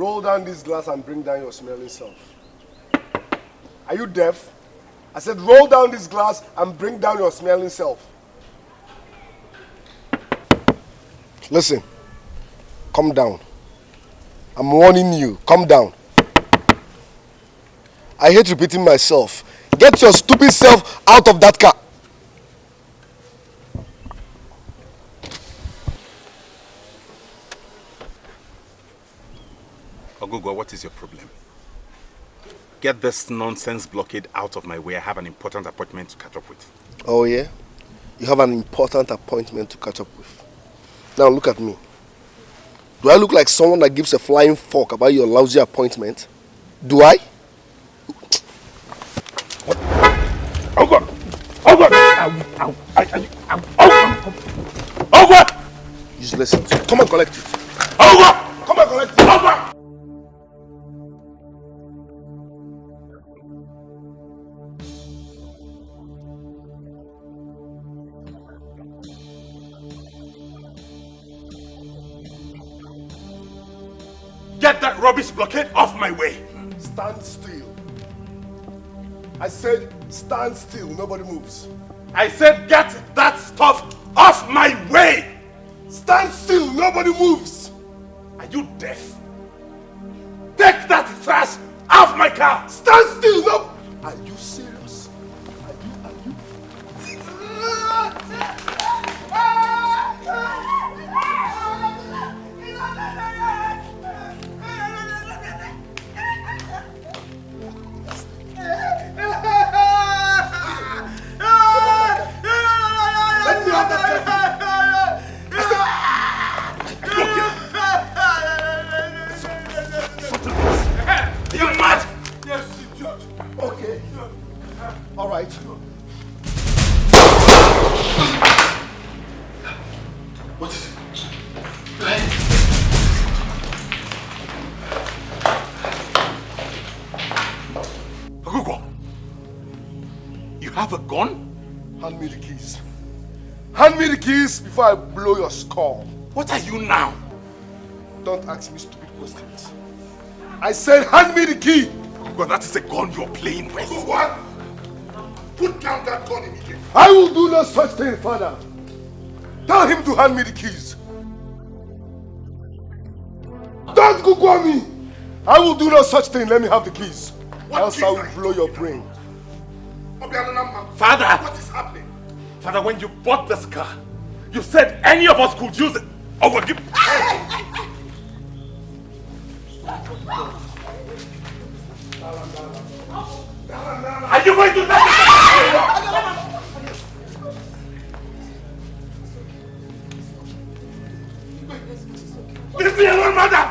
Roll down this glass and bring down your smelling self. Are you deaf? I said roll down this glass and bring down your smelling self. Listen, calm down. I'm warning you, calm down. I hate repeating myself. Get your stupid self out of that car. Ogogo, what is your problem? Get this nonsense blockade out of my way. I have an important appointment to catch up with. Oh yeah? You have an important appointment to catch up with. Now look at me. Do I look like someone that gives a flying fuck about your lousy appointment? Do I? Oh God! Oh God! Ow! Oh God! Useless. Come and collect it. Oh God! Come and collect it. Oh God! Get that rubbish blockade off my way! Stand still. I said stand still, nobody moves. I said get that stuff off my way! Stand still, nobody moves. Are you deaf? Take that trash off my car! Stand still, no! Are you serious? Are you? Let me have that car. Are you mad? Yes, idiot. Okay. All right. What is it? Ogogo, you have a gun? Hand me the keys. Hand me the keys before I blow your skull. What are you now? Don't ask me stupid questions. I said hand me the key. Ogogo, that is a gun you're playing with. What? Put down that gun immediately. I will do no such thing, Father. Tell him to hand me the keys. Don't Google me. I will do no such thing. Let me have the keys. Else I will blow your brain. Father! What is happening? Father, when you bought this car, you said any of us could use it. Or would give... Are you going to let me? Leave me alone, mother!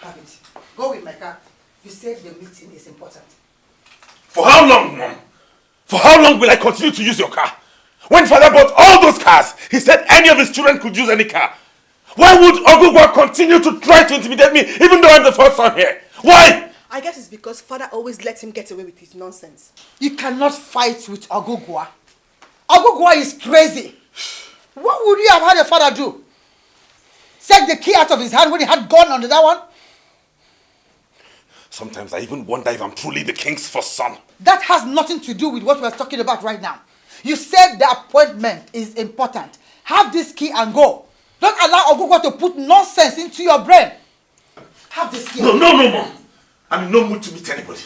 Have it. Go with my car. You said the meeting is important. For how long, Mom? For how long will I continue to use your car? When Father bought all those cars, he said any of his children could use any car. Why would Ogugwa continue to try to intimidate me even though I'm the first son here? Why? I guess it's because Father always lets him get away with his nonsense. You cannot fight with Ogugwa. Ogugwa is crazy. What would you have had your father do? Take the key out of his hand when he had gun under that one? Sometimes I even wonder if I'm truly the king's first son. That has nothing to do with what we're talking about right now. You said the appointment is important. Have this key and go. Don't allow Ogugwa to put nonsense into your brain. Have this key. No, Mom. I'm in no mood to meet anybody.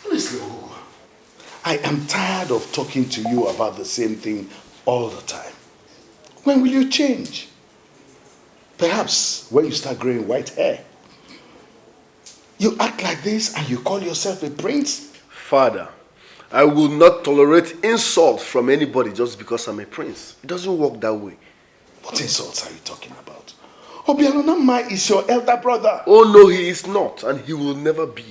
Honestly, I am tired of talking to you about the same thing all the time. When will you change? Perhaps when you start growing white hair. You act like this and you call yourself a prince? Father, I will not tolerate insult from anybody just because I'm a prince. It doesn't work that way. What insults are you talking about? Obianonama is your elder brother. Oh no, he is not, and he will never be.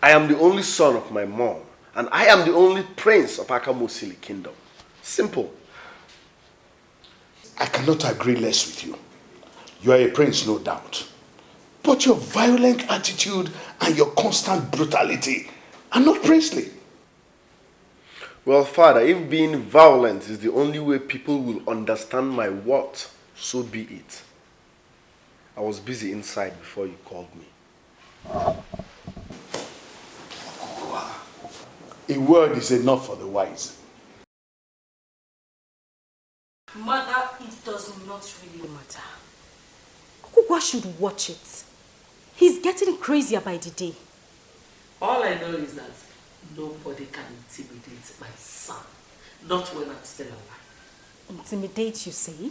I am the only son of my mom, and I am the only prince of Akamosili kingdom. Simple. I cannot agree less with you. You are a prince, no doubt. But your violent attitude and your constant brutality are not princely. Well, Father, if being violent is the only way people will understand my worth, so be it. I was busy inside before you called me. A word is enough for the wise. Mother, it does not really matter. Okugwa should watch it. He's getting crazier by the day. All I know is that nobody can intimidate my son. Not when I'm still alive. Intimidate, you say?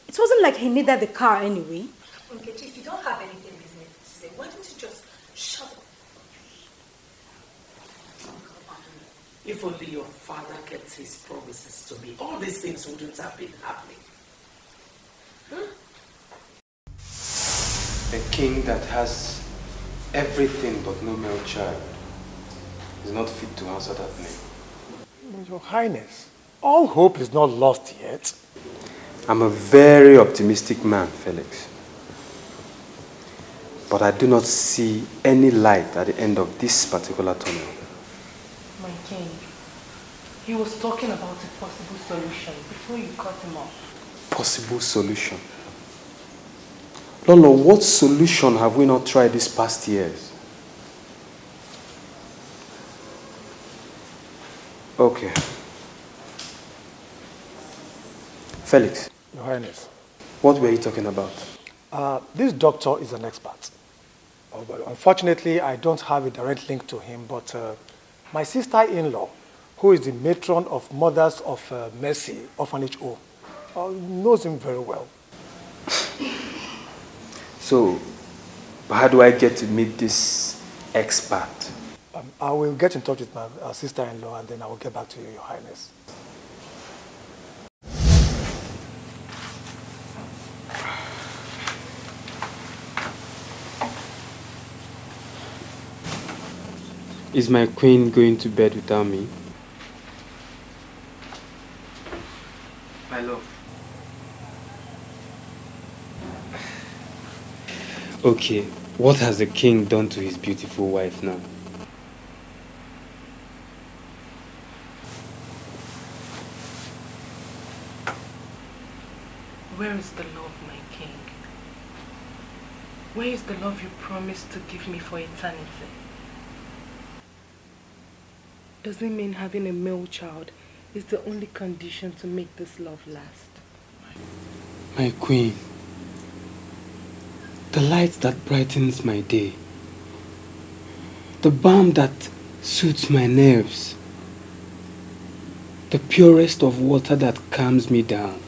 It wasn't like he needed the car anyway. Okay, if you don't have anything business to say, why don't you just shut up? If only your father kept his promises to me, all these things wouldn't have been happening. A king that has everything but no male child is not fit to answer that name. Your Highness, all hope is not lost yet. I'm a very optimistic man, Felix. But I do not see any light at the end of this particular tunnel. My king, he was talking about a possible solution before you cut him off. Possible solution? Lolo, what solution have we not tried these past years? Okay. Felix. Your Highness. What were you talking about? This doctor is an expert. But unfortunately, I don't have a direct link to him, but my sister-in-law, who is the matron of Mothers of Mercy Orphanage Home, knows him very well. So, how do I get to meet this expert? I will get in touch with my sister-in-law and then I will get back to you, Your Highness. Is my queen going to bed without me? My love. Okay, what has the king done to his beautiful wife now? Where is the love, my king? Where is the love you promised to give me for eternity? Does it mean having a male child is the only condition to make this love last? My queen, the light that brightens my day, the balm that soothes my nerves, the purest of water that calms me down.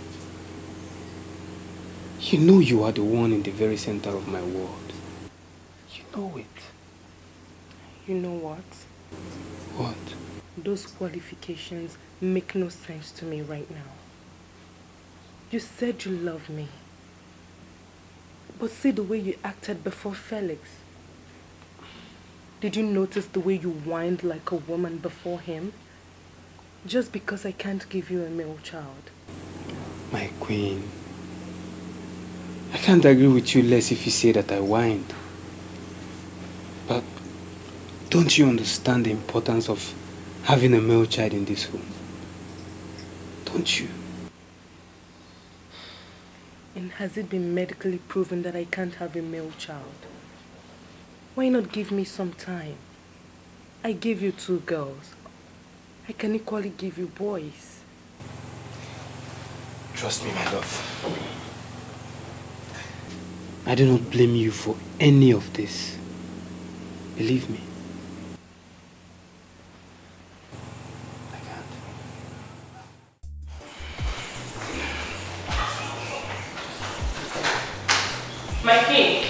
You know you are the one in the very center of my world. You know it. You know what? What? Those qualifications make no sense to me right now. You said you love me. But see the way you acted before Felix. Did you notice the way you whined like a woman before him? Just because I can't give you a male child. My queen, I can't agree with you less if you say that I whined. But don't you understand the importance of having a male child in this home? Don't you? And has it been medically proven that I can't have a male child? Why not give me some time? I gave you 2 girls. I can equally give you boys. Trust me, my love. I do not blame you for any of this. Believe me. I can't. My king.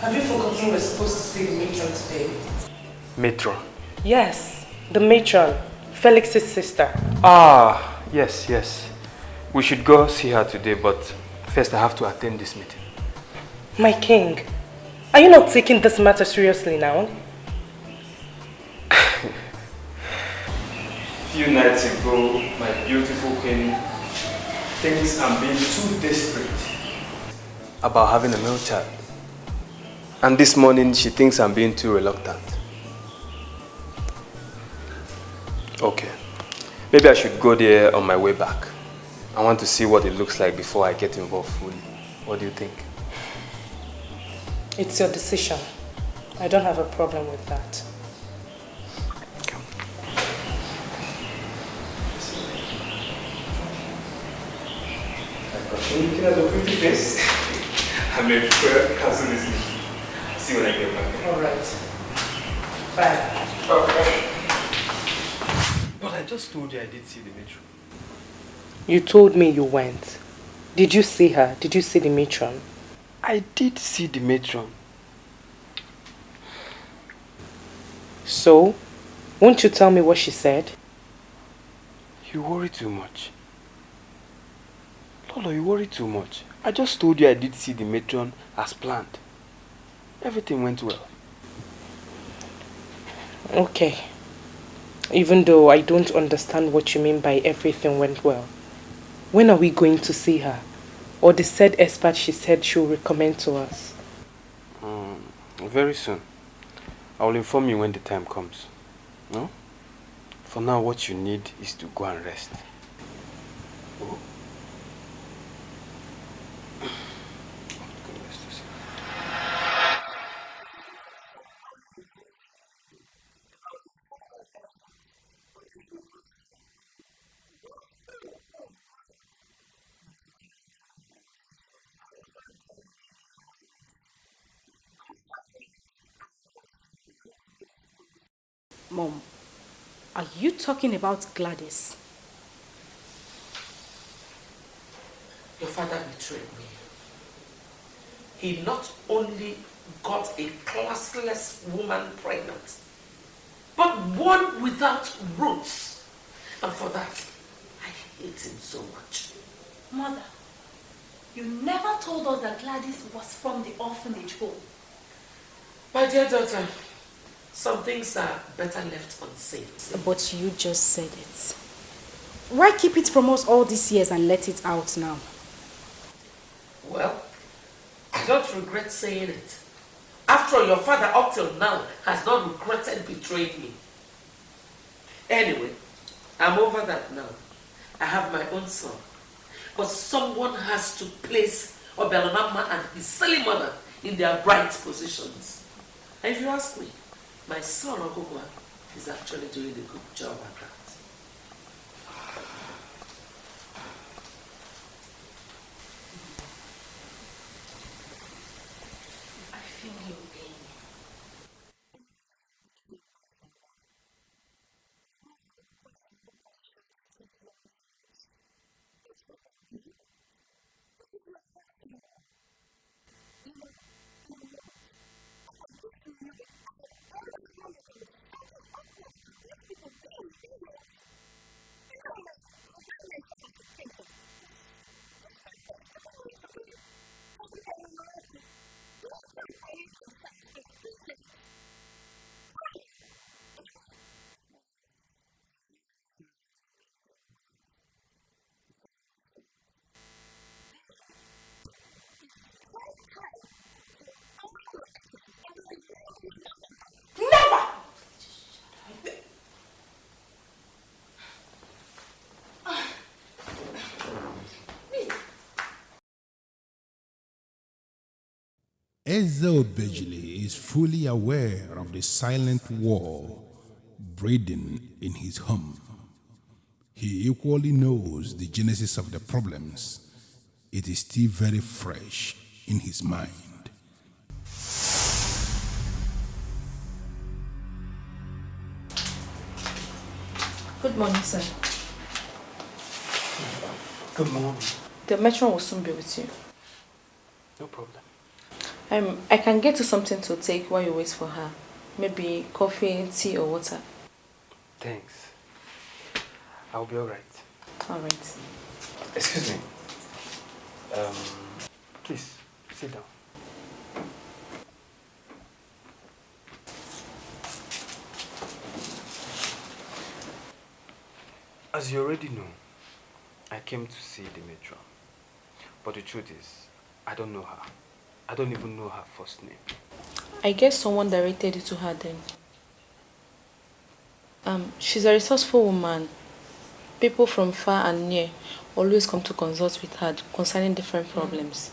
Have you forgotten we're supposed to see the matron today? Matron? Yes, the matron, Felix's sister. Ah, yes, yes. We should go see her today, but first I have to attend this meeting. My king, are you not taking this matter seriously now? Few nights ago, my beautiful queen thinks I'm being too desperate about having a male child. And this morning, she thinks I'm being too reluctant. Okay. Maybe I should go there on my way back. I want to see what it looks like before I get involved fully. What do you think? It's your decision. I don't have a problem with that. Looking at the pretty face, I may cancel this meeting. See when I get back. All right. Bye. Okay. But I just told you I did see the matron. You told me you went. Did you see her? Did you see the matron? I did see the matron. So, won't you tell me what she said? You worry too much. Lolo, you worry too much. I just told you I did see the matron as planned. Everything went well. Okay. Even though I don't understand what you mean by everything went well. When are we going to see her? Or the said expert she said she'll recommend to us? Very soon. I will inform you when the time comes. No? For now, what you need is to go and rest. Oh. Mom, are you talking about Gladys? Your father betrayed me. He not only got a classless woman pregnant, but one without roots. And for that, I hate him so much. Mother, you never told us that Gladys was from the orphanage home. My dear daughter, some things are better left unsaid. But you just said it. Why keep it from us all these years and let it out now? Well, I don't regret saying it. After all, your father up till now has not regretted betraying me. Anyway, I'm over that now. I have my own son. But someone has to place Obelonama and his silly mother in their right positions. And if you ask me, my son Ogugwa is actually doing a good job at that. I feel your pain. Ezobejili is fully aware of the silent war breeding in his home. He equally knows the genesis of the problems. It is still very fresh in his mind. Good morning, sir. Good morning. The matron will soon be with you. No problem. I can get you something to take while you wait for her. Maybe coffee, tea, or water. Thanks. I'll be alright. Alright. Excuse me. Please, sit down. As you already know, I came to see the matron. But the truth is, I don't know her. I don't even know her first name. I guess someone directed you to her then. She's a resourceful woman. People from far and near always come to consult with her concerning different problems.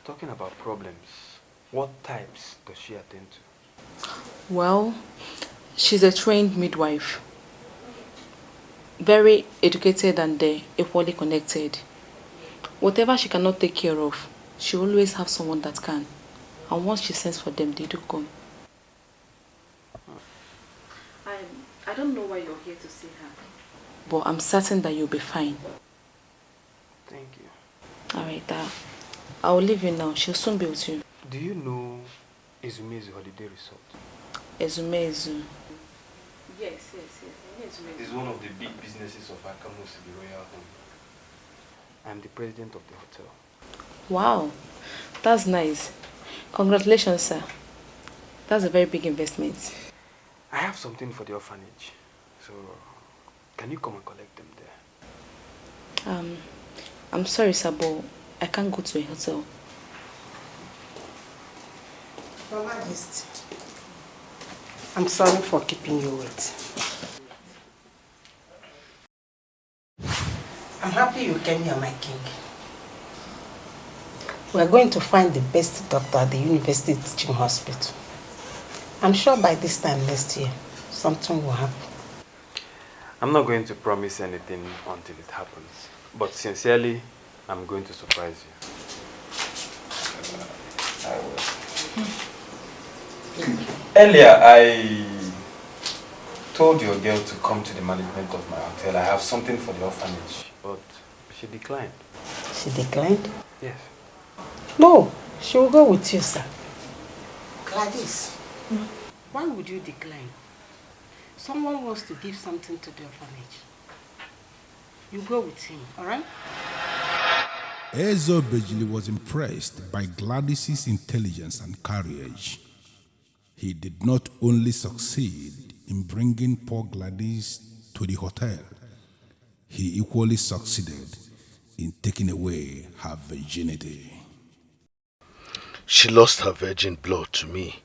Talking about problems, what types does she attend to? Well, she's a trained midwife. Very educated and equally connected. Whatever she cannot take care of, she always have someone that can. And once she sends for them, they do come. I don't know why you're here to see her. But I'm certain that you'll be fine. Thank you. Alright, I'll leave you now. She'll soon be with you. Do you know Ezumezu Holiday Resort? Ezumezu. Yes. It's one of the big businesses of Akamo's the Royal Home. I'm the president of the hotel. Wow, that's nice. Congratulations, sir. That's a very big investment. I have something for the orphanage. So, can you come and collect them there? I'm sorry, sir, but I can't go to a hotel. Your Majesty, I'm sorry for keeping you waiting. I'm happy you came here, my king. We are going to find the best doctor at the University Teaching Hospital. I'm sure by this time next year, something will happen. I'm not going to promise anything until it happens. But sincerely, I'm going to surprise you. I will. Earlier, I told your girl to come to the management of my hotel. I have something for the orphanage, but she declined. She declined? Yes. No, she will go with you, sir. Gladys, why would you decline? Someone wants to give something to the orphanage. You go with him, alright? Ezobejili was impressed by Gladys's intelligence and courage. He did not only succeed in bringing poor Gladys to the hotel, he equally succeeded in taking away her virginity. She lost her virgin blood to me,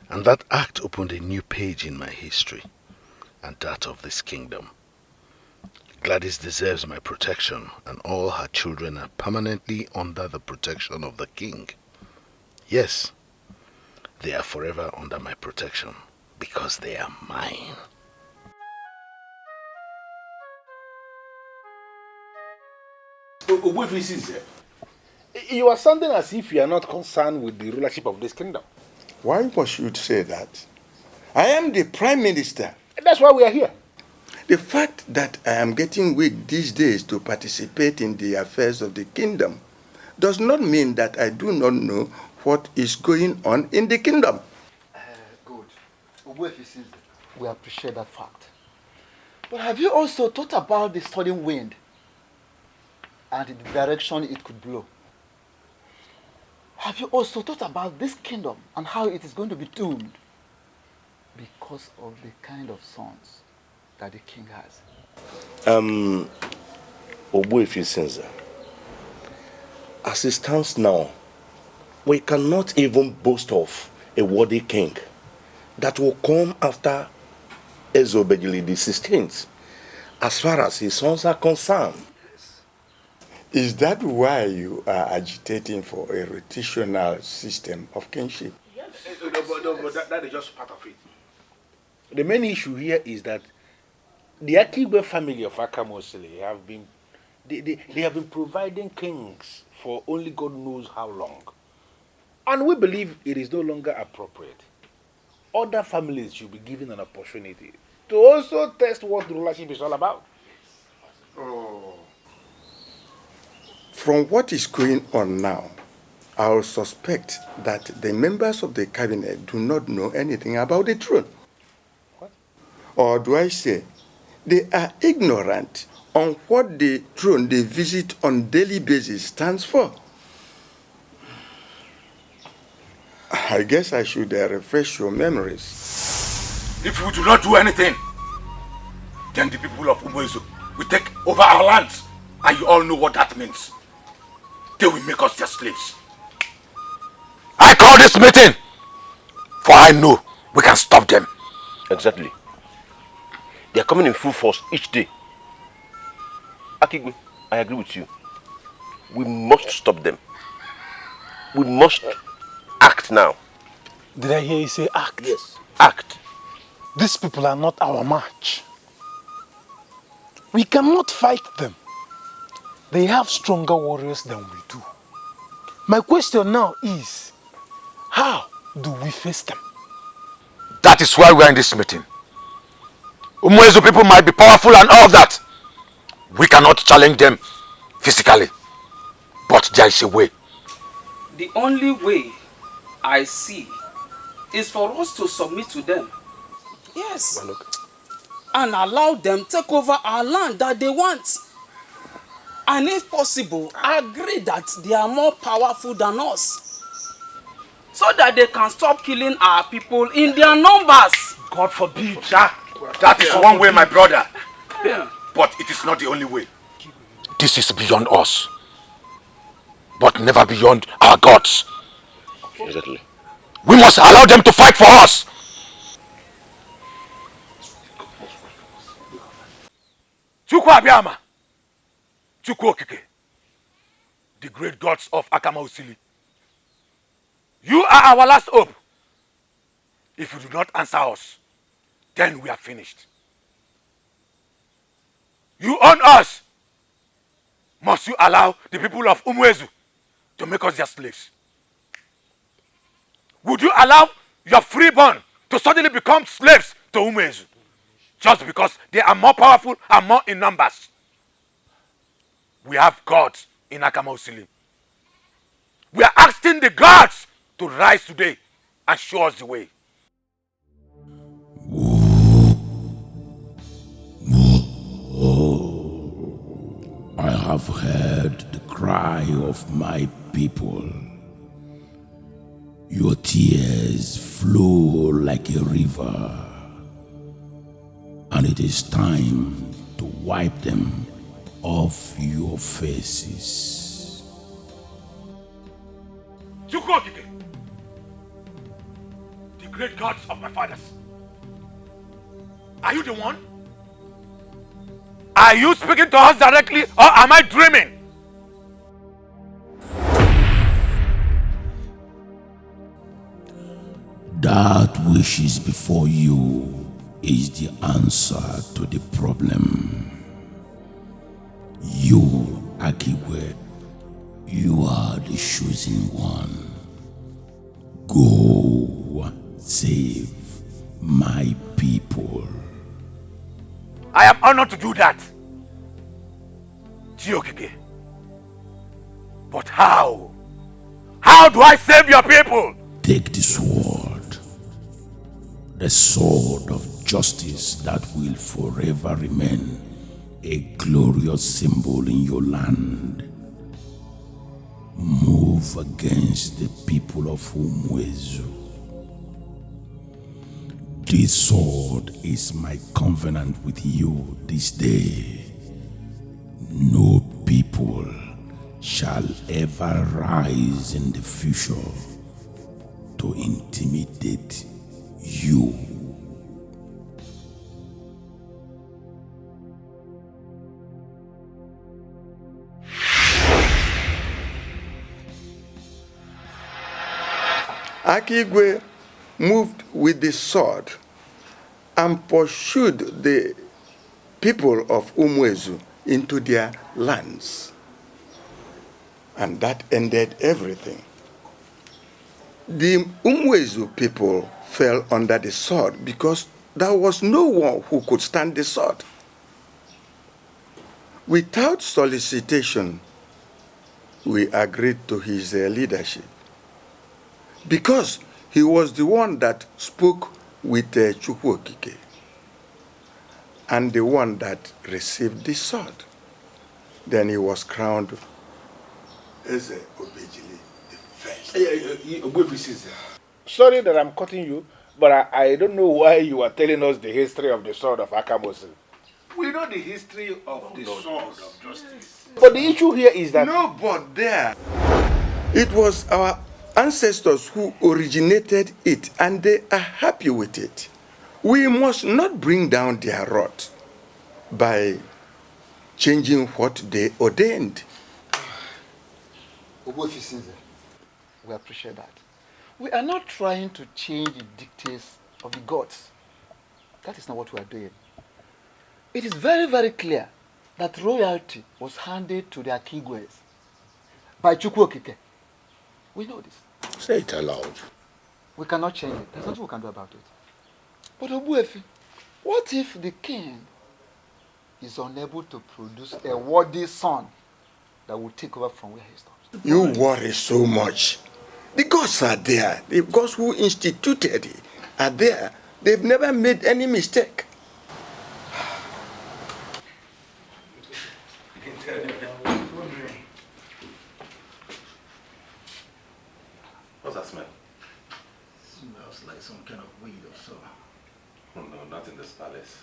and that act opened a new page in my history and that of this kingdom. Gladys deserves my protection, and all her children are permanently under the protection of the king. Yes, they are forever under my protection because they are mine. You are sounding as if you are not concerned with the rulership of this kingdom. Why must you say that? I am the Prime Minister. That's why we are here. The fact that I am getting weak these days to participate in the affairs of the kingdom does not mean that I do not know what is going on in the kingdom. Good. We appreciate that fact. But have you also thought about the sudden wind and the direction it could blow? Have you also thought about this kingdom and how it is going to be doomed because of the kind of sons that the king has? As it stands now, we cannot even boast of a worthy king that will come after Ezobejili the 16th, as far as his sons are concerned. Is that why you are agitating for a rotational system of kingship? Yes. But that is just part of it. The main issue here is that the Akigbe family of Akamosile have been they have been providing kings for only God knows how long. And we believe it is no longer appropriate. Other families should be given an opportunity to also test what the rulership is all about. From what is going on now, I will suspect that the members of the cabinet do not know anything about the throne. What? Or do I say, they are ignorant on what the throne they visit on daily basis stands for. I guess I should refresh your memories. If we do not do anything, then the people of Umwezu will take over our lands. And you all know what that means. They will make us their slaves. I call this meeting, for I know we can stop them. Exactly. They are coming in full force each day. Akigwe, I agree with you. We must stop them. We must act now. Did I hear you say act? Yes. Act. These people are not our match. We cannot fight them. They have stronger warriors than we do. My question now is, how do we face them? That is why we are in this meeting. Umwezu people might be powerful and all of that. We cannot challenge them physically. But there is a way. The only way I see is for us to submit to them. Yes. And allow them take over our land that they want. And if possible, agree that they are more powerful than us. So that they can stop killing our people in their numbers. God forbid, sir. That is one way, my brother. Yeah. But it is not the only way. This is beyond us. But never beyond our gods. Exactly. We must allow them to fight for us. Chukwu Abiyama, Chukwu Okike, the great gods of Hostility. You are our last hope. If you do not answer us, then we are finished. You own us. Must you allow the people of Umwezu to make us their slaves? Would you allow your freeborn to suddenly become slaves to Umwezu? Just because they are more powerful and more in numbers. We have gods in Hostility. We are asking the gods to rise today and show us the way. I have heard the cry of my people. Your tears flow like a river, and it is time to wipe them off your faces. Chukwu Okike, the great gods of my fathers. Are you the one? Are you speaking to us directly, or am I dreaming? That which is before you is the answer to the problem. You, Akigwe, you are the chosen one. Go save my people. I am honored to do that. Chiokike. But how? How do I save your people? Take the sword. The sword of justice that will forever remain a glorious symbol in your land. Move against the people of Umwezu. This sword is my covenant with you this day. No people shall ever rise in the future to intimidate you. Akigwe moved with the sword and pursued the people of Umwezu into their lands. And that ended everything. The Umwezu people fell under the sword because there was no one who could stand the sword. Without solicitation, we agreed to his leadership because he was the one that spoke with Chukwuokike and the one that received the sword. Then he was crowned as Obejili the first. Sorry that I'm cutting you, but I don't know why you are telling us the history of the sword of Akamosu. We know the history of the sword of justice. But the issue here is that... No, but there. It was our ancestors who originated it, and they are happy with it. We must not bring down their wrath by changing what they ordained. We appreciate that. We are not trying to change the dictates of the gods. That is not what we are doing. It is very, very clear that royalty was handed to their kingways by Chukwuokike. We know this. Say it aloud. We cannot change it. There's nothing we can do about it. But Obuefi, what if the king is unable to produce a worthy son that will take over from where he stops? You worry so much. The gods are there. The gods who instituted it are there. They've never made any mistake. What's that smell? Smells like some kind of weed or so. Oh no, not in this palace.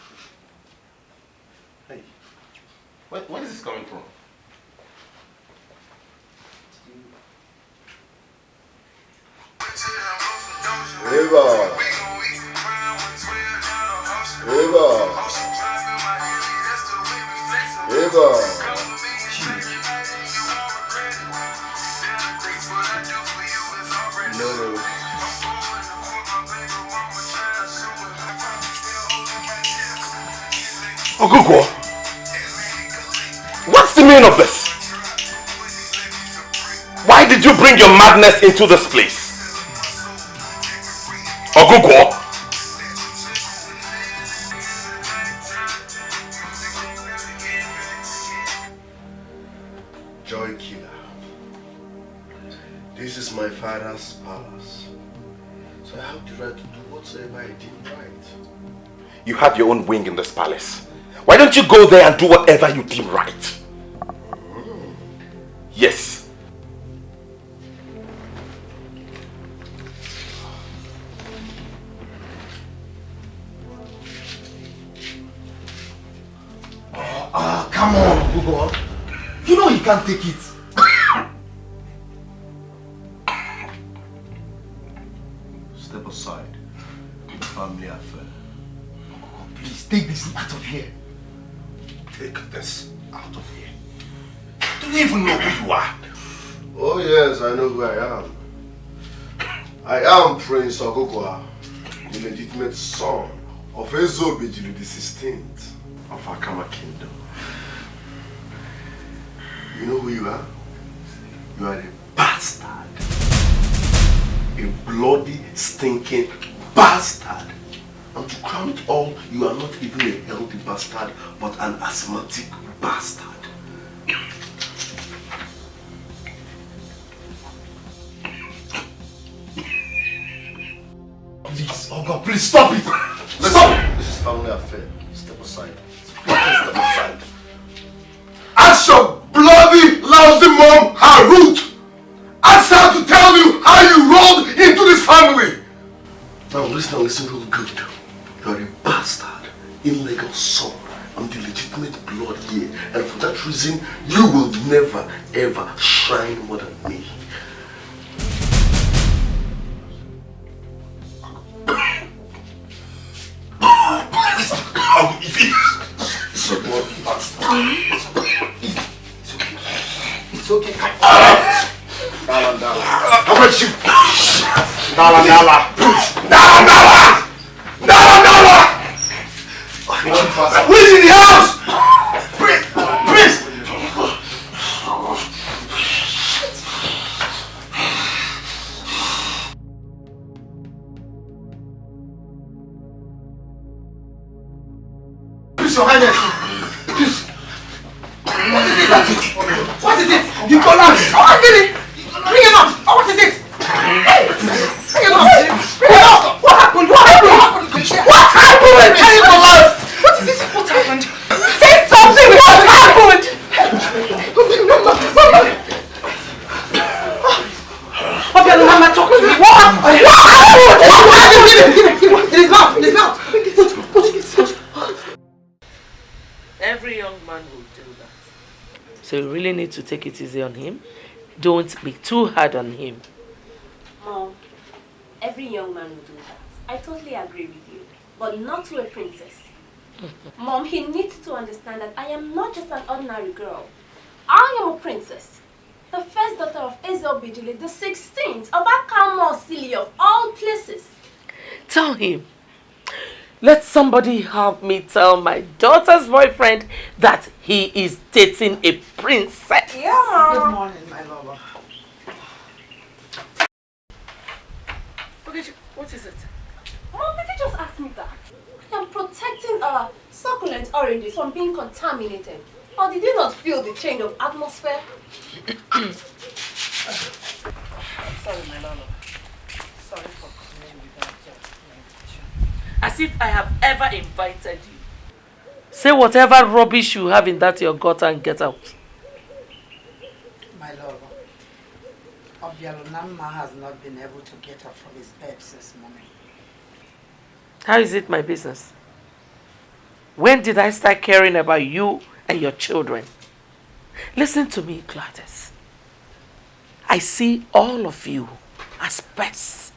Hey, where is this coming from? River. Ogugo, what's the meaning of this? Why did you bring your madness into this place? Ogugo? Joy killer. This is my father's palace. So I have the right to do whatsoever I deem right. You have your own wing in this palace. Why don't you go there and do whatever you deem right? Yes. Come on, Google. You know he can't take it. Step aside. Family affair. Please take this out of here. Take this out of here. Do you even know who you are? Oh yes, I know who I am. I am Prince Ogugwa, the legitimate son of Ezobejili the 16th of Akama Kingdom. You know who you are? You are a bastard. A bloody, stinking bastard. And to crown it all, you are not even a healthy bastard, but an asthmatic bastard. Please, oh God, please stop it! Stop it! This is family affair. Step aside. Step aside. Ask your bloody, lousy mom her root! Ask her to tell you how you rolled into this family! Now listen real good. You are a bastard, illegal son. I'm the legitimate blood here, and for that reason, you will never ever shine more than me. It's a blood bastard. It's okay. Dala. How about you? Dala. Who's in the house? Prince! Your Highness. Please. What is it? What is it? You collapsed. Oh, really? Bring him up. Oh, what is it? Hey, bring him up. Bring him up. What happened? What happened? What happened? Tell him alive. What is it? What happened? Say something. What happened? Mama, talk to me. What happened? Give it. It is not. It is not. Every young man will do that. So you really need to take it easy on him. Don't be too hard on him. Mom, every young man will do that. I totally agree with you. But not to a princess. Mom, he needs to understand that I am not just an ordinary girl. I am a princess. The first daughter of Ezobijili, the 16th of Akamosili of all places. Tell him. Let somebody help me tell my daughter's boyfriend that he is dating a princess. Yeah. Good morning, my lover. What is it? Mom, did you just ask me that? I am protecting our succulent oranges from being contaminated. Or did you not feel the change of atmosphere? I'm sorry, my love. Sorry for coming without my invitation. As if I have ever invited you. Say whatever rubbish you have in that your gutter and get out. My lover, Obialunama has not been able to get up from his bed since morning. How is it my business? When did I start caring about you and your children? Listen to me, Gladys. I see all of you as pests.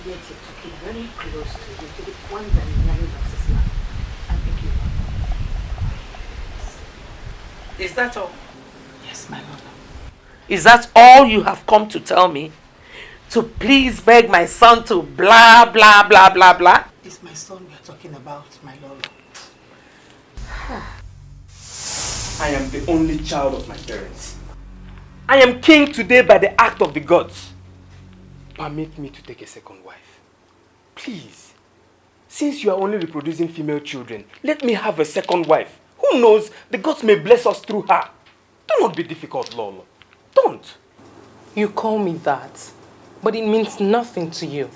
Yet you took it very close to you, to the point that you nearly lost his life. I think you love. Is that all? Yes, my mother. Is that all you have come to tell me? To please beg my son to blah, blah, blah, blah, blah? It's my son we are talking about, my lord. I am the only child of my parents. I am king today by the act of the gods. Permit me to take a second wife. Please. Since you are only reproducing female children, let me have a second wife. Who knows, the gods may bless us through her. Do not be difficult, Lolo. Don't. You call me that, but it means nothing to you.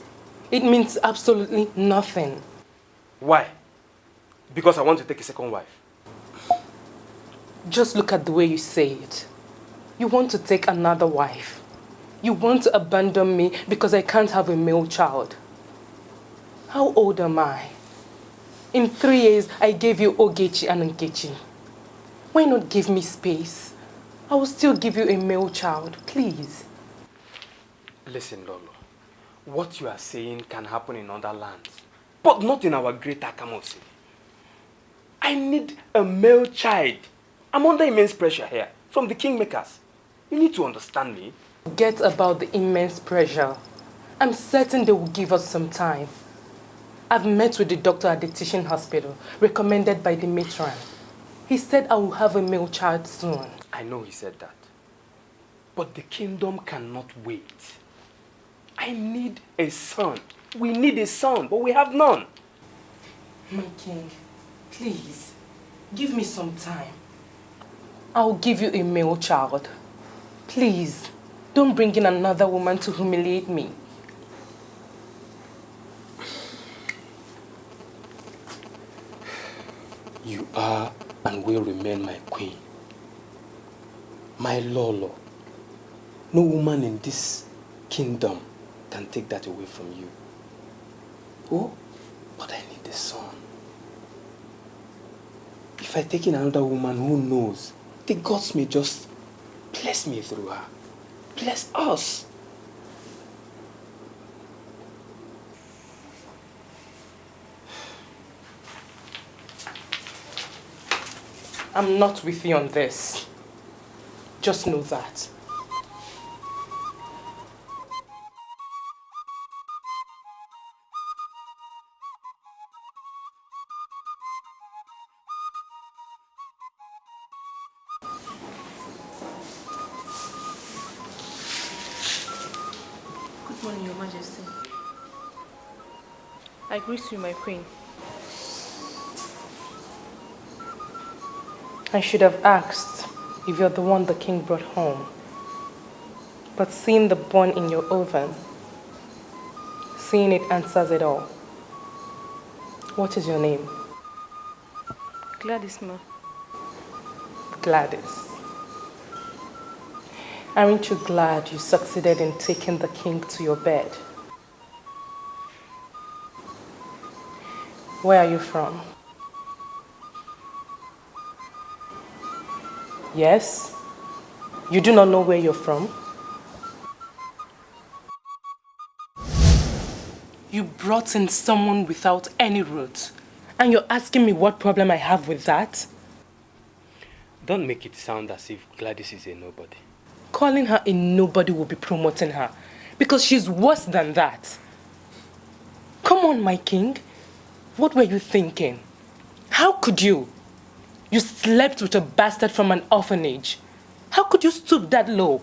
It means absolutely nothing. Why? Because I want to take a second wife. Just look at the way you say it. You want to take another wife. You want to abandon me because I can't have a male child. How old am I? In 3 years, I gave you Ogechi and Nkechi. Why not give me space? I will still give you a male child, please. Listen, Lolo. What you are saying can happen in other lands, but not in our great Akamosi. I need a male child. I'm under immense pressure here from the kingmakers. You need to understand me. Forget about the immense pressure. I'm certain they will give us some time. I've met with the doctor at the teaching hospital, recommended by the matron. He said I will have a male child soon. I know he said that. But the kingdom cannot wait. I need a son. We need a son, but we have none. My king, please, give me some time. I'll give you a male child. Please, don't bring in another woman to humiliate me. You are and will remain my queen. My Lolo. No woman in this kingdom can take that away from you. Oh, but I need a son. If I take in another woman, who knows? the gods may just bless me through her. Bless us. I'm not with you on this. Just know that. Good morning, Your Majesty. I greet you, my queen. I should have asked if you're the one the king brought home. But seeing the bun in your oven, seeing it answers it all. What is your name? Gladys, ma. Gladys. Aren't you glad you succeeded in taking the king to your bed? Where are you from? Yes? You do not know where you're from? You brought in someone without any roots, and you're asking me what problem I have with that? Don't make it sound as if Gladys is a nobody. Calling her a nobody will be promoting her, because she's worse than that. Come on, my king. What were you thinking? How could you? You slept with a bastard from an orphanage. How could you stoop that low?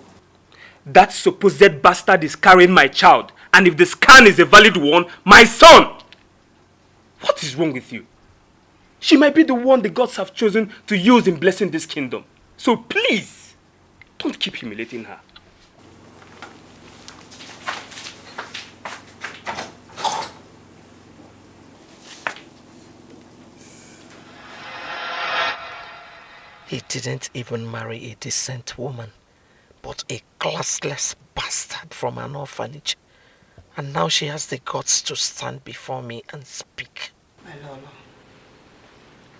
That supposed bastard is carrying my child, and if the scan is a valid one, my son! What is wrong with you? She might be the one the gods have chosen to use in blessing this kingdom. So please, don't keep humiliating her. He didn't even marry a decent woman, but a classless bastard from an orphanage. And now she has the guts to stand before me and speak. My Lolo,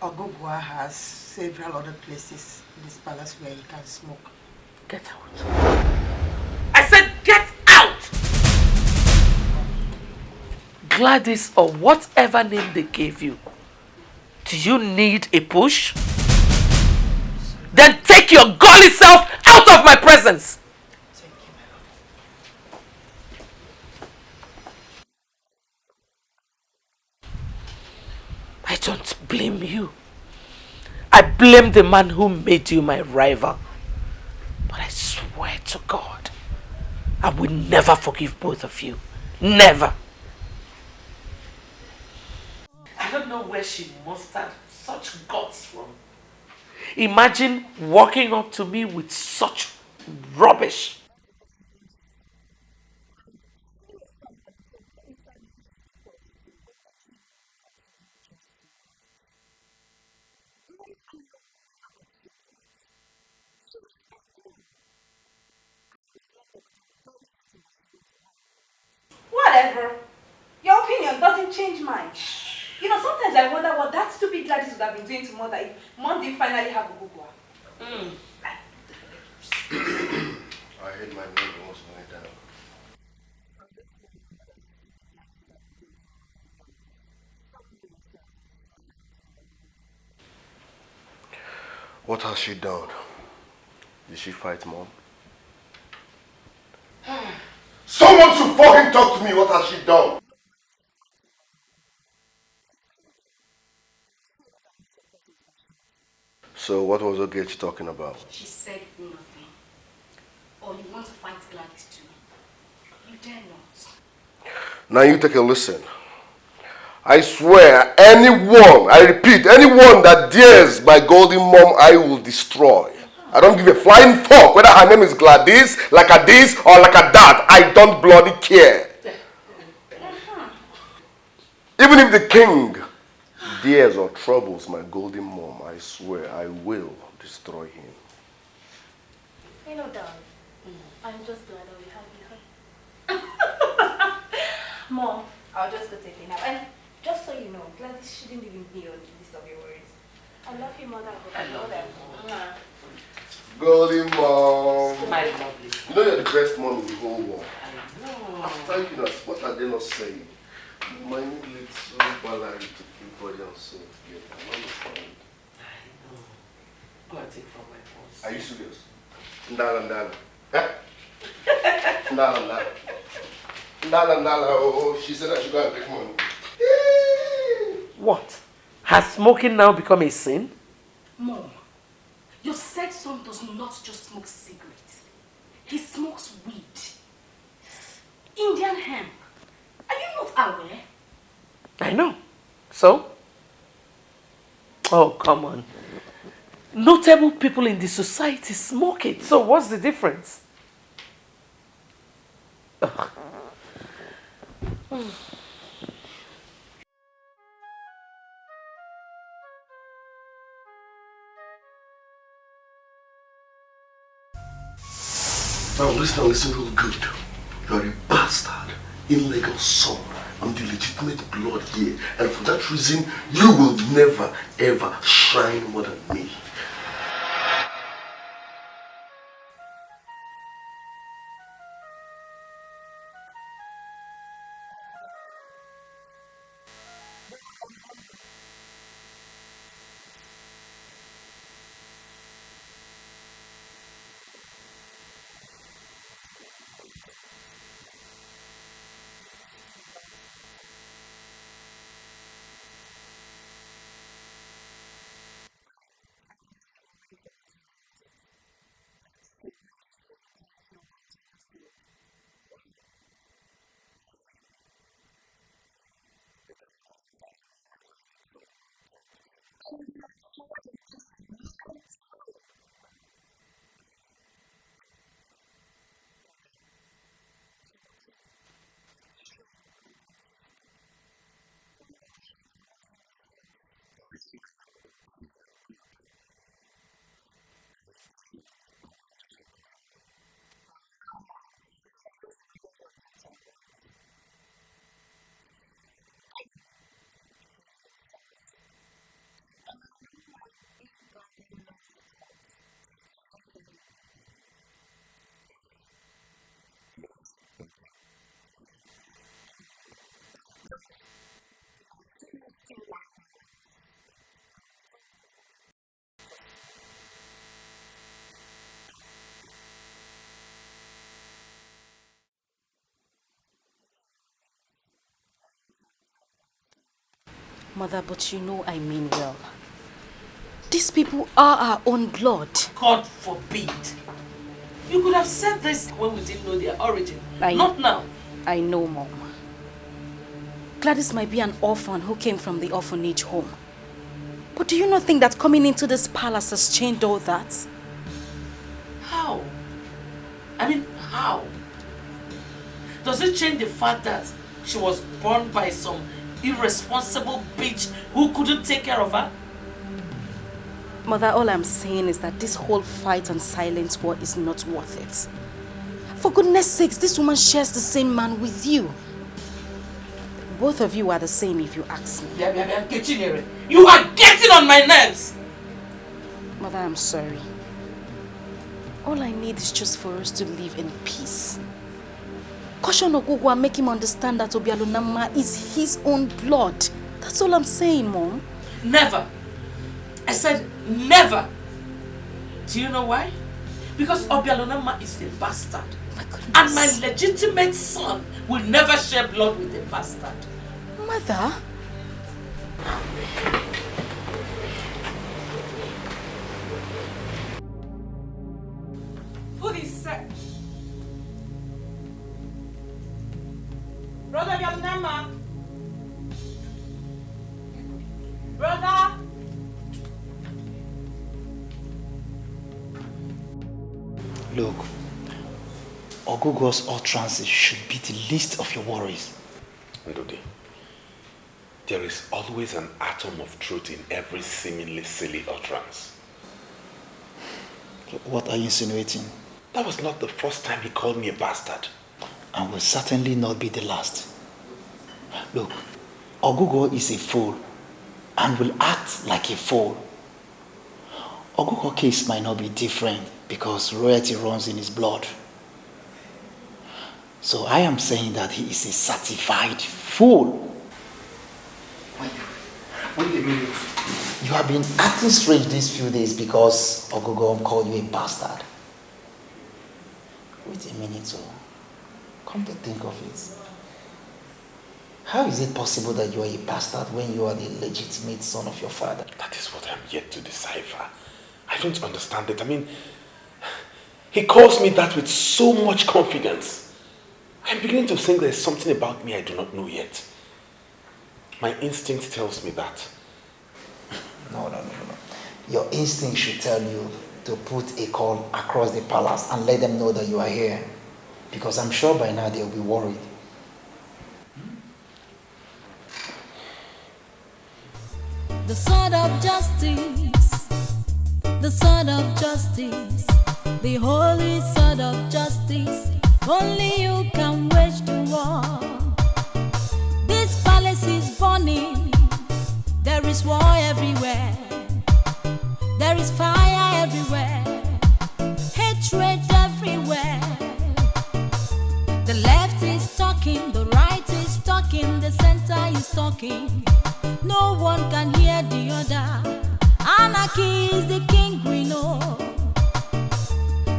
Ogugwa has several other places in this palace where he can smoke. Get out. I said get out! Gladys, or whatever name they gave you, do you need a push? Then take your gully self out of my presence! I don't blame you. I blame the man who made you my rival. But I swear to God, I will never forgive both of you. Never. I don't know where she mustered such guts from. Imagine walking up to me with such rubbish. Whatever. Your opinion doesn't change mine. You know, sometimes I wonder what that stupid Gladys would have been doing to Mother if Mom didn't finally have a Gugwa. I hate my name once like that. What has she done? Did she fight Mom? Someone should fucking talk to me. What has she done? So what was Ogechi talking about? She said nothing. Or you want to fight Gladys too? You dare not. Now you take a listen. I swear, anyone, I repeat, anyone that dares my golden mom, I will destroy. I don't give a flying fuck whether her name is Gladys, like a this, or like a that. I don't bloody care. Even if the king dares or troubles my golden mom, I swear I will destroy him. You know, darling, I'm just glad I'll be happy. Mom, I'll just go take a nap. And just so you know, Gladys shouldn't even be on the list of your worries. I love you, Mother. I love you. Golden mom. My lovely. You know you're the best mom in the whole world. I know. After you, what are they not saying? My little balance to keep body and soul together. I understand. I know. Go and take from my purse. Are you serious? Ndala. Ndala. Oh, she said I should go and take money. What? Has smoking now become a sin? Mom, your said son does not just smoke cigarettes. He smokes weed. Indian hemp. Are you not aware? I know. So? Oh, come on. Notable people in the society smoke it. So what's the difference? Ugh. Now listen real good. You are a bastard, illegal son. I'm the legitimate blood here. And for that reason, you will never ever shine more than me. Mother, but you know I mean well. These people are our own blood. God forbid. You could have said this when we didn't know their origin. Not now. I know, Mom. Gladys might be an orphan who came from the orphanage home. But do you not think that coming into this palace has changed all that? How? I mean, how? Does it change the fact that she was born by some irresponsible bitch who couldn't take care of her? Mother, all I'm saying is that this whole fight and silent war is not worth it. For goodness sakes, this woman shares the same man with you. Both of you are the same if you ask me. You are getting on my nerves! Mother, I'm sorry. All I need is just for us to live in peace. Caution Ogugwa and make him understand that Obialunama is his own blood. That's all I'm saying, Mom. Never. I said never. Do you know why? Because Obialunama is a bastard. My goodness. And my legitimate son will never share blood with a bastard. Mother? Food is set. Brother Yalnama. Brother. Look, Ogogo's utterances should be the least of your worries. Ndudi, there is always an atom of truth in every seemingly silly utterance. What are you insinuating? That was not the first time he called me a bastard. And will certainly not be the last. Look, Ogogo is a fool and will act like a fool. Oguko case might not be different because royalty runs in his blood. So I am saying that he is a certified fool. Wait a minute. You have been acting strange these few days because Ogugo called you a bastard. Wait a minute, so come to think of it. How is it possible that you are a bastard when you are the legitimate son of your father? That is what I'm yet to decipher. I don't understand it. I mean, he calls me that with so much confidence. I'm beginning to think there's something about me I do not know yet. My instinct tells me that. No. Your instinct should tell you to put a call across the palace and let them know that you are here. Because I'm sure by now they'll be worried. The sword of justice, the sword of justice, the holy sword of justice. Only you can wage the war. This palace is burning. There is war everywhere. There is fire everywhere. Hatred everywhere. The left is talking, the right is talking, the center is talking. No one can hear the other. Anarchy is the king we know.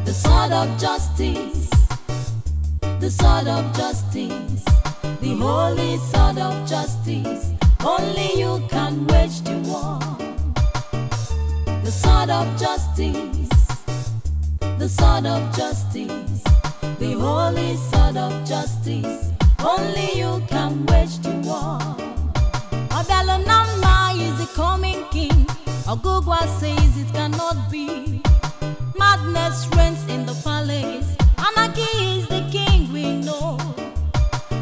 The sword of justice, the sword of justice, the holy sword of justice. Only you can wage the war. The sword of justice, the sword of justice, the holy sword of justice. Only you can wage the war. Abelonama is the coming king. Ogugwa says it cannot be. Madness reigns in the palace. Anarchy is the king we know.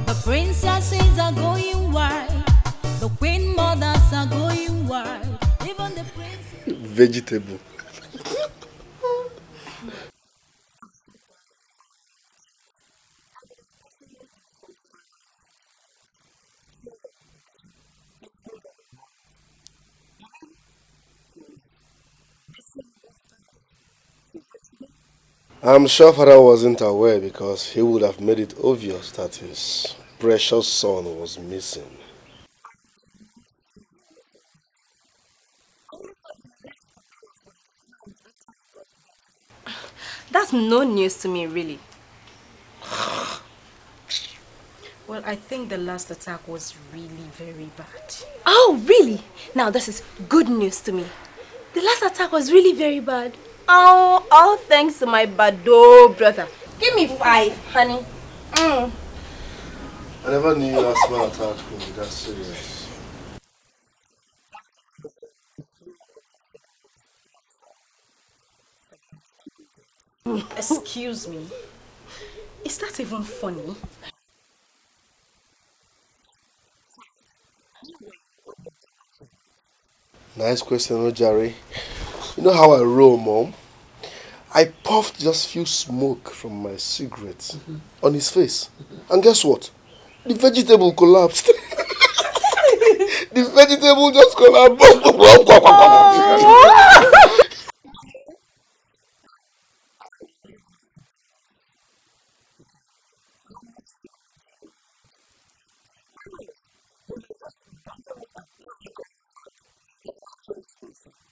The princesses are going wild. The queen mothers are going wild. Even the prince. Vegetable. I'm sure father wasn't aware because he would have made it obvious that his precious son was missing. That's no news to me, really. Well, I think the last attack was really very bad. Oh, really? Now this is good news to me. The last attack was really very bad. Oh, all thanks to my Bado brother. Give me 5, honey. I never knew you asthma attack could be that serious. Excuse me. Is that even funny? Nice question, Ojari. You know how I roll, Mom? I puffed just few smoke from my cigarette on his face. And guess what? The vegetable collapsed. The vegetable just collapsed.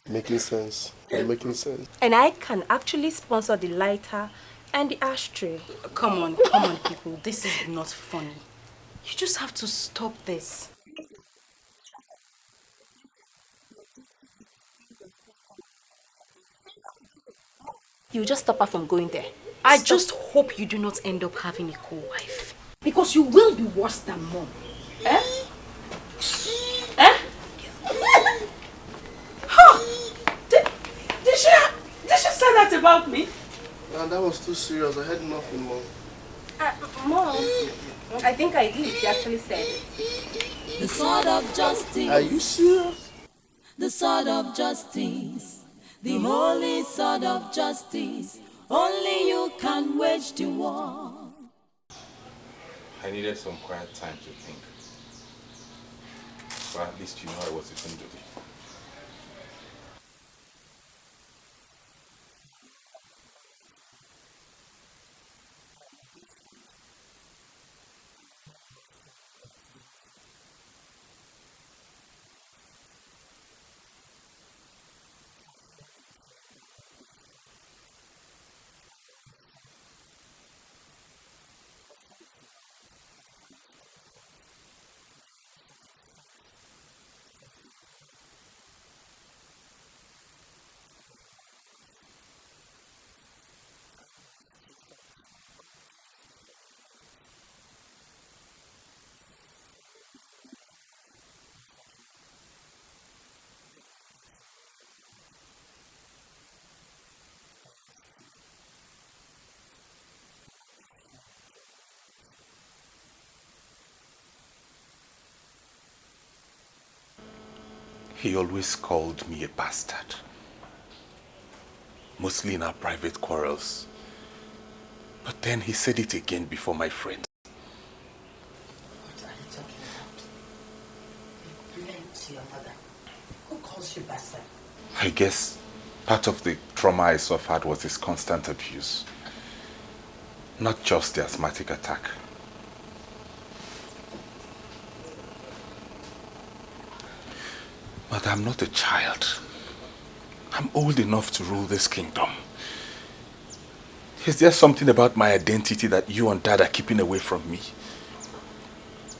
Making sense. Making sense. And I can actually sponsor the lighter and the ashtray. Come on, people. This is not funny. You just have to stop this. You just stop her from going there. I just hope you do not end up having a co-wife. Because you will be worse than Mom. Eh? Eh? Huh? Did she say that about me? Man, that was too serious. I had nothing, Mom. Mom, I think I did. She actually said it. The sword of justice. Are you serious? The sword of justice. The holy sword of justice. Only you can wage the war. I needed some quiet time to think. But at least you know I was a Tunduli. He always called me a bastard. Mostly in our private quarrels. But then he said it again before my friends. What are you talking about? You blame to your mother. Who calls you bastard? I guess part of the trauma I suffered was his constant abuse. Not just the asthmatic attack. But I'm not a child. I'm old enough to rule this kingdom. Is there something about my identity that you and Dad are keeping away from me?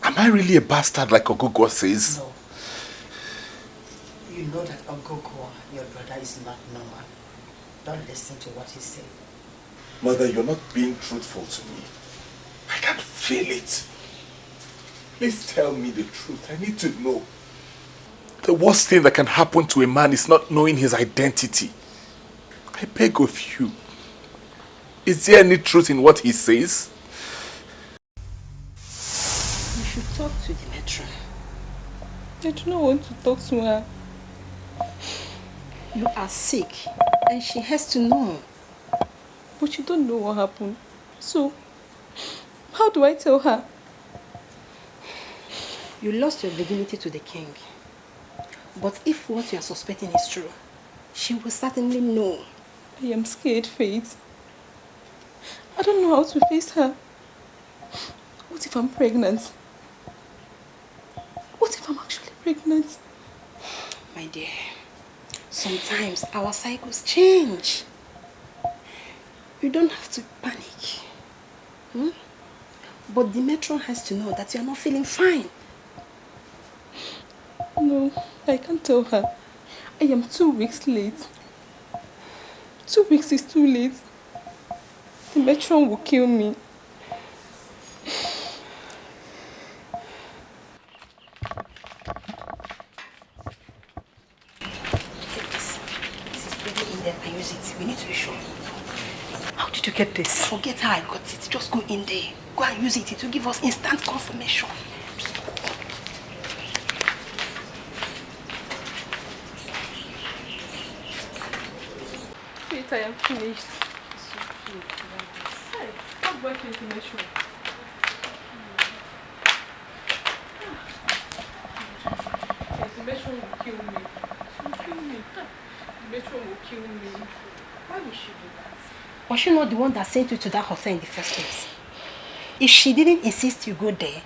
Am I really a bastard like Ogugwa says? No. You know that Ogugwa, your brother, is not normal. Don't listen to what he said. Mother, you're not being truthful to me. I can't feel it. Please tell me the truth. I need to know. The worst thing that can happen to a man is not knowing his identity. I beg of you. Is there any truth in what he says? You should talk to the matron. I do not want to talk to her. You are sick and she has to know. But you don't know what happened. So, how do I tell her? You lost your virginity to the king. But if what you are suspecting is true, she will certainly know. I am scared, Faith. I don't know how to face her. What if I'm pregnant? What if I'm actually pregnant? My dear, sometimes our cycles change. You don't have to panic. But the matron has to know that you are not feeling fine. No, I can't tell her. I am 2 weeks late. 2 weeks is too late. The matron will kill me. Take this. This is already in there and use it. We need to be sure. How did you get this? Forget how I got it. Just go in there. Go and use it. It will give us instant confirmation. Wait, I am finished. Hey, how do I change the matron? The matron will kill me. She will kill me. The matron will kill me. Why would she do that? Was she not the one that sent you to that hotel in the first place? If she didn't insist you go there,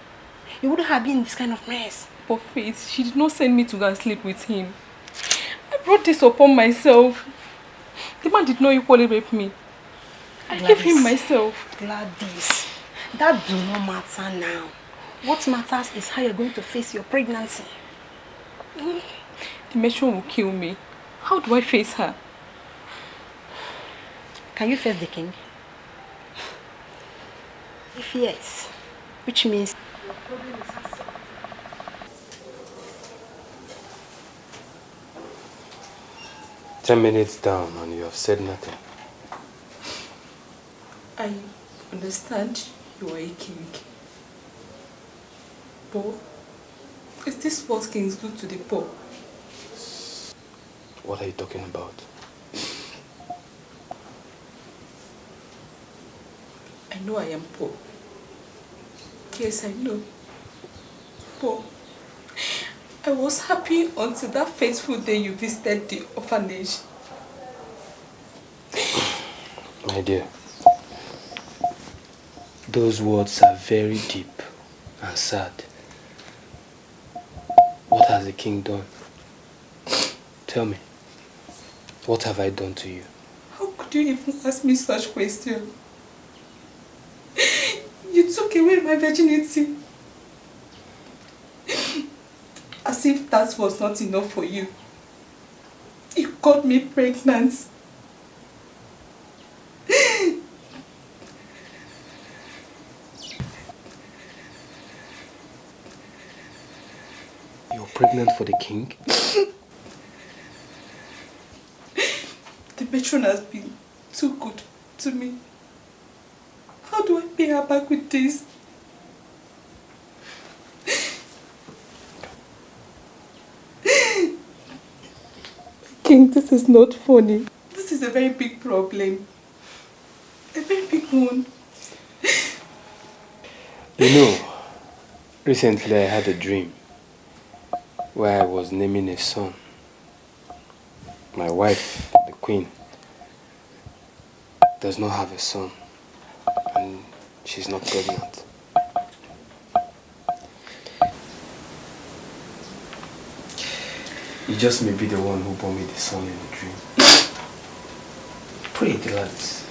you wouldn't have been in this kind of mess. But Faith, she did not send me to go and sleep with him. I brought this upon myself. The man did not equally rape me. I gave him myself. Gladys, that do not matter now. What matters is how you're going to face your pregnancy. The matron will kill me. How do I face her? Can you face the king? If yes, which means... your problem is herself. Ten minutes down and you have said nothing. I understand you are a king. But is this what kings do to the poor? What are you talking about? I know I am poor. Yes, I know. Poor. I was happy until that fateful day you visited the orphanage. My dear, those words are very deep and sad. What has the king done? Tell me, what have I done to you? How could you even ask me such questions? You took away my virginity. As if that was not enough for you. You got me pregnant. You're pregnant for the king? The matron has been too good to me. How do I pay her back with this? King, this is not funny. This is a very big problem. A very big one. You know, recently I had a dream where I was naming a son. My wife, the queen, does not have a son, and she's not pregnant. You just may be the one who bore me the son in the dream. Pray, Gladys.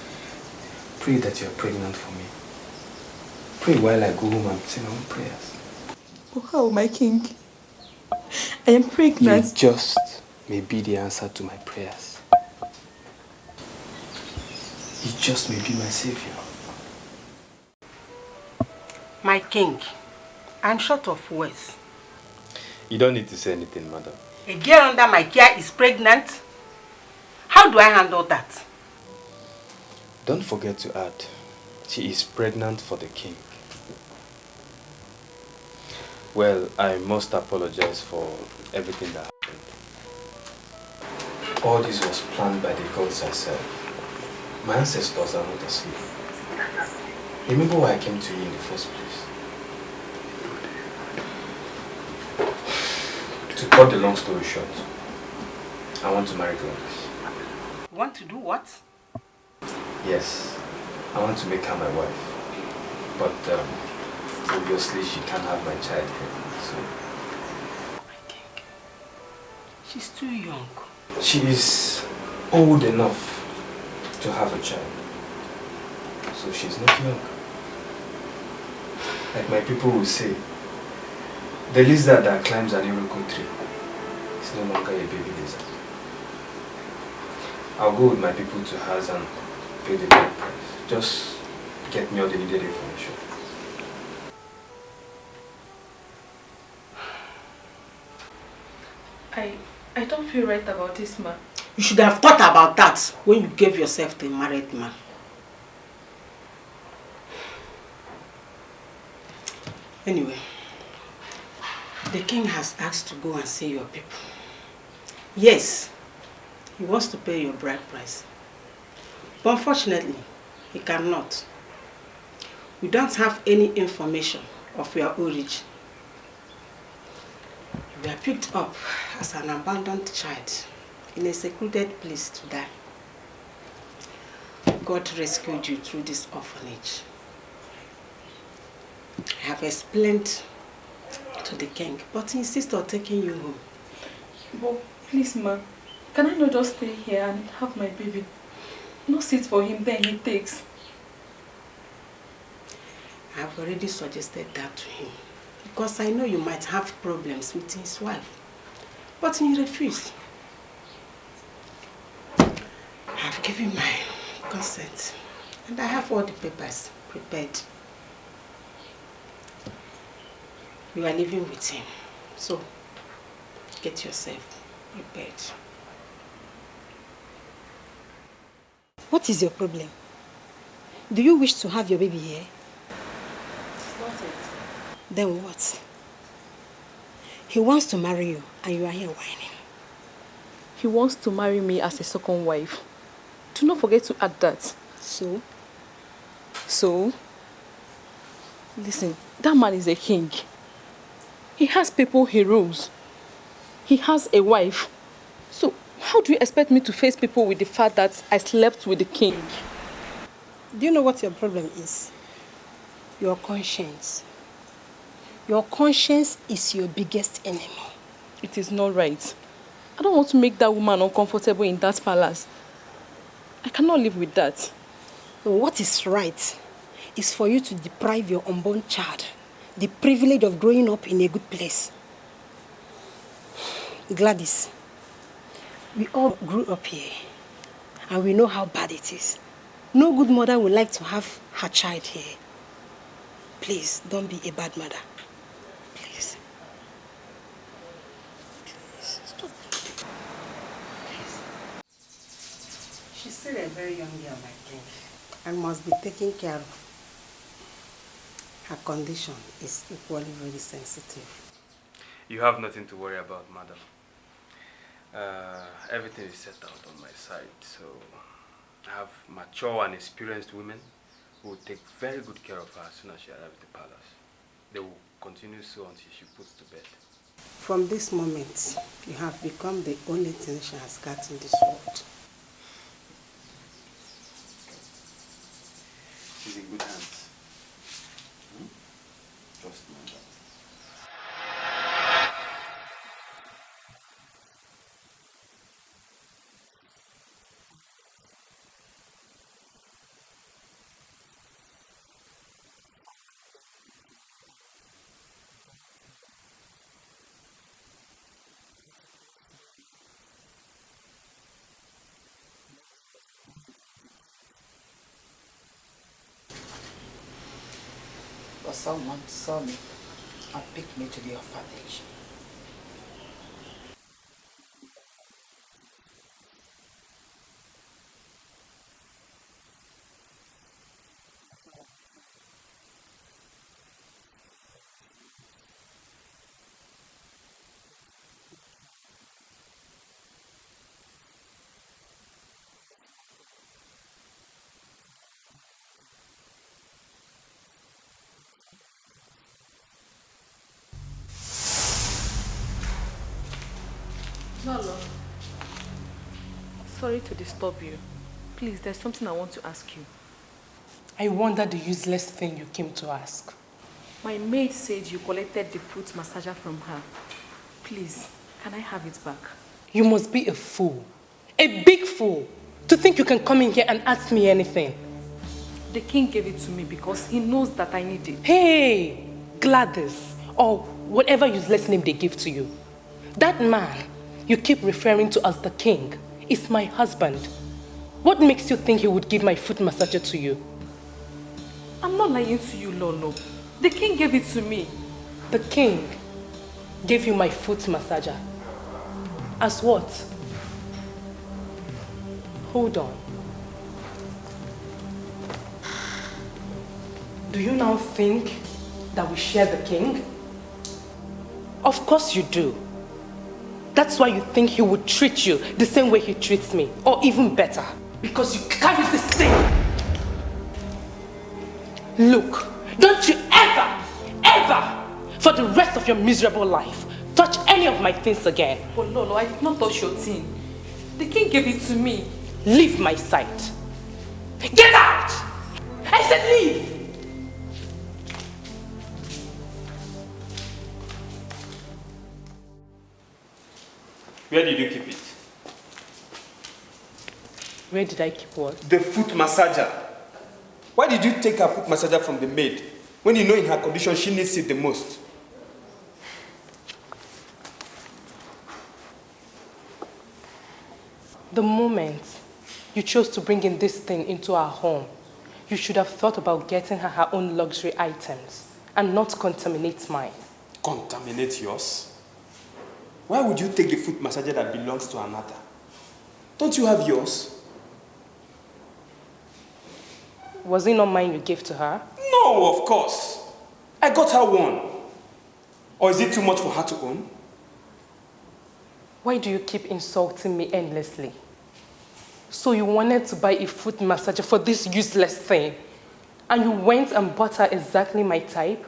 Pray that you are pregnant for me. Pray while I go home and say my own prayers. Oh, how, my king? I am pregnant. You just may be the answer to my prayers. You just may be my savior. My king, I'm short of words. You don't need to say anything, madam. A girl under my care is pregnant. How do I handle that? Don't forget to add, she is pregnant for the king. Well, I must apologize for everything that happened. All this was planned by the gods I serve. My ancestors are not asleep. Remember why I came to you in the first place? To cut the long story short, I want to marry Gladys. You want to do what? Yes, I want to make her my wife. But obviously she can't have my child here, so... My king, she's too young. She is old enough to have a child. So she's not young. Like my people will say, the lizard that climbs an iroko tree is no longer a baby lizard. I'll go with my people to hers and pay the right price. Just get me all the needed information. I don't feel right about this, man. You should have thought about that when you gave yourself to a married man. Anyway, the king has asked to go and see your people. Yes, he wants to pay your bride price. But unfortunately, he cannot. We don't have any information of your origin. You were picked up as an abandoned child in a secluded place to die. God rescued you through this orphanage. I have explained to the king, but he insists on taking you home. But please, ma, can I not just stay here and have my baby? No seat for him, then he takes. I have already suggested that to him, because I know you might have problems with his wife. But he refused. I have given my consent, and I have all the papers prepared. You are living with him, so get yourself prepared. What is your problem? Do you wish to have your baby here? Not it. Then what? He wants to marry you and you are here whining. He wants to marry me as a second wife. Do not forget to add that. So? So? Listen, that man is a king. He has people he rules. He has a wife. So, how do you expect me to face people with the fact that I slept with the king? Do you know what your problem is? Your conscience. Your conscience is your biggest enemy. It is not right. I don't want to make that woman uncomfortable in that palace. I cannot live with that. What is right is for you to deprive your unborn child the privilege of growing up in a good place. Gladys, we all grew up here and we know how bad it is. No good mother would like to have her child here. Please, don't be a bad mother. Please. Please, stop. She's still a very young girl, I think, and must be taken care of. Her condition is equally very sensitive. You have nothing to worry about, madam. Everything is set out on my side, so I have mature and experienced women who will take very good care of her as soon as she arrives at the palace. They will continue so until she puts to bed. From this moment, you have become the only thing she has got in this world. She's in good hands. Trust me on that. But someone saw me and picked me to the orphanage. Lolo, sorry to disturb you. Please, there's something I want to ask you. I wonder the useless thing you came to ask. My maid said you collected the foot massager from her. Please, can I have it back? You must be a fool. A big fool. To think you can come in here and ask me anything. The king gave it to me because he knows that I need it. Hey, Gladis, or whatever useless name they give to you. That man you keep referring to as the king is my husband. What makes you think he would give my foot massager to you? I'm not lying to you, Lolo. The king gave it to me. The king gave you my foot massager. As what? Hold on. Do you now think that we share the king? Of course you do. That's why you think he would treat you the same way he treats me, or even better. Because you carry this thing. Look, don't you ever, for the rest of your miserable life, touch any of my things again. Oh, Lolo, I did not touch your thing. The king gave it to me. Leave my sight. Get out! I said leave! Where did you keep it? Where did I keep what? The foot massager. Why did you take her foot massager from the maid when you know in her condition she needs it the most? The moment you chose to bring in this thing into our home, you should have thought about getting her own luxury items and not contaminate mine. Contaminate yours? Why would you take the foot massager that belongs to another? Don't you have yours? Was it not mine you gave to her? No, of course. I got her one. Or is it too much for her to own? Why do you keep insulting me endlessly? So you wanted to buy a foot massager for this useless thing, and you went and bought her exactly my type?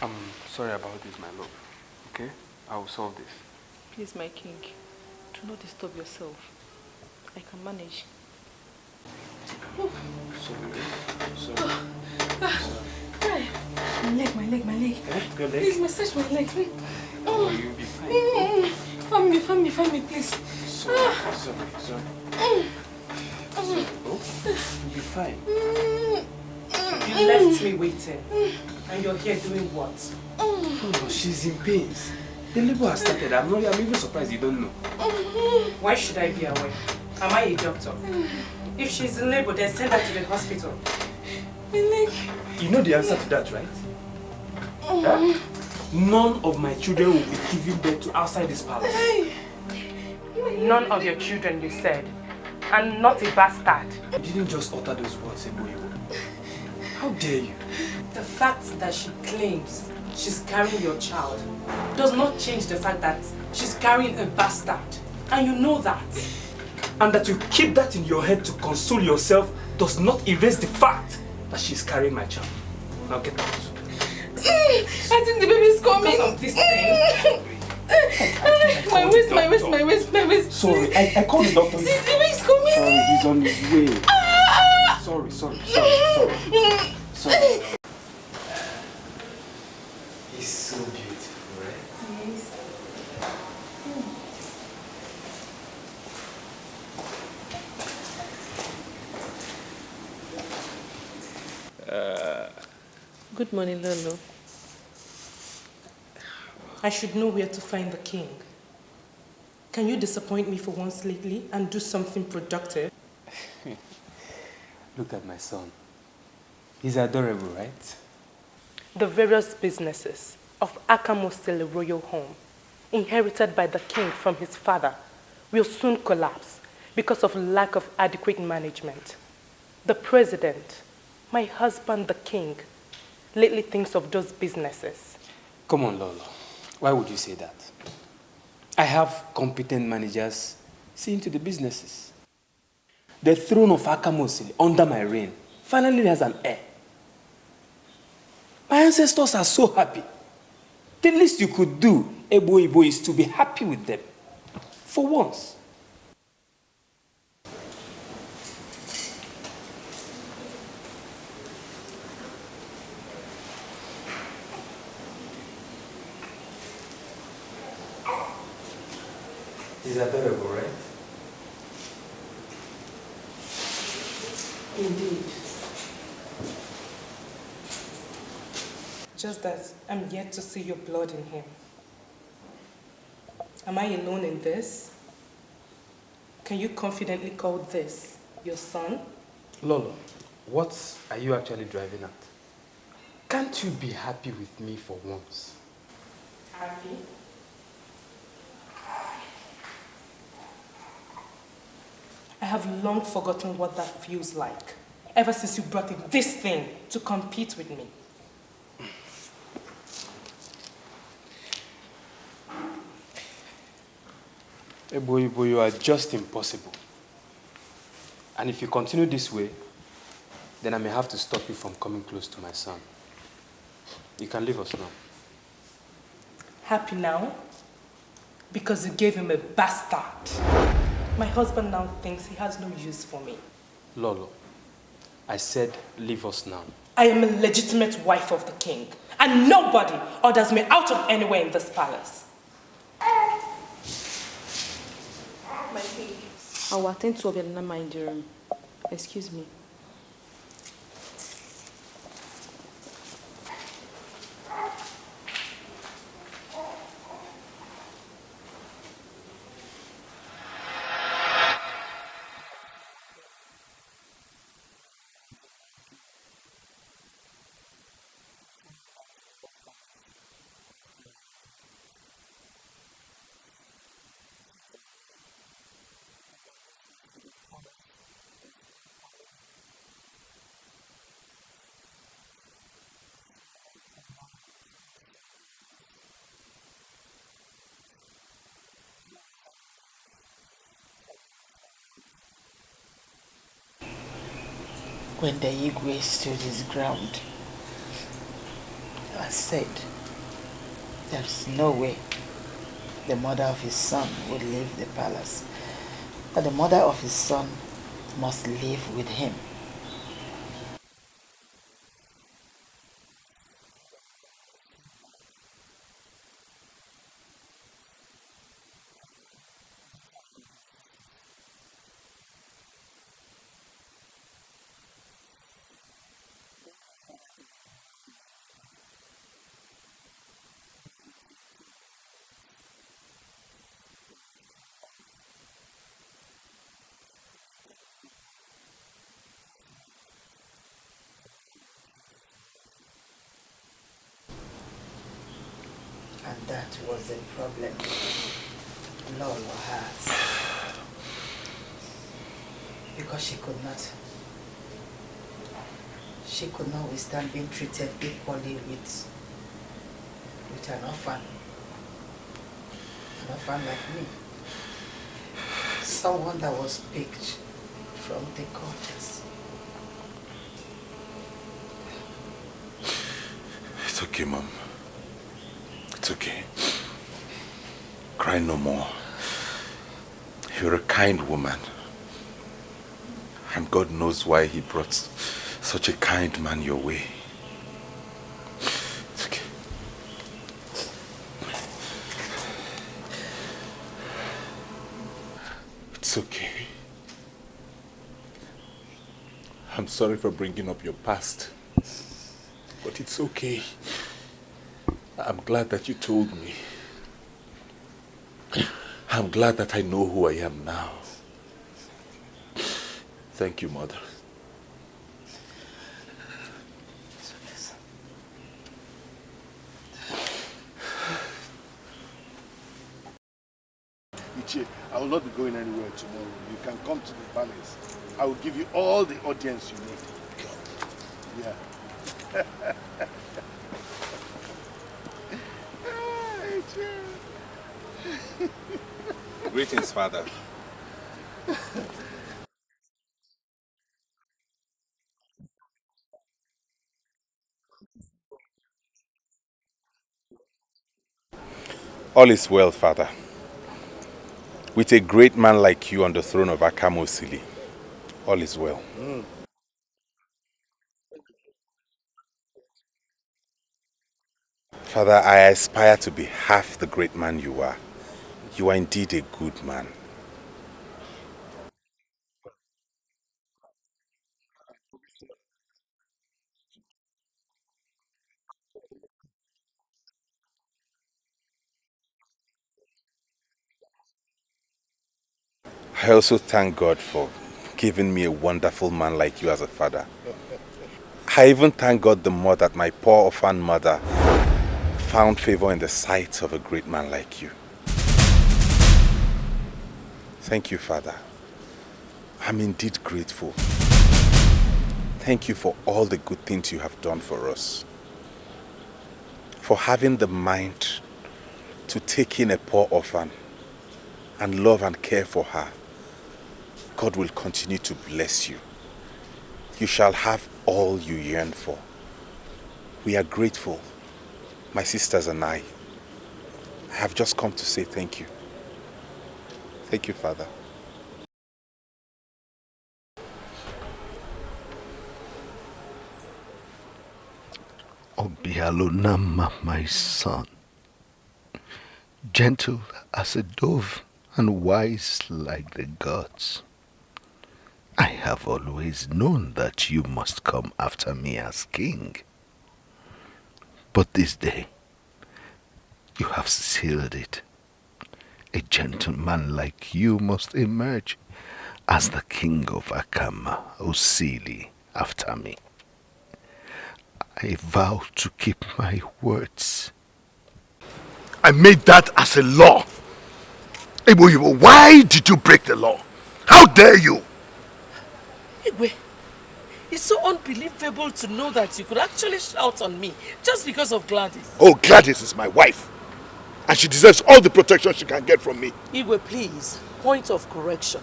I'm sorry about this, my love. Okay? I will solve this. Please, my king, do not disturb yourself. I can manage. Sorry. My leg. Your leg? Please massage my leg. Oh, you'll be fine. Fan me, please. Sorry. Oh, you'll be fine. You left me waiting, and you're here doing what? Oh, she's in pains. The labor has started. I'm even surprised you don't know. Why should I be aware? Am I a doctor? If she's in labor, then send her to the hospital. my leg. You know the answer to that, right? Huh? None of my children will be giving birth to outside this palace. None of your children, you said. and not a bastard. You didn't just utter those words, Eboyo. How dare you? The fact that she claims she's carrying your child does not change the fact that she's carrying a bastard. And you know that. And that you keep that in your head to console yourself does not erase the fact that she's carrying my child. Now get out. I think the baby's coming. Because of this thing. My waist. Sorry, I called the doctor. See, the baby's coming. Sorry, he's on his way. Sorry. He's so beautiful, right? Yes. Good morning, Lolo. I should know where to find the king. Can you disappoint me for once lately and do something productive? Look at my son. He's adorable, right? The various businesses of Hostility royal home, inherited by the king from his father, will soon collapse because of lack of adequate management. The president, my husband the king, lately thinks of those businesses. Come on, Lolo. Why would you say that? I have competent managers seeing to the businesses. The throne of Hostility under my reign finally has an heir. My ancestors are so happy. The least you could do, Ebo, is to be happy with them. For once. Is adorable, right? Indeed. Just that I'm yet to see your blood in him. Am I alone in this? Can you confidently call this your son? Lolo, what are you actually driving at? Can't you be happy with me for once? Happy? I have long forgotten what that feels like, ever since you brought in this thing to compete with me. Ebo, you are just impossible. And if you continue this way, then I may have to stop you from coming close to my son. You can leave us now. Happy now? Because you gave him a bastard. My husband now thinks he has no use for me. Lolo, I said leave us now. I am a legitimate wife of the king, and nobody orders me out of anywhere in this palace. My king. I will attend to Obianana, my dear. Excuse me. When the Igwe stood his ground, I said, there's no way the mother of his son would leave the palace, that the mother of his son must live with him. And that was the problem Lolo has. Because she could not. She could not withstand being treated equally with an orphan. An orphan like me. Someone that was picked from the goddess. It's okay, Mom. It's okay. Cry no more. You're a kind woman. And God knows why He brought such a kind man your way. It's okay. It's okay. I'm sorry for bringing up your past. But it's okay. I'm glad that you told me. I'm glad that I know who I am now. Thank you, Mother. Ichie, I will not be going anywhere tomorrow. You can come to the palace. I will give you all the audience you need. Yeah. Greetings, Father. All is well, Father. With a great man like you on the throne of Hostility, all is well. Father, I aspire to be half the great man you are. You are indeed a good man. I also thank God for giving me a wonderful man like you as a father. I even thank God the more that my poor orphan mother found favor in the sight of a great man like you. Thank you, Father. I'm indeed grateful. Thank you for all the good things you have done for us. For having the mind to take in a poor orphan and love and care for her. God will continue to bless you. You shall have all you yearn for. We are grateful, my sisters and I. I have just come to say thank you. Thank you, Father. Obialonama, my son, gentle as a dove and wise like the gods. I have always known that you must come after me as king. But this day, you have sealed it. A gentleman like you must emerge as the king of Akama, Osili, after me. I vow to keep my words. I made that as a law. Igbo, why did you break the law? How dare you? Igwe, it's so unbelievable to know that you could actually shout on me just because of Gladys. Oh, Gladys is my wife. And she deserves all the protection she can get from me. Igwe, please, point of correction.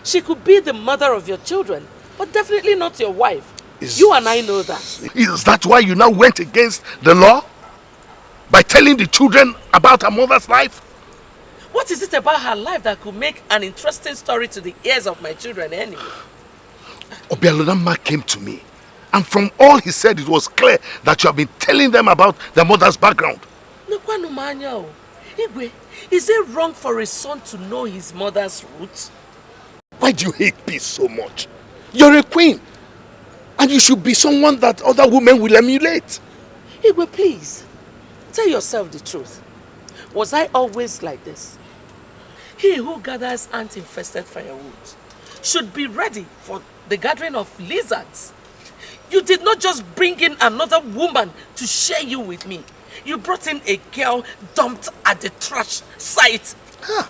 She could be the mother of your children, but definitely not your wife. You and I know that. Is that why you now went against the law? By telling the children about her mother's life? What is it about her life that could make an interesting story to the ears of my children anyway? Obialonama came to me, and from all he said, it was clear that you have been telling them about their mother's background. Igwe, is it wrong for a son to know his mother's roots? Why do you hate peace so much? You're a queen, and you should be someone that other women will emulate. Igwe, please, tell yourself the truth. Was I always like this? He who gathers ant-infested firewood should be ready for the gathering of lizards. You did not just bring in another woman to share you with me. You brought in a girl dumped at the trash site. Huh.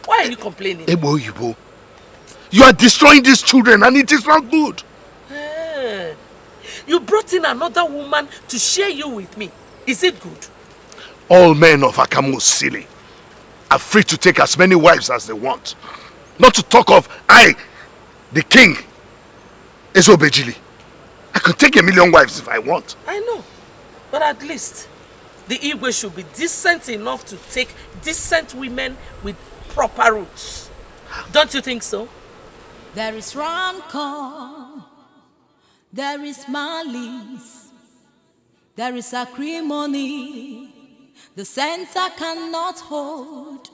Why are you complaining? Ebo Yibo, you are destroying these children and it is not good. You brought in another woman to share you with me. Is it good? All men of Akamosili are free to take as many wives as they want. Not to talk of I, the king, Ezobejili. I could take 1,000,000 wives if I want. I know. But at least the Igwe should be decent enough to take decent women with proper roots. Don't you think so? There is rancor, there is malice, there is acrimony, the center cannot hold.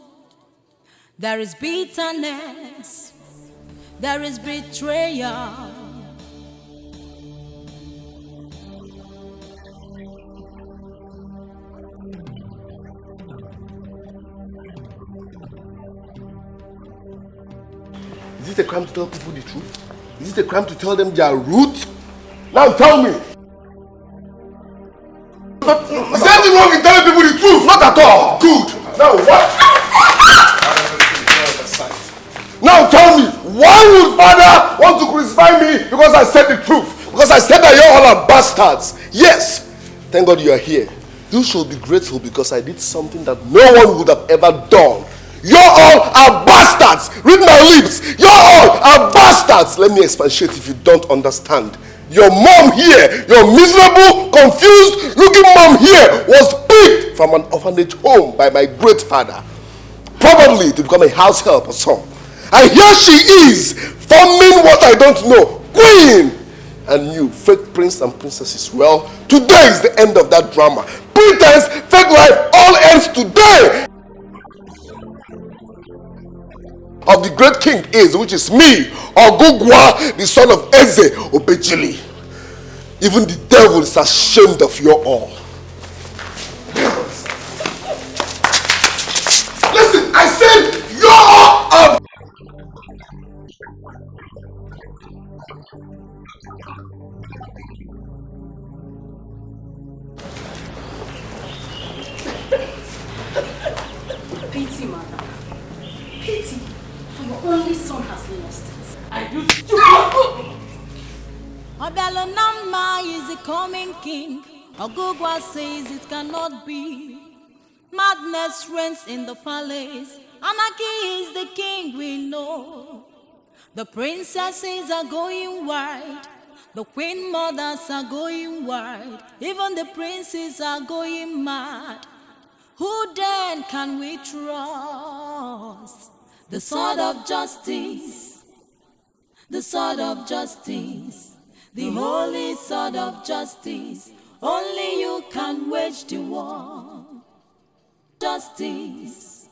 There is bitterness, there is betrayal. Is it a crime to tell people the truth? Is it a crime to tell them their roots? Now tell me! Is there anything wrong with telling people the truth? Not at all! Good! Now what? Now tell me, why would father want to crucify me because I said the truth? Because I said that you all are bastards. Yes! Thank God you are here. You should be grateful because I did something that no one would have ever done. You all are bastards! Read my lips! You all are bastards! Let me expatiate if you don't understand. Your mom here, your miserable, confused looking mom here was picked from an orphanage home by my great father. Probably to become a house help or so. And here she is, forming what I don't know. Queen! And you, fake prince and princesses. Well, today is the end of that drama. Pretense, fake life, all ends today! Of the great king is, which is me, Ogugwa, the son of Eze Obejili. Even the devil is ashamed of you all. Listen, I said you all are... Pity, mother. Pity. Your only son has lost it. I do Obialonama is the coming king. Ogugwa says it cannot be. Madness reigns in the palace. Anarchy is the king we know. The princesses are going wild. The queen mothers are going wild. Even the princes are going mad. Who then can we trust? The sword of justice, the sword of justice, the holy sword of justice. Only you can wage the war. Justice,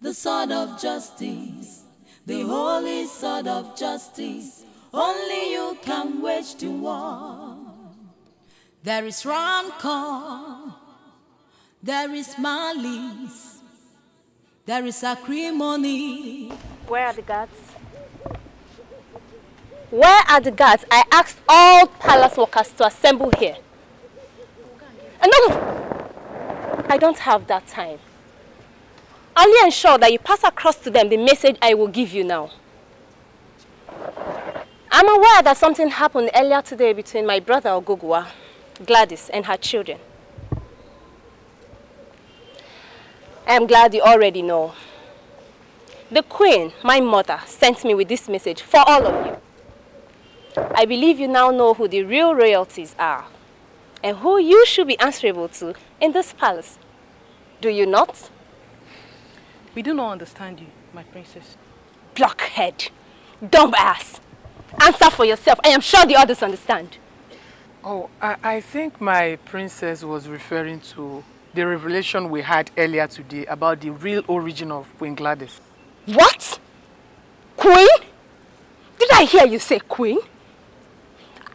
the sword of justice, the holy sword of justice. Only you can wage the war. There is rancor, there is malice, there is acrimony. Where are the guards? Where are the guards? I asked all palace workers to assemble here. And no, I don't have that time. Only ensure that you pass across to them the message I will give you now. I'm aware that something happened earlier today between my brother Ogugwa, Gladis, and her children. I am glad you already know. The queen, my mother, sent me with this message for all of you. I believe you now know who the real royalties are and who you should be answerable to in this palace. Do you not? We do not understand you, my princess. Blockhead. Dumb ass. Answer for yourself. I am sure the others understand. Oh, I think my princess was referring to the revelation we had earlier today about the real origin of Queen Gladis. What? Queen? Did I hear you say queen?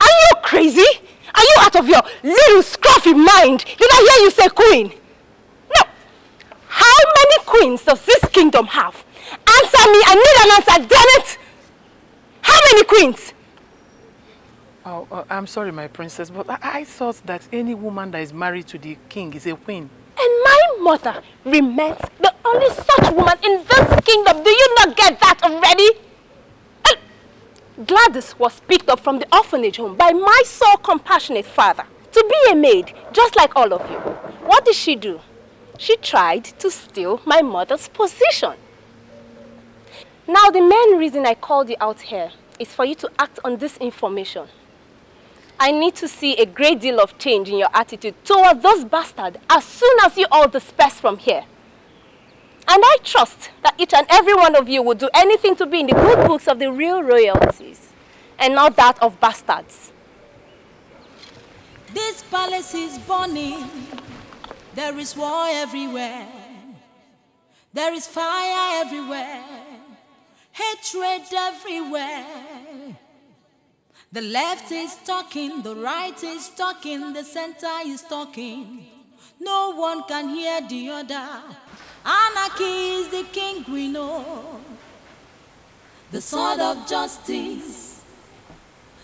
Are you crazy? Are you out of your little scruffy mind? Did I hear you say queen? No. How many queens does this kingdom have? Answer me. I need an answer, damn it! How many queens? Oh, I'm sorry, my princess, but I thought that any woman that is married to the king is a queen. And my mother remains the only such woman in this kingdom. Do you not get that already? Gladys was picked up from the orphanage home by my so compassionate father to be a maid, just like all of you. What did she do? She tried to steal my mother's position. Now, the main reason I called you out here is for you to act on this information. I need to see a great deal of change in your attitude toward those bastards as soon as you all disperse from here. And I trust that each and every one of you will do anything to be in the good books of the real royalties and not that of bastards. This palace is burning. There is war everywhere. There is fire everywhere. Hatred everywhere. The left is talking, the right is talking, the center is talking. No one can hear the other. Anarchy is the king we know. The sword of justice.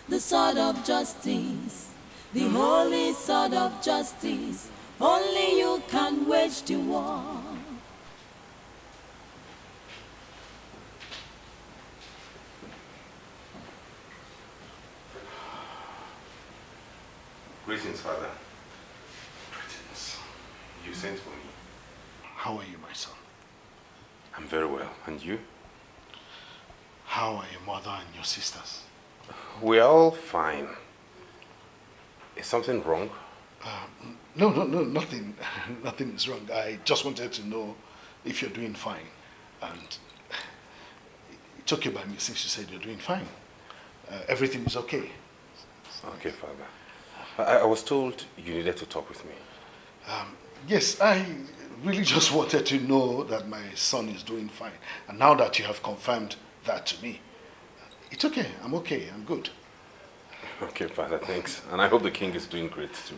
The sword of justice. The holy sword of justice. Only you can wage the war. Greetings, Father. Greetings. You sent for me. How are you, my son? I'm very well. And you? How are your mother and your sisters? We're all fine. Is something wrong? No, nothing. Nothing is wrong. I just wanted to know if you're doing fine. And it's okay by me since you said you're doing fine. Everything is okay. Okay, Father. I was told you needed to talk with me. Yes, I really just wanted to know that my son is doing fine. And now that you have confirmed that to me, it's okay. I'm okay. I'm good. Okay, Father, thanks. And I hope the king is doing great too.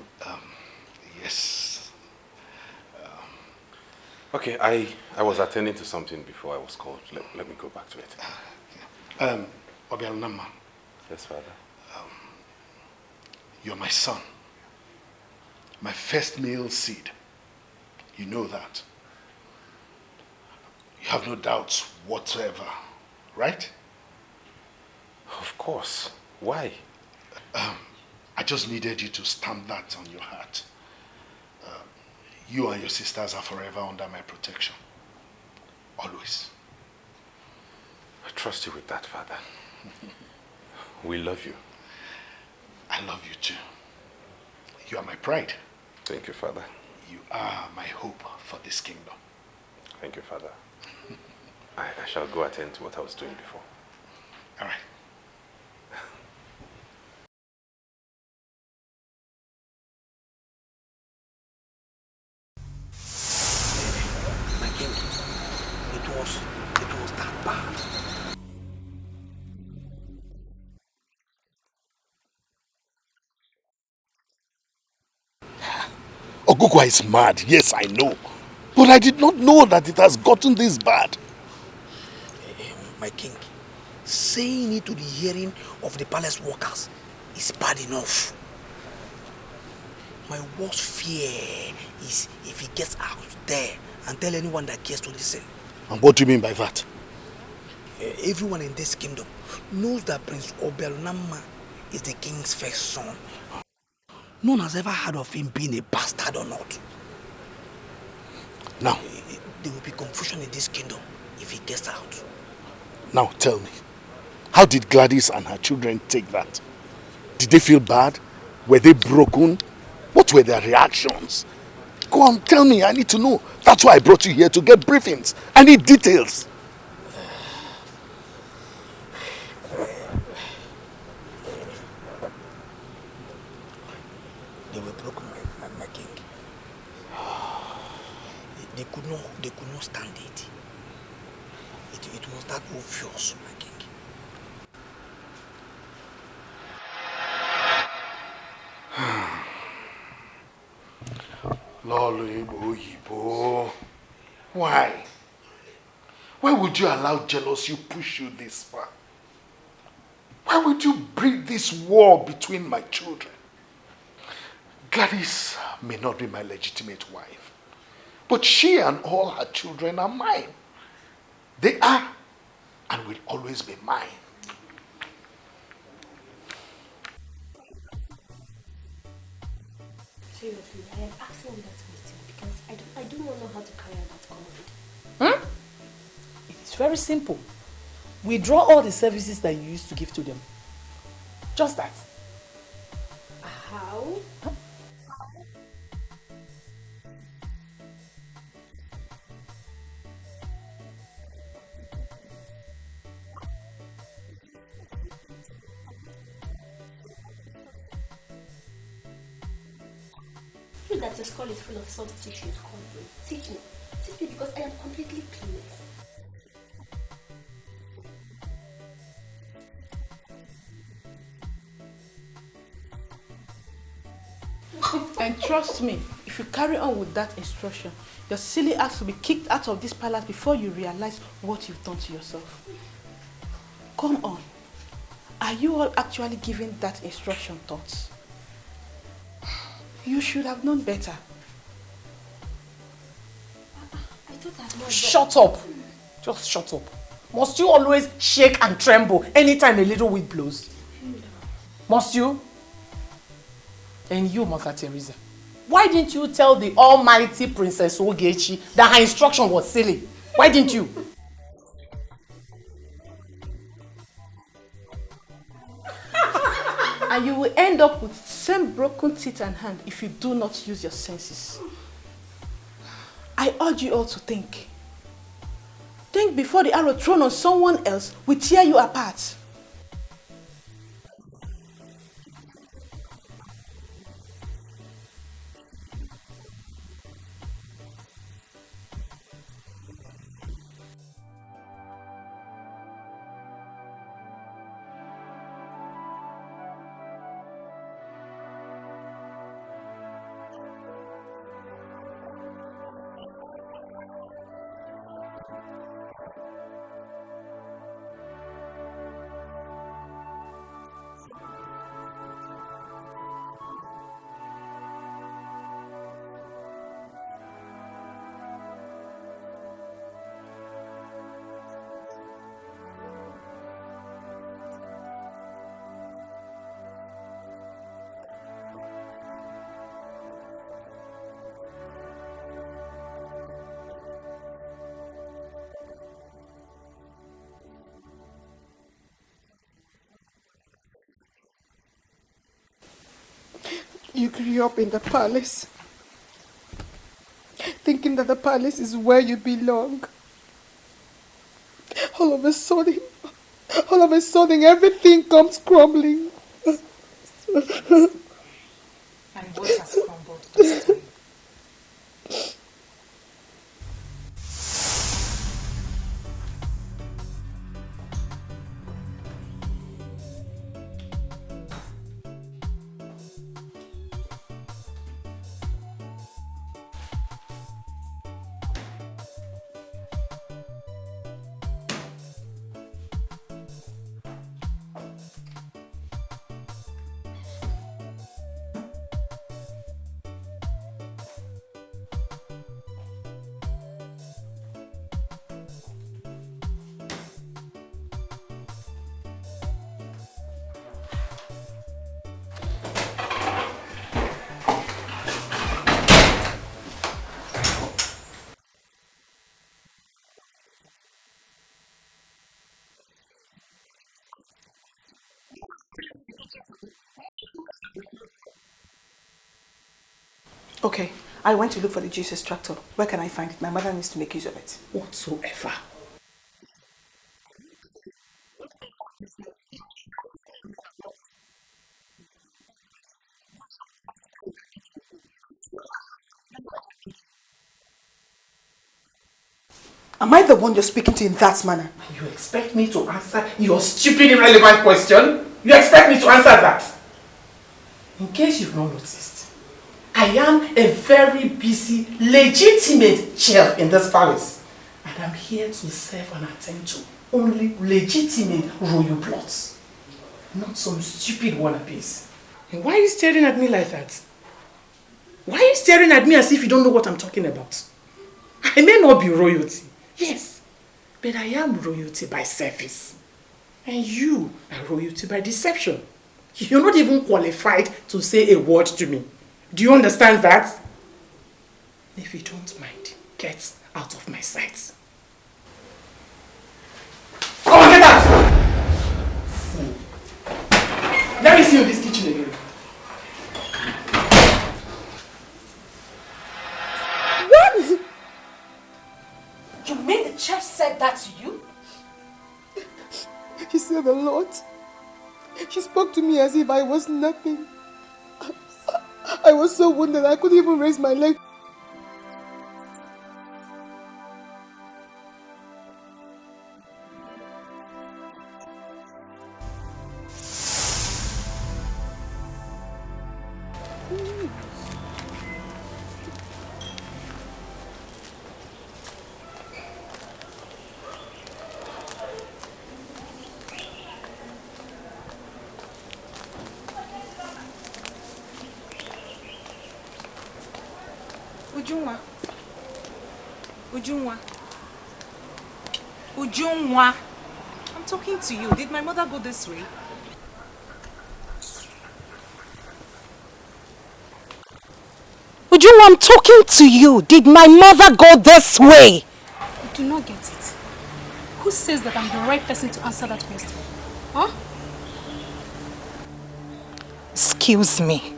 Yes. Okay, I was attending to something before I was called. Let me go back to it. Obialnama. Yes, Father. You're my son. My first male seed. You know that. You have no doubts whatsoever, right? Of course. Why? I just needed you to stamp that on your heart. You and your sisters are forever under my protection. Always. I trust you with that, Father. We love you. I love you too. You are my pride. Thank you, Father. You are my hope for this kingdom. Thank you, Father. I shall go attend to what I was doing before. All right. My king, it was that bad. Ogugwa is mad, yes, I know. But I did not know that it has gotten this bad. My king, saying it to the hearing of the palace workers is bad enough. My worst fear is if he gets out there and tell anyone that cares to listen. And what do you mean by that? Everyone in this kingdom knows that Prince Obelnama is the king's first son. No one has ever heard of him being a bastard or not. Now, there will be confusion in this kingdom if he gets out. Now tell me, how did Gladys and her children take that? Did they feel bad? Were they broken? What were their reactions? Go on, tell me, I need to know. That's why I brought you here, to get briefings. I need details. They were broken, my king. They could not stand it. It was that obvious, my king. Lolo, why? Why would you allow jealousy push you this far? Why would you breed this war between my children? Gladys may not be my legitimate wife, But she and all her children are mine. They are and will always be mine. Seriously, I am asking that question because I do not know how to carry out that command. It's very simple. Withdraw all the services that you used to give to them. Just that. How? You that your skull is full of substitutes, Conway. Teach me. Teach me because I am completely clueless. And trust me, if you carry on with that instruction, your silly ass will be kicked out of this palace before you realize what you've done to yourself. Come on. Are you all actually giving that instruction thoughts? You should have known better. I thought I'd known. Shut up. Just shut up. Must you always shake and tremble anytime a little wind blows? Must you? And you, Mother Teresa, why didn't you tell the almighty Princess Ogechi that her instruction was silly? Why didn't you? And you will end up with same broken teeth and hand if you do not use your senses. I urge you all to think. Think before the arrow thrown on someone else will tear you apart. You grew up in the palace, thinking that the palace is where you belong. All of a sudden, everything comes crumbling. And what has crumbled this time? Okay, I went to look for the juice extractor. Where can I find it? My mother needs to make use of it. Whatsoever. Am I the one you're speaking to in that manner? You expect me to answer your stupid, irrelevant question? You expect me to answer that? In case you've not noticed, I am a very busy, legitimate chef in this palace. And I'm here to serve and attend to only legitimate royal plots. Not some stupid wannabes. And why are you staring at me like that? Why are you staring at me as if you don't know what I'm talking about? I may not be royalty, yes, but I am royalty by service. And you are royalty by deception. You're not even qualified to say a word to me. Do you understand that? If you don't mind, get out of my sight. Come on, get out! Fool. Let me see you in this kitchen again. What? You mean the chef said that to you? He said a lot. She spoke to me as if I was nothing. I was so wounded I couldn't even raise my leg. Ujungwa, I'm talking to you. Did my mother go this way? Ujungwa, I'm talking to you. Did my mother go this way? I do not get it. Who says that I'm the right person to answer that question? Huh? Excuse me.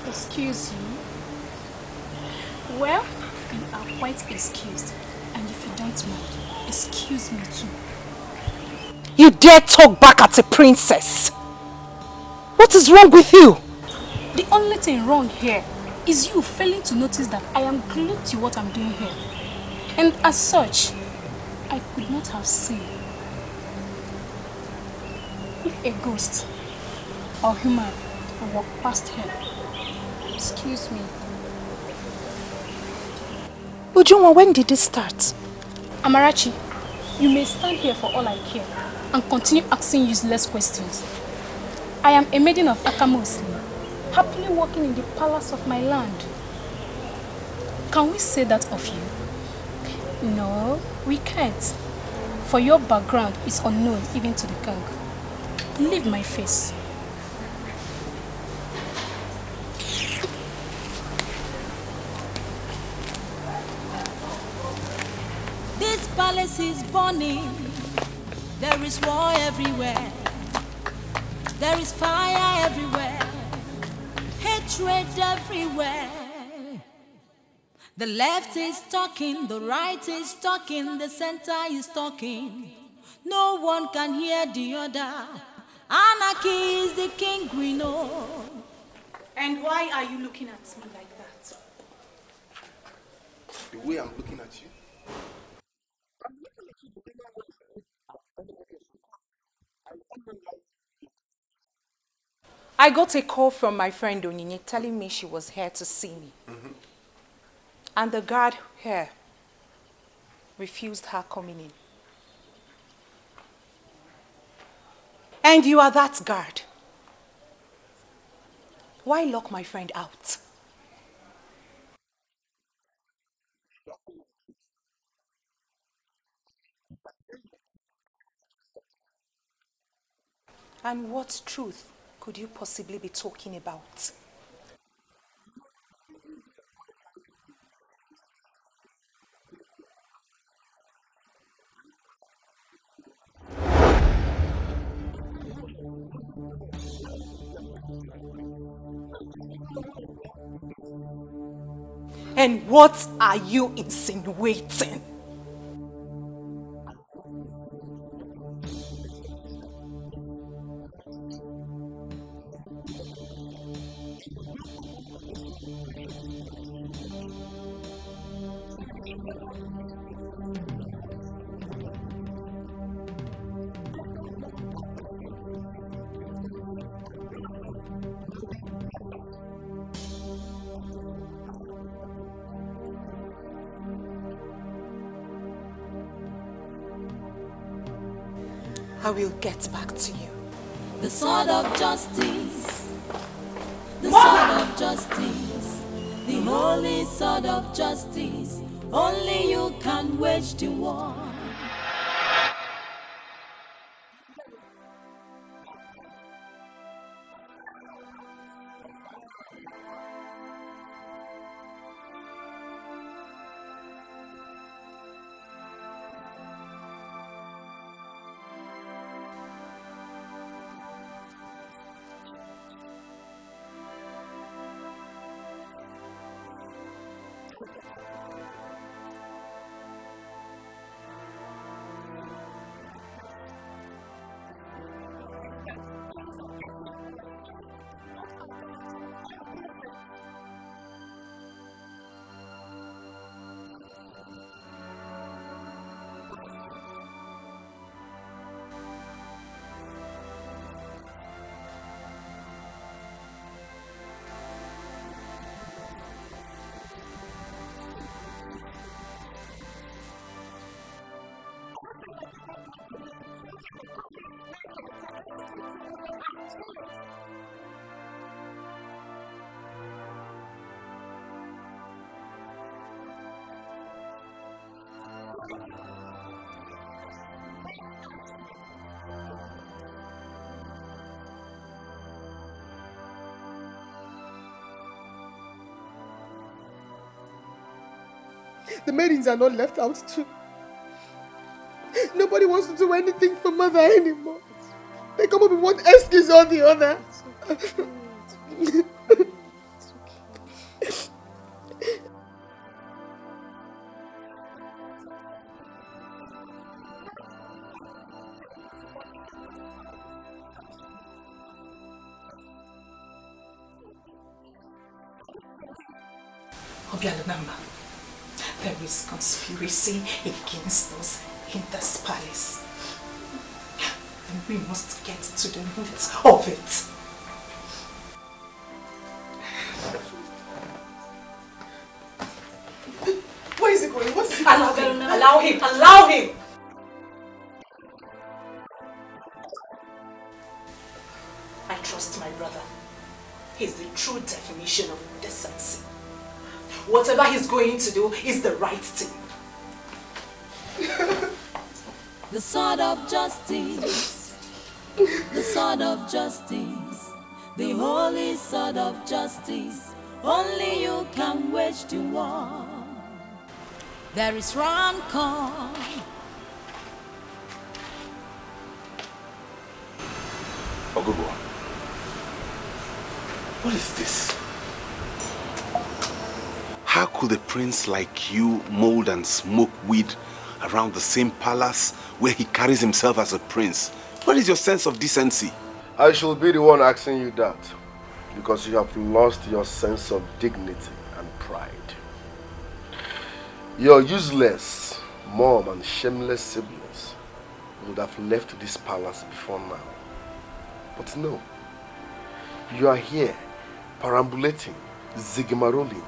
Excuse you? Well, you are quite excused. And if you don't mind, excuse me too. You dare talk back at a princess? What is wrong with you? The only thing wrong here is you failing to notice that I am glued to what I'm doing here. And as such, I could not have seen if a ghost or human will walk past here. Excuse me. Ujungwa, when did this start? Amarachi, you may stand here for all I care and continue asking useless questions. I am a maiden of Akamosi, happily walking in the palace of my land. Can we say that of you? No, we can't. For your background is unknown even to the king. Leave my face. This palace is burning. There is war everywhere. There is fire everywhere. Hatred everywhere. The left is talking, the right is talking, the center is talking. No one can hear the other. Anarchy is the king we know. And why are you looking at me like that? The way I'm looking at you? I got a call from my friend Onyinye telling me she was here to see me. And the guard here refused her coming in. And you are that guard. Why lock my friend out? And what truth could you possibly be talking about? And what are you insinuating? I will get back to you. The sword of justice. The sword of justice. The holy sword of justice. Only you can wage the war. The maidens are not left out too. Nobody wants to do anything for mother anymore. They come up with one excuse or the other. Obialunamba, there is conspiracy against us in this palace. And we must get to the root of it. Where is he going? What is he Allow him! Allow him! Allow him! I trust my brother. He's the true definition of decency. Whatever he's going to do is the right thing. The sword of justice, the sword of justice, the holy sword of justice. Only you can wage the war. There is rancor. Ogogo, what is this? How could a prince like you mold and smoke weed around the same palace where he carries himself as a prince? What is your sense of decency? I shall be the one asking you that, because you have lost your sense of dignity and pride. Your useless mom and shameless siblings would have left this palace before now. But no, you are here, perambulating, zigzamarolling,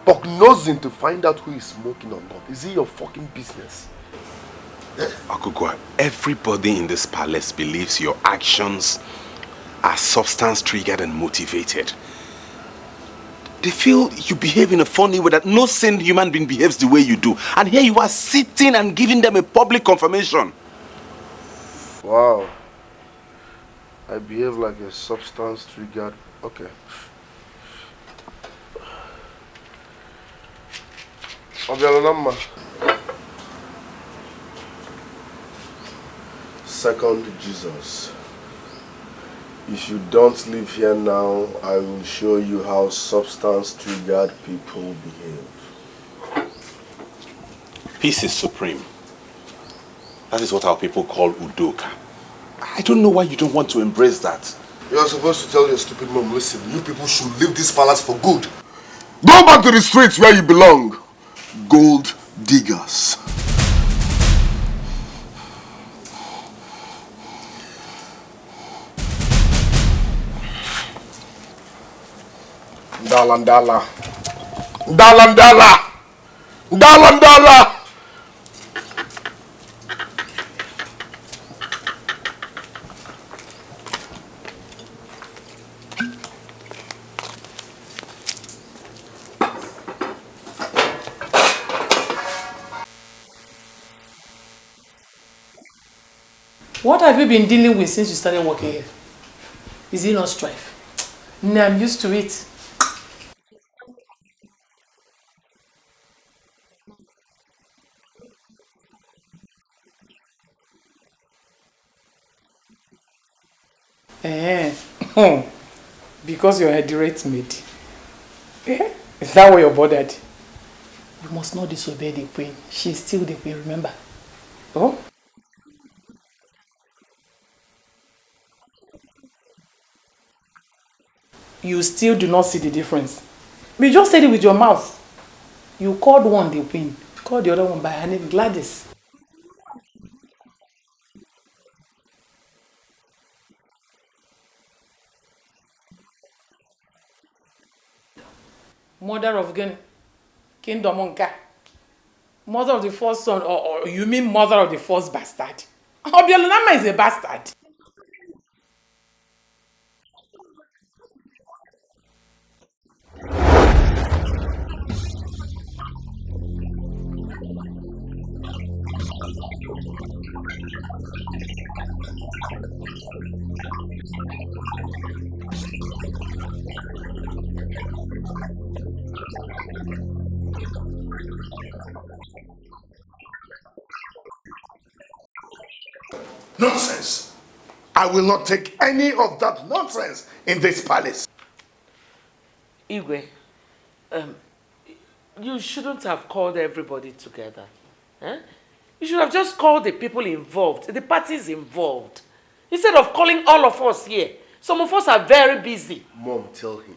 prognosing to find out who is smoking or not. Is it your fucking business? Okugwa, everybody in this palace believes your actions are substance triggered and motivated. They feel you behave in a funny way that no sane human being behaves the way you do. And here you are sitting and giving them a public confirmation. Wow. I behave like a substance triggered. Okay. Obialunamba. Second Jesus. If you don't live here now, I will show you how substance triggered people behave. Peace is supreme. That is what our people call Udoka. I don't know why you don't want to embrace that. You are supposed to tell your stupid mom, listen, you people should leave this palace for good. Go back to the streets where you belong. Gold diggers. Dalandala. Dalandala. Dalandala. What have you been dealing with since you started working here? Is it not strife? No, I'm used to it. Because you're a direct maid. Is that why you're bothered? You must not disobey the queen. She's still the queen, remember? Oh? You still do not see the difference. But you just said it with your mouth. You called one the queen. You called the other one by her name, Gladys. Mother of Kingdom Onka. Mother of the first son, or you mean mother of the first bastard? Obiolunama is a bastard. Nonsense! I will not take any of that nonsense in this palace. Igwe, you shouldn't have called everybody together. Eh? You should have just called the people involved, the parties involved. Instead of calling all of us here. Some of us are very busy. Mom, tell him.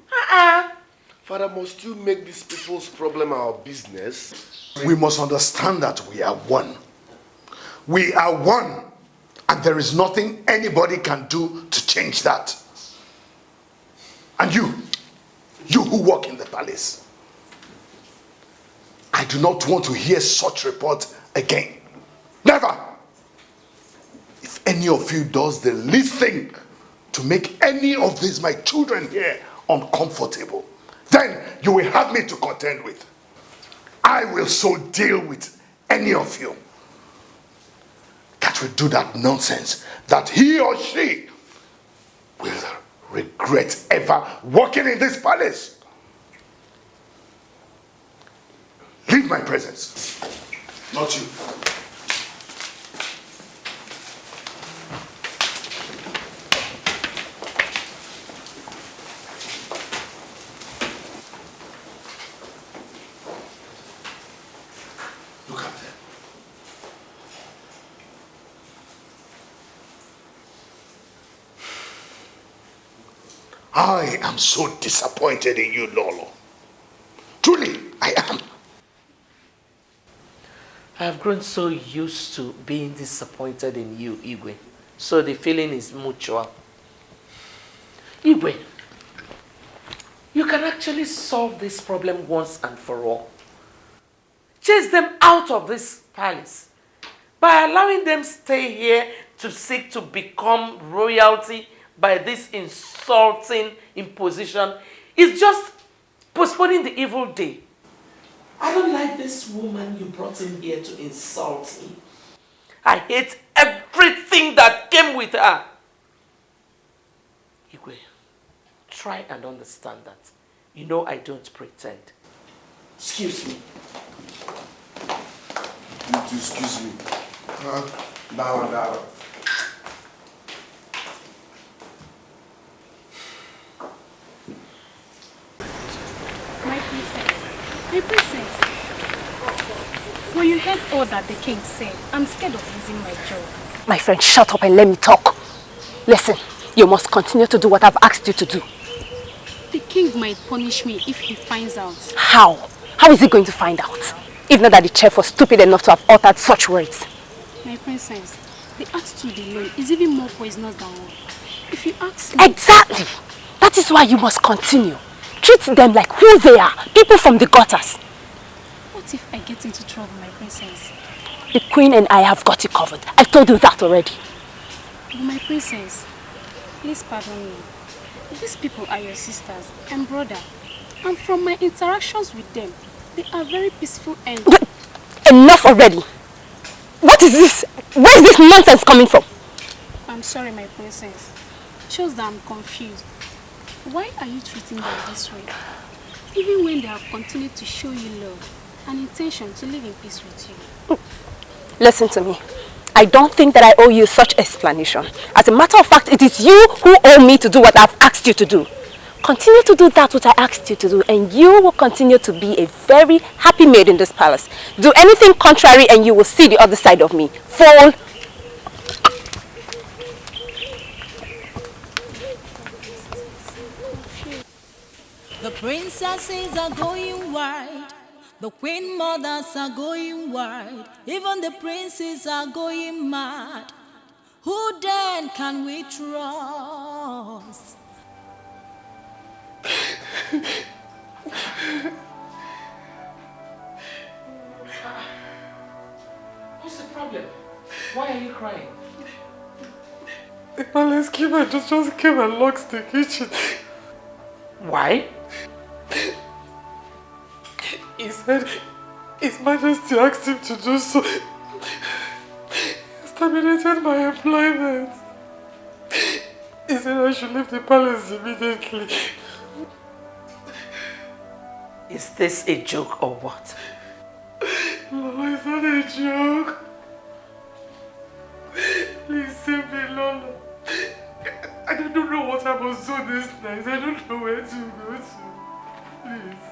Father, must you make these people's problem our business? We must understand that we are one. We are one. And there is nothing anybody can do to change that. And you who work in the palace, I do not want to hear such report again. Never. If any of you does the least thing to make any of these my children here uncomfortable, then you will have me to contend with. I will so deal with any of you that will do that nonsense, that he or she will regret ever walking in this palace. Leave my presence. Not you. Look at them. I am so disappointed in you, Lolo. Truly, I am. I have grown so used to being disappointed in you, Igwe. So the feeling is mutual. Igwe, you can actually solve this problem once and for all. Chase them out of this palace by allowing them stay here to seek to become royalty by this insulting imposition. It's just postponing the evil day. I don't like this woman you brought in here to insult me. I hate everything that came with her. Igwe, try and understand that. You know I don't pretend. Excuse me. Excuse me. Now. My princess, when you heard all that the king said, I'm scared of losing my job. My friend, shut up and let me talk. Listen, you must continue to do what I've asked you to do. The king might punish me if he finds out. How? How is he going to find out? If not that the chef was stupid enough to have uttered such words. My princess, the attitude alone is even more poisonous than war. If you ask me... Exactly! That is why you must continue. Treat them like who they are, people from the gutters. What if I get into trouble, my princess? The queen and I have got you covered. I told you that already. But my princess, please pardon me. These people are your sisters and brother. And from my interactions with them, they are very peaceful and... Enough already! What is this? Where is this nonsense coming from? I'm sorry, my princess. Shows that I'm confused. Why are you treating them this way? Even when they have continued to show you love and intention to live in peace with you. Listen to me. I don't think that I owe you such explanation. As a matter of fact, it is you who owe me to do what I've asked you to do. Continue to do that what I asked you to do, and you will continue to be a very happy maid in this palace. Do anything contrary and you will see the other side of me. Fool! The princesses are going wild. The queen mothers are going wild. Even the princes are going mad. Who then can we trust? What's the problem? Why are you crying? The palace keeper just came and locked the kitchen. Why? He said His Majesty asked him to do so. He terminated my employment. He said I should leave the palace immediately. Is this a joke or what? Lolo, it's not a joke. Please save me, Lolo. I don't know what I must do this night. I don't know where to go to. Please.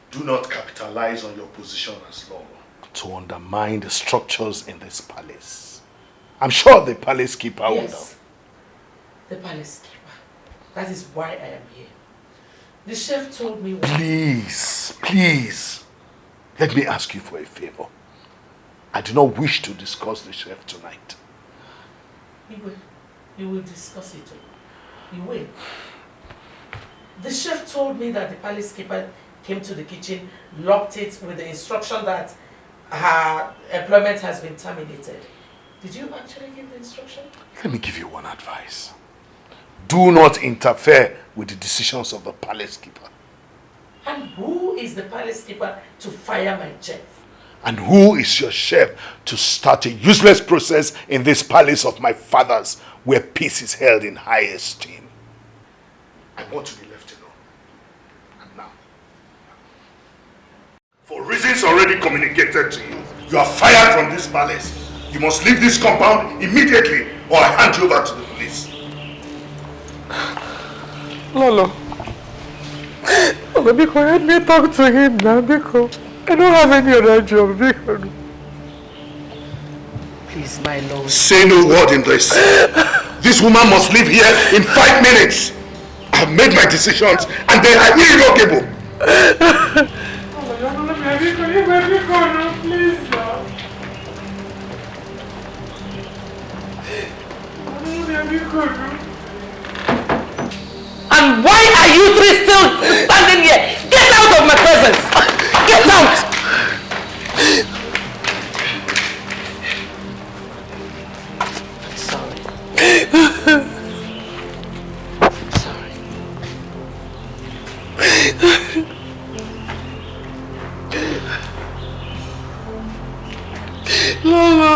Do not capitalize on your position as Lolo to undermine the structures in this palace. I'm sure the palace keeper will know. The palace keeper. That is why I am here. The chef told me... Please, let me ask you for a favor. I do not wish to discuss the chef tonight. You will discuss it. You will. The chef told me that the palace keeper came to the kitchen, locked it with the instruction that her employment has been terminated. Did you actually give the instruction? Let me give you one advice. Do not interfere with the decisions of the palace keeper. And who is the palace keeper to fire my chef? And who is your chef to start a useless process in this palace of my father's where peace is held in high esteem? I want to be left alone. And now, for reasons already communicated to you, you are fired from this palace. You must leave this compound immediately or I hand you over to the police. Lolo, because let me talk to him now, because I don't have any other job. Please, my lord. Say no word in this. This woman must leave here in 5 minutes. I have made my decisions and they are irrevocable. Please, now. And why are you three still standing here? Get out of my presence! Get out! I'm sorry. Lolo.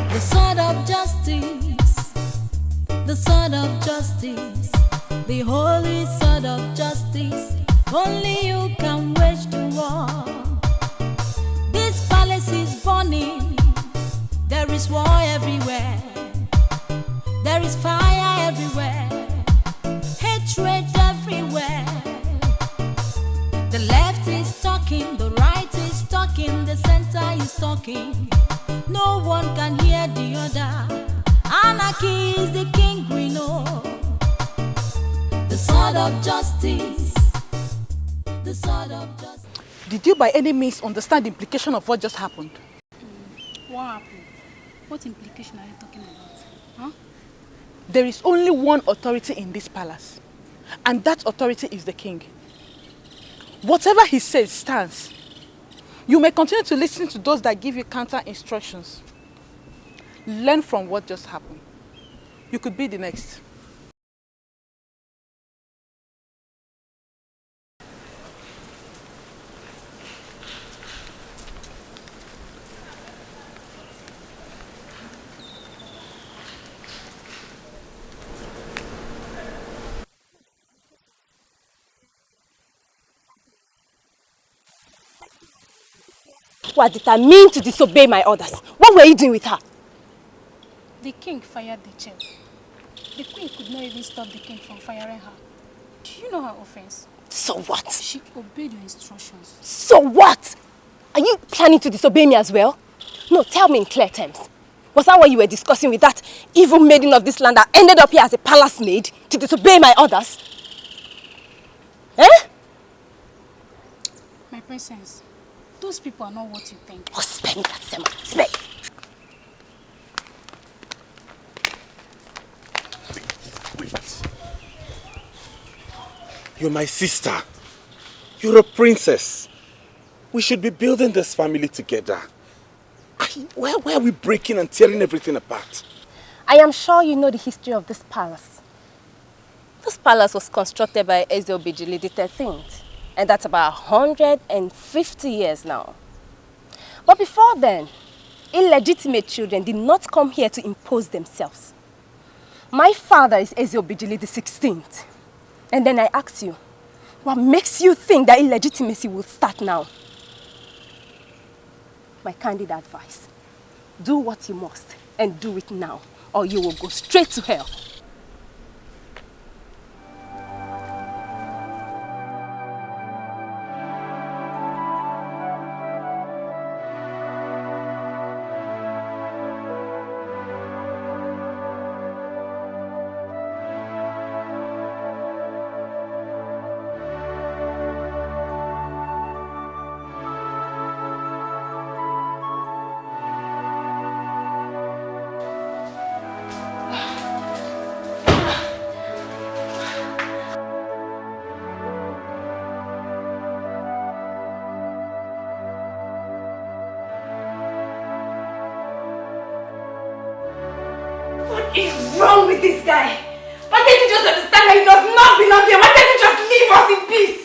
The sword of justice, the sword of justice, the holy sword of justice. Only you can wage the war. This palace is burning. There is war everywhere. There is fire everywhere. Hatred everywhere. The left is talking, the right is talking, the center is talking. No one can hear the other. Anarchy is the king we know. The sword of justice, the the sword of justice. Did you by any means understand the implication of what just happened? What happened? What implication are you talking about? Huh? There is only one authority in this palace, and that authority is the king. Whatever he says stands. You may continue to listen to those that give you counter instructions. Learn from what just happened. You could be the next. Who are determined to disobey my orders. What were you doing with her? The king fired the chief. The queen could not even stop the king from firing her. Do you know her offense? So what? She obeyed your instructions. So what? Are you planning to disobey me as well? No, tell me in clear terms. Was that what you were discussing with that evil maiden of this land that ended up here as a palace maid to disobey my orders? Eh? My princess, those people are not what you think. Oh, spare me that, Sema. Spare. Wait. You're my sister. You're a princess. We should be building this family together. Why are we breaking and tearing everything apart? I am sure you know the history of this palace. This palace was constructed by Ezobijili the 13th, and that's about 150 years now. But before then, illegitimate children did not come here to impose themselves. My father is Ezobijili the 16th. And then I ask you, what makes you think that illegitimacy will start now? My candid advice, do what you must and do it now, or you will go straight to hell. What is wrong with this guy? Why can't you just understand that he does not belong here? Why can't you just leave us in peace?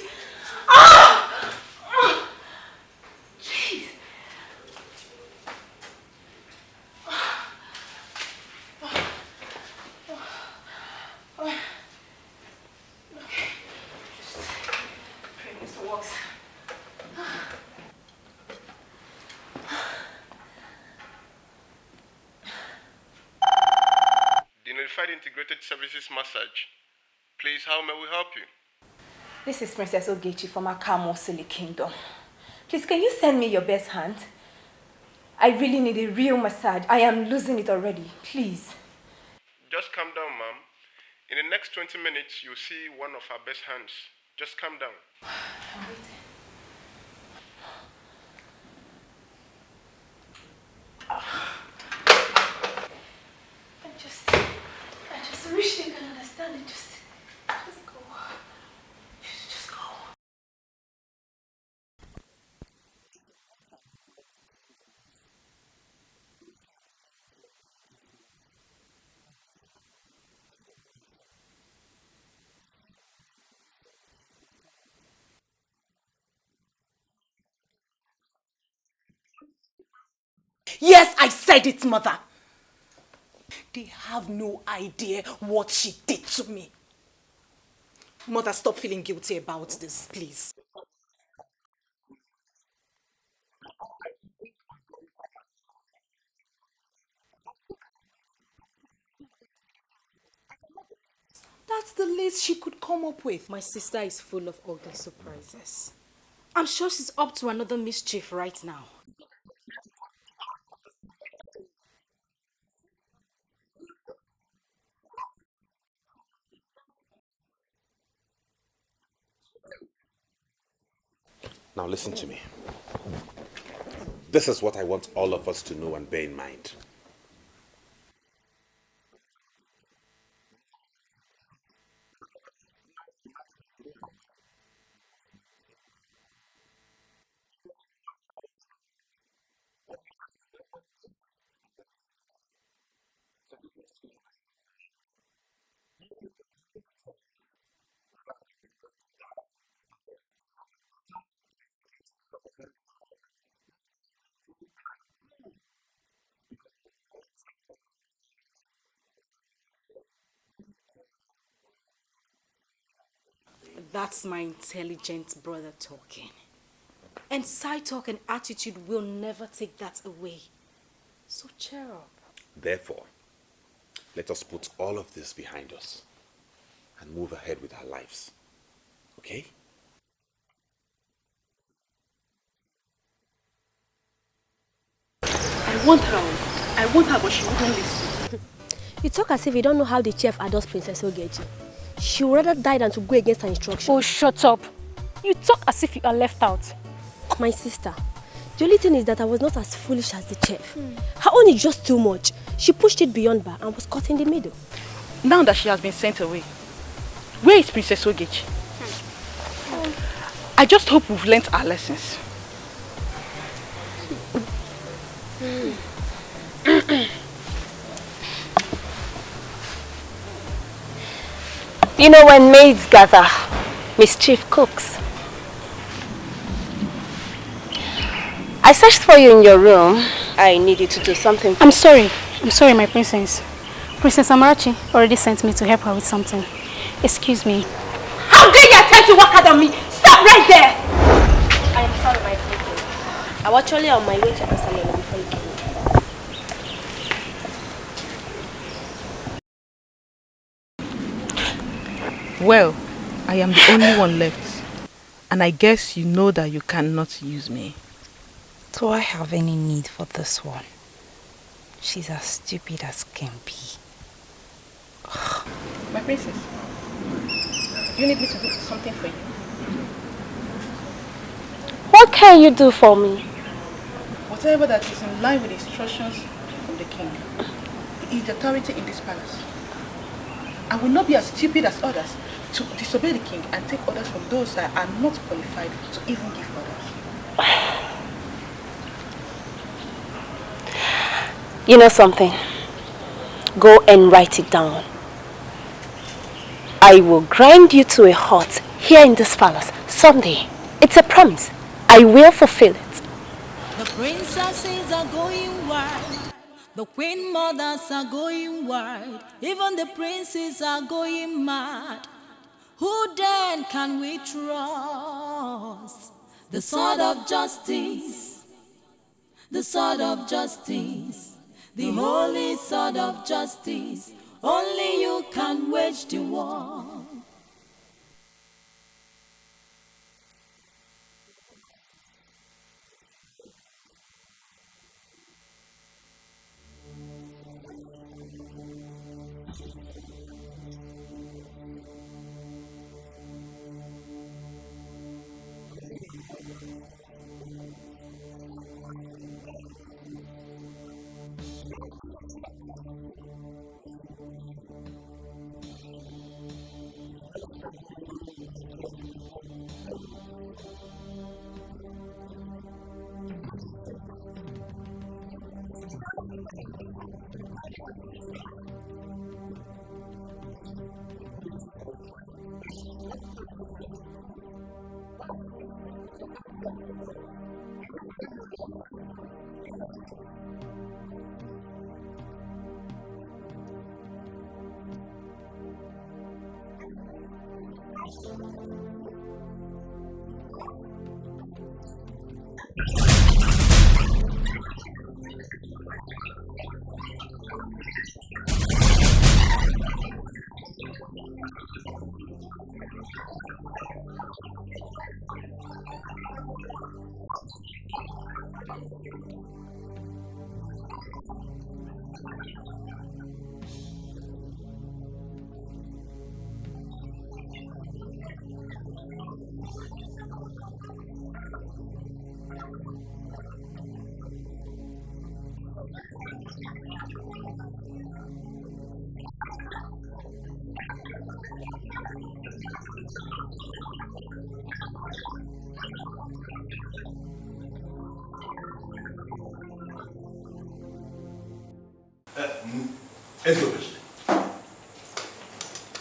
Ah! Jeez. Pray this works. The Notified Integrated Services Massage. Please, how may we help you? This is Princess Ogechi from Akamosili Kingdom. Please, can you send me your best hand? I really need a real massage. I am losing it already. Please. Just calm down, ma'am. In the next 20 minutes, you'll see one of our best hands. Just calm down. I just wish they can understand it. Just go. Just go. Yes, I said it, mother. They have no idea what she did to me. Mother, stop feeling guilty about this, please. That's the least she could come up with. My sister is full of ugly surprises. I'm sure she's up to another mischief right now. Now listen to me. This is what I want all of us to know and bear in mind. That's my intelligent brother talking. And side talk and attitude will never take that away. So cheer up. Therefore, let us put all of this behind us and move ahead with our lives. Okay? I want her, but she wouldn't listen. You talk as if you don't know how the chef adores Princess Ogechi. She would rather die than to go against her instructions. Oh, shut up. You talk as if you are left out. My sister, the only thing is that I was not as foolish as the chef. Her own is just too much. She pushed it beyond bar and was caught in the middle. Now that she has been sent away, where is Princess Ogechi? I just hope we've learnt our lessons. You know, when maids gather, mischief cooks. I searched for you in your room. I need you to do something. I'm sorry, my princess. Princess Amarachi already sent me to help her with something. Excuse me. How dare you attempt to walk out on me? Stop right there! I am sorry, my princess. I was actually on my way to Escalating before you came. Well, I am the only one left. And I guess you know that you cannot use me. Do I have any need for this one? She's as stupid as can be. My princess, do you need me to do something for you? What can you do for me? Whatever that is in line with the instructions from the king. He is the authority in this palace. I will not be as stupid as others to disobey the king and take orders from those that are not qualified to even give orders. You know something? Go and write it down. I will grind you to a halt here in this palace someday. It's a promise. I will fulfill it. The princesses are going wild. The queen mothers are going wild. Even the princes are going mad. Who then can we trust? The sword of justice. The sword of justice. The holy sword of justice. Only you can wage the war.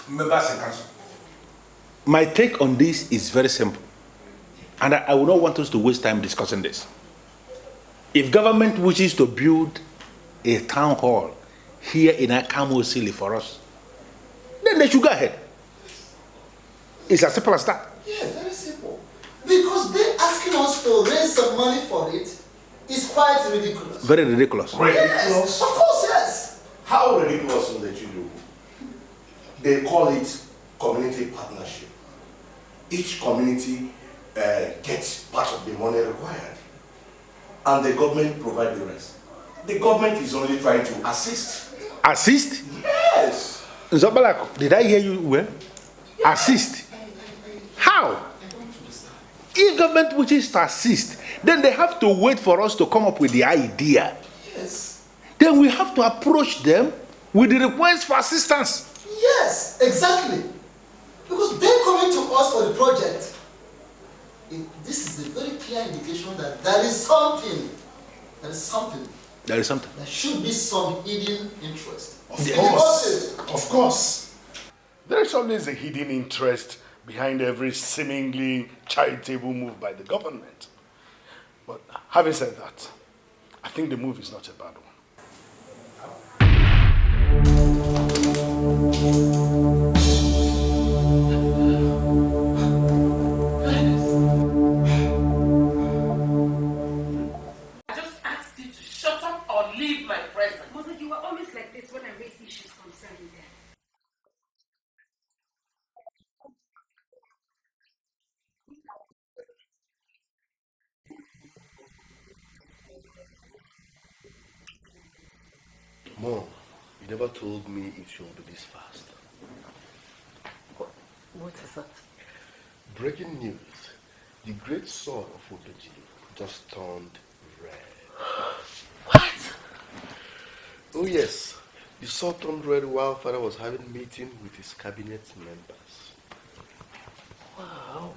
Members and council. My take on this is very simple, and I would not want us to waste time discussing this. If government wishes to build a town hall here in Akamosili for us, then they should go ahead. It's as simple as that. Yeah, very simple. Because they asking us to raise some money for it is quite ridiculous. Very ridiculous. Yes, of course, yes. How ridiculous will that you do? They call it community partnership. Each community gets part of the money required, and the government provides the rest. The government is only trying to assist. Assist? Yes. Zobalako, did I hear you well? Assist. How? If government wishes to assist, then they have to wait for us to come up with the idea. Yes. Then we have to approach them with the request for assistance. Yes, exactly. Because they're coming to us for the project. This is a very clear indication that there is something. There is something. There is something. There should be some hidden interest. Of course. Of course. There is always a hidden interest behind every seemingly charitable move by the government. But having said that, I think the move is not a bad one. I just asked you to shut up or leave my presence. Mother, you were always like this when I raise issues concerning them. Mom, you never told me it should be this fast. What is that? Breaking news. The great sword of Obeji just turned red. What? Oh yes. The sword turned red while Father was having a meeting with his cabinet members. Wow.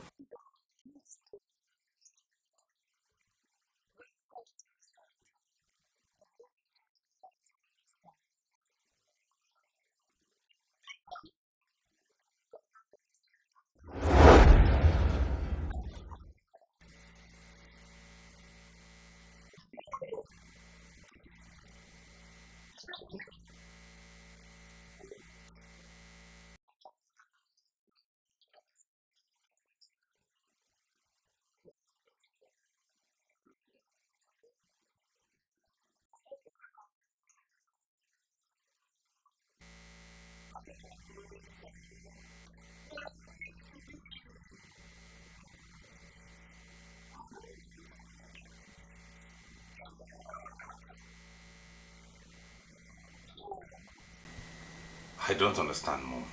I don't understand, Mom.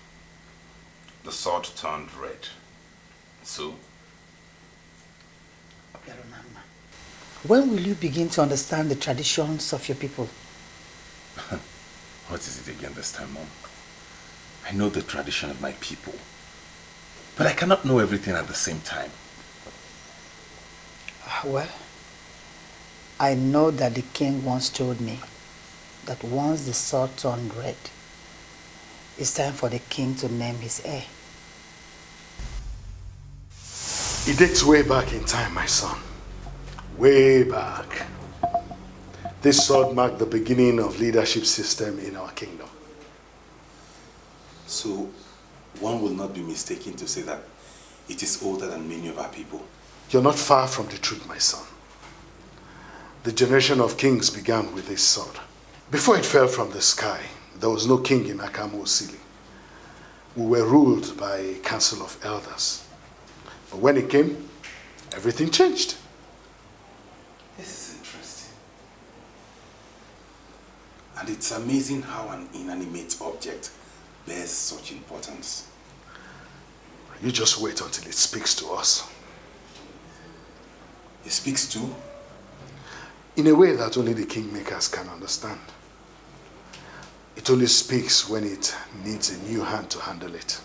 The sword turned red. So? When will you begin to understand the traditions of your people? What is it again this time, Mom? I know the tradition of my people, but I cannot know everything at the same time. Well, I know that the king once told me that once the sword turned red, it's time for the king to name his heir. It dates way back in time, my son. Way back. This sword marked the beginning of leadership system in our kingdom. So, one will not be mistaken to say that it is older than many of our people. You're not far from the truth, my son. The generation of kings began with this sword. Before it fell from the sky, there was no king in Akamosili. We were ruled by a council of elders. But when it came, everything changed. This is interesting. And it's amazing how an inanimate object bears such importance. You just wait until it speaks to us. He speaks too? In a way that only the kingmakers can understand. It only speaks when it needs a new hand to handle it.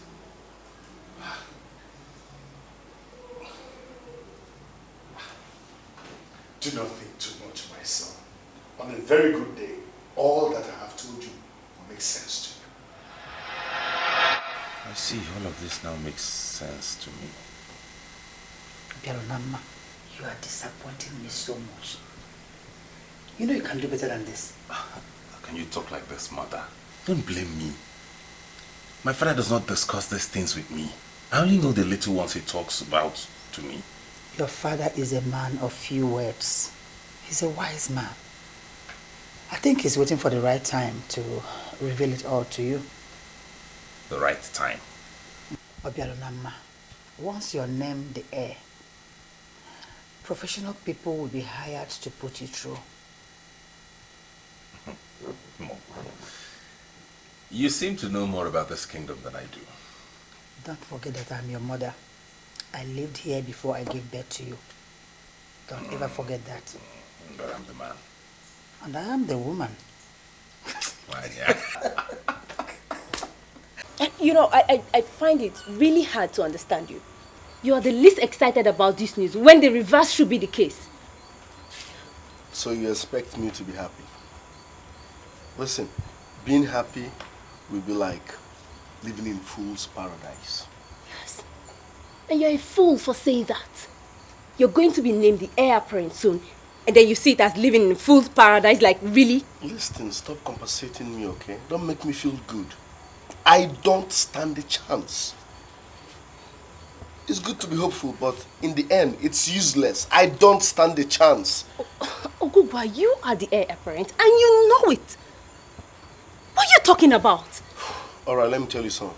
Do not think too much, my son. On a very good day, all that I have told you will make sense to you. I see, all of this now makes sense to me. Bialonama, you are disappointing me so much. You know you can do better than this. How can you talk like this, mother? Don't blame me. My father does not discuss these things with me. I only know the little ones he talks about to me. Your father is a man of few words. He's a wise man. I think he's waiting for the right time to reveal it all to you. The right time? Obialonama, once you're named the heir, professional people will be hired to put you through. Mom, you seem to know more about this kingdom than I do. Don't forget that I'm your mother. I lived here before I gave birth to you. Don't ever forget that. But I'm the man. And I am the woman. Why, yeah. You know, I find it really hard to understand you. You are the least excited about this news when the reverse should be the case. So you expect me to be happy? Listen, being happy will be like living in fool's paradise. Yes. And you're a fool for saying that. You're going to be named the heir apparent soon, and then you see it as living in fool's paradise, like really? Listen, stop compensating me, okay? Don't make me feel good. I don't stand a chance. It's good to be hopeful, but in the end, it's useless. I don't stand a chance. Ogugwa, you are the heir apparent, and you know it. What are you talking about? Alright, let me tell you something.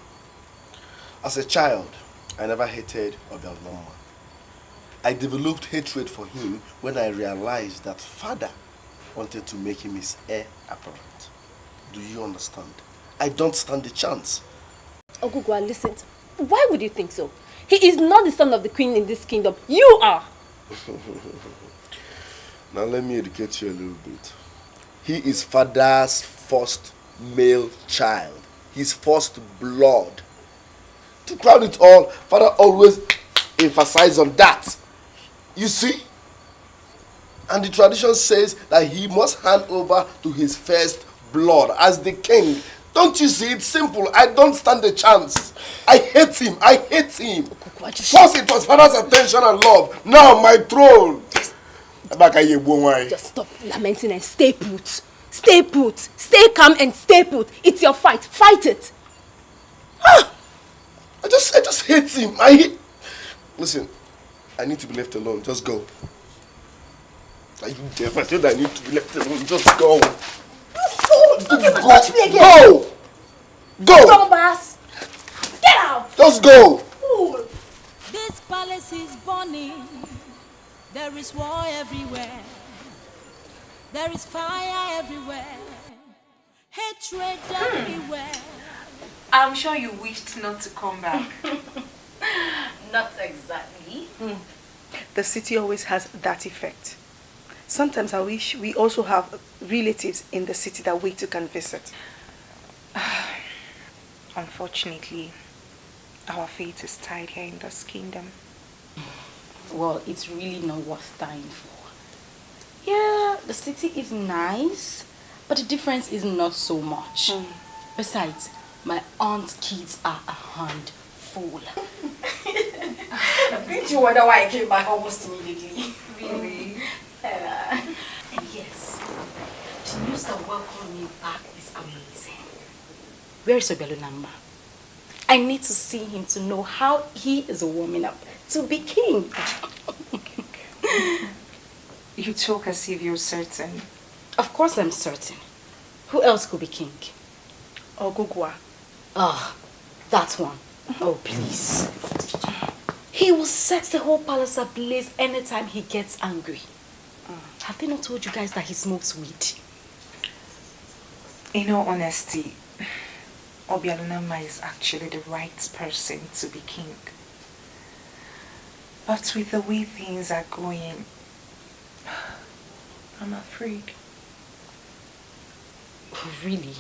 As a child, I never hated Obialonama. I developed hatred for him when I realized that father wanted to make him his heir apparent. Do you understand? I don't stand a chance. Ogugwa, listen. Why would you think so? He is not the son of the queen in this kingdom. You are. Now let me educate you a little bit. He is father's first male child. His first blood. To crown it all, father always emphasizes on that. You see? And the tradition says that he must hand over to his first blood as the king. Don't you see? It's simple. I don't stand a chance. I hate him. I hate him. First it was father's attention and love. Now my throne. Just stop lamenting and stay put. Stay put. Stay calm and stay put. It's your fight. Fight it. I just hate him. Listen, I need to be left alone. Just go. Are you deaf? I said I need to be left alone. Just go. Don't touch me again. Go! Go! Thomas! Get out! Just go! Fool! This palace is burning. There is war everywhere. There is fire everywhere. Hatred everywhere. I'm sure you wished not to come back. Not exactly. The city always has that effect. Sometimes I wish we also have relatives in the city that we too can visit. Unfortunately, our fate is tied here in this kingdom. Well, it's really not worth dying for. Yeah, the city is nice, but the difference is not so much. Besides, my aunt's kids are a handful. Don't you wonder why I came back almost immediately? Really? And yes, the news that welcomed me back is amazing. Where is Obialonama? I need to see him to know how he is warming up to be king. You talk as if you're certain. Of course I'm certain. Who else could be king? Ogugwa. Ah, that one. Oh, please. He will set the whole palace ablaze anytime he gets angry. Have they not told you guys that he smokes weed? In all honesty, Obialonama is actually the right person to be king. But with the way things are going, I'm afraid. Really?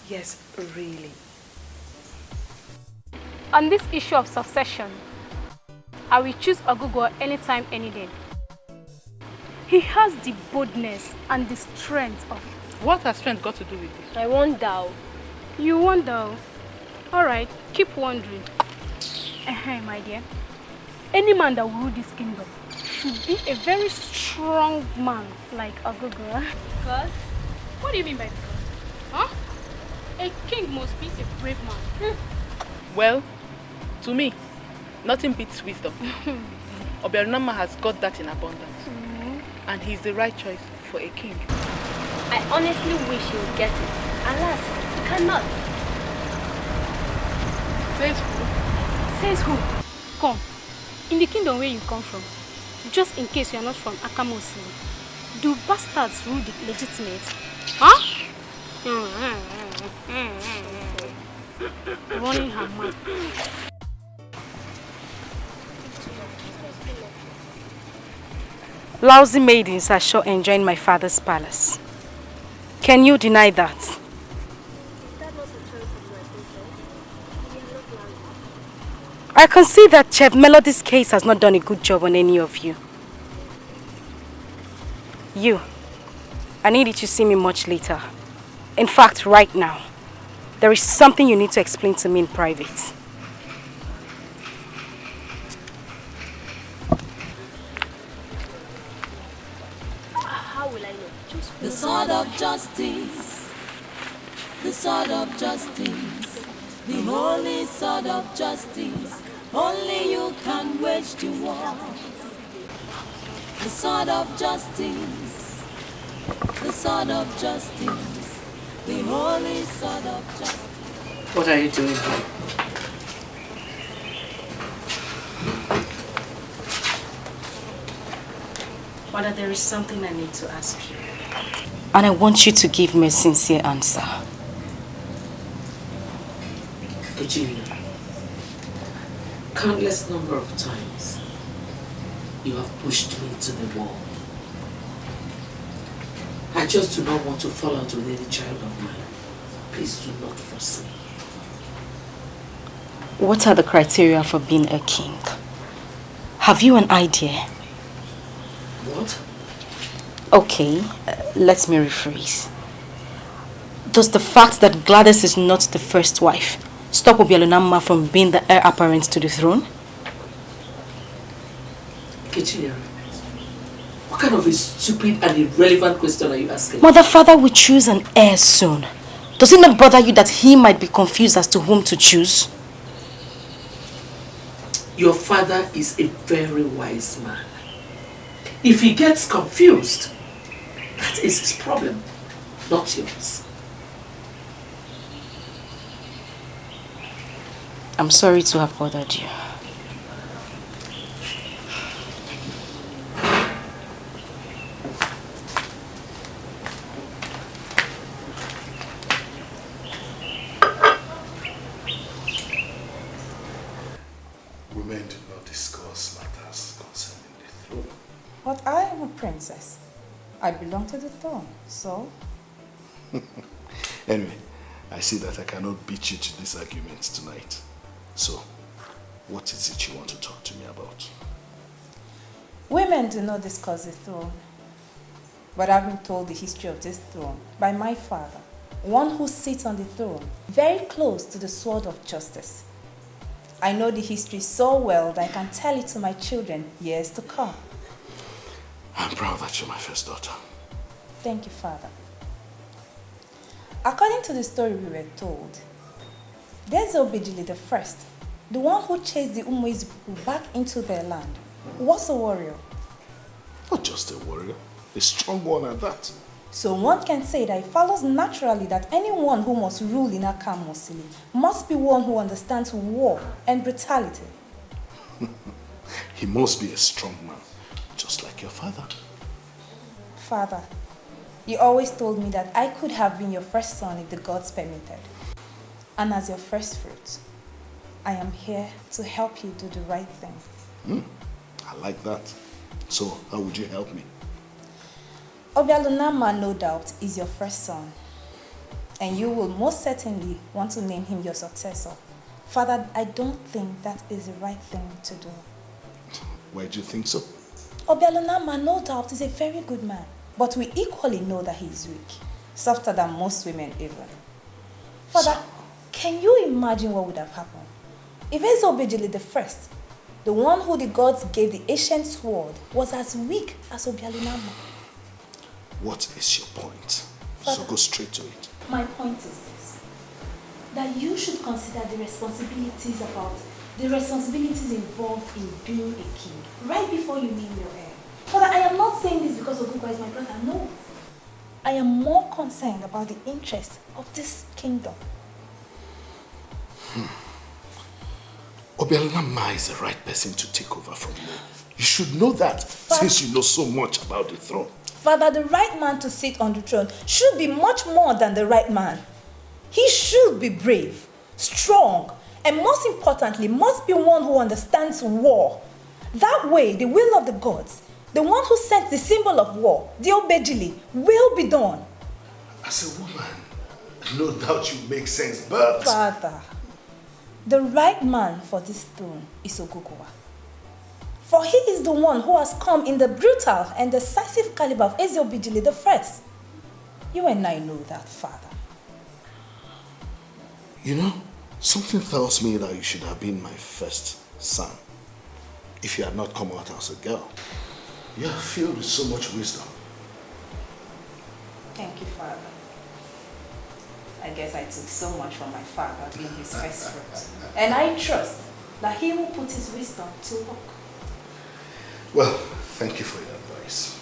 Yes, really. On this issue of succession, I will choose Ogogo anytime, any day. He has the boldness and the strength of... What has strength got to do with this? I wonder. You wonder? Alright, keep wondering. My dear. Any man that will rule this kingdom should be a very strong man like Ogogo. Because? What do you mean by because? Huh? A king must be a brave man. Well, to me, nothing beats wisdom. Obianama has got that in abundance. And he's the right choice for a king. I honestly wish he would get it. Alas, he cannot. Says who? Says who? Come. In the kingdom where you come from, just in case you are not from Akamosi, do bastards rule the legitimate? Huh? Running her mouth. Lousy maidens are sure enjoying my father's palace. Can you deny that? I can see that Chef Melody's case has not done a good job on any of you. You, I need you to see me much later. In fact, right now. There is something you need to explain to me in private. How will I know? The sword of justice, the sword of justice, the holy sword of justice. Only you can wage the war. The sword of justice, the sword of justice, the holy sword of justice. What are you doing here? Mother, there is something I need to ask you. And I want you to give me a sincere answer. Virginia, countless number of times you have pushed me to the wall. I just do not want to fall out with any child of mine. Please do not force me. What are the criteria for being a king? Have you an idea? What? Okay, let me rephrase. Does the fact that Gladys is not the first wife stop Obialunama from being the heir apparent to the throne? Virginia, what kind of a stupid and irrelevant question are you asking? Mother, father will choose an heir soon. Does it not bother you that he might be confused as to whom to choose? Your father is a very wise man. If he gets confused, that is his problem, not yours. I'm sorry to have bothered you. Women do not discuss matters concerning the throne. But I am a princess. I belong to the throne, so... Anyway, I see that I cannot beat you to this argument tonight. So, what is it you want to talk to me about? Women do not discuss the throne. But I've been told the history of this throne by my father, one who sits on the throne, very close to the sword of justice. I know the history so well that I can tell it to my children years to come. I'm proud that you're my first daughter. Thank you, Father. According to the story we were told, there's Obejili the first, the one who chased the Umuizi people back into their land, was a warrior. Not just a warrior, a strong one at that. So one can say that it follows naturally that anyone who must rule in Akamosili must be one who understands war and brutality. He must be a strong man, just like your father. Father, you always told me that I could have been your first son if the gods permitted. And as your first fruit, I am here to help you do the right thing. I like that. So, how would you help me? Obialunama, no doubt, is your first son, and you will most certainly want to name him your successor. Father, I don't think that is the right thing to do. Why do you think so? Obialunama, no doubt, is a very good man, but we equally know that he is weak, softer than most women even. Father, can you imagine what would have happened if Ezobejili the first, the one who the gods gave the ancient sword, was as weak as Obialunama? What is your point? So go straight to it. My point is this, that you should consider the responsibilities involved in being a king right before you name your heir. Father, I am not saying this because Ogunkwa is my brother, no. I am more concerned about the interest of this kingdom. Obialunama is the right person to take over from you. You should know that, since you know so much about the throne. Father, the right man to sit on the throne should be much more than the right man. He should be brave, strong, and most importantly, must be one who understands war. That way, the will of the gods, the one who sets the symbol of war, the Obejili, will be done. As a woman, no doubt you make sense, but... Father, the right man for this throne is Ogugwa. For he is the one who has come in the brutal and decisive caliber of Ezobejili the first. You and I know that, Father. You know, something tells me that you should have been my first son. If you had not come out as a girl. You are filled with so much wisdom. Thank you, Father. I guess I took so much from my father being his first fruit. And I trust that he will put his wisdom to work. Well, thank you for your advice.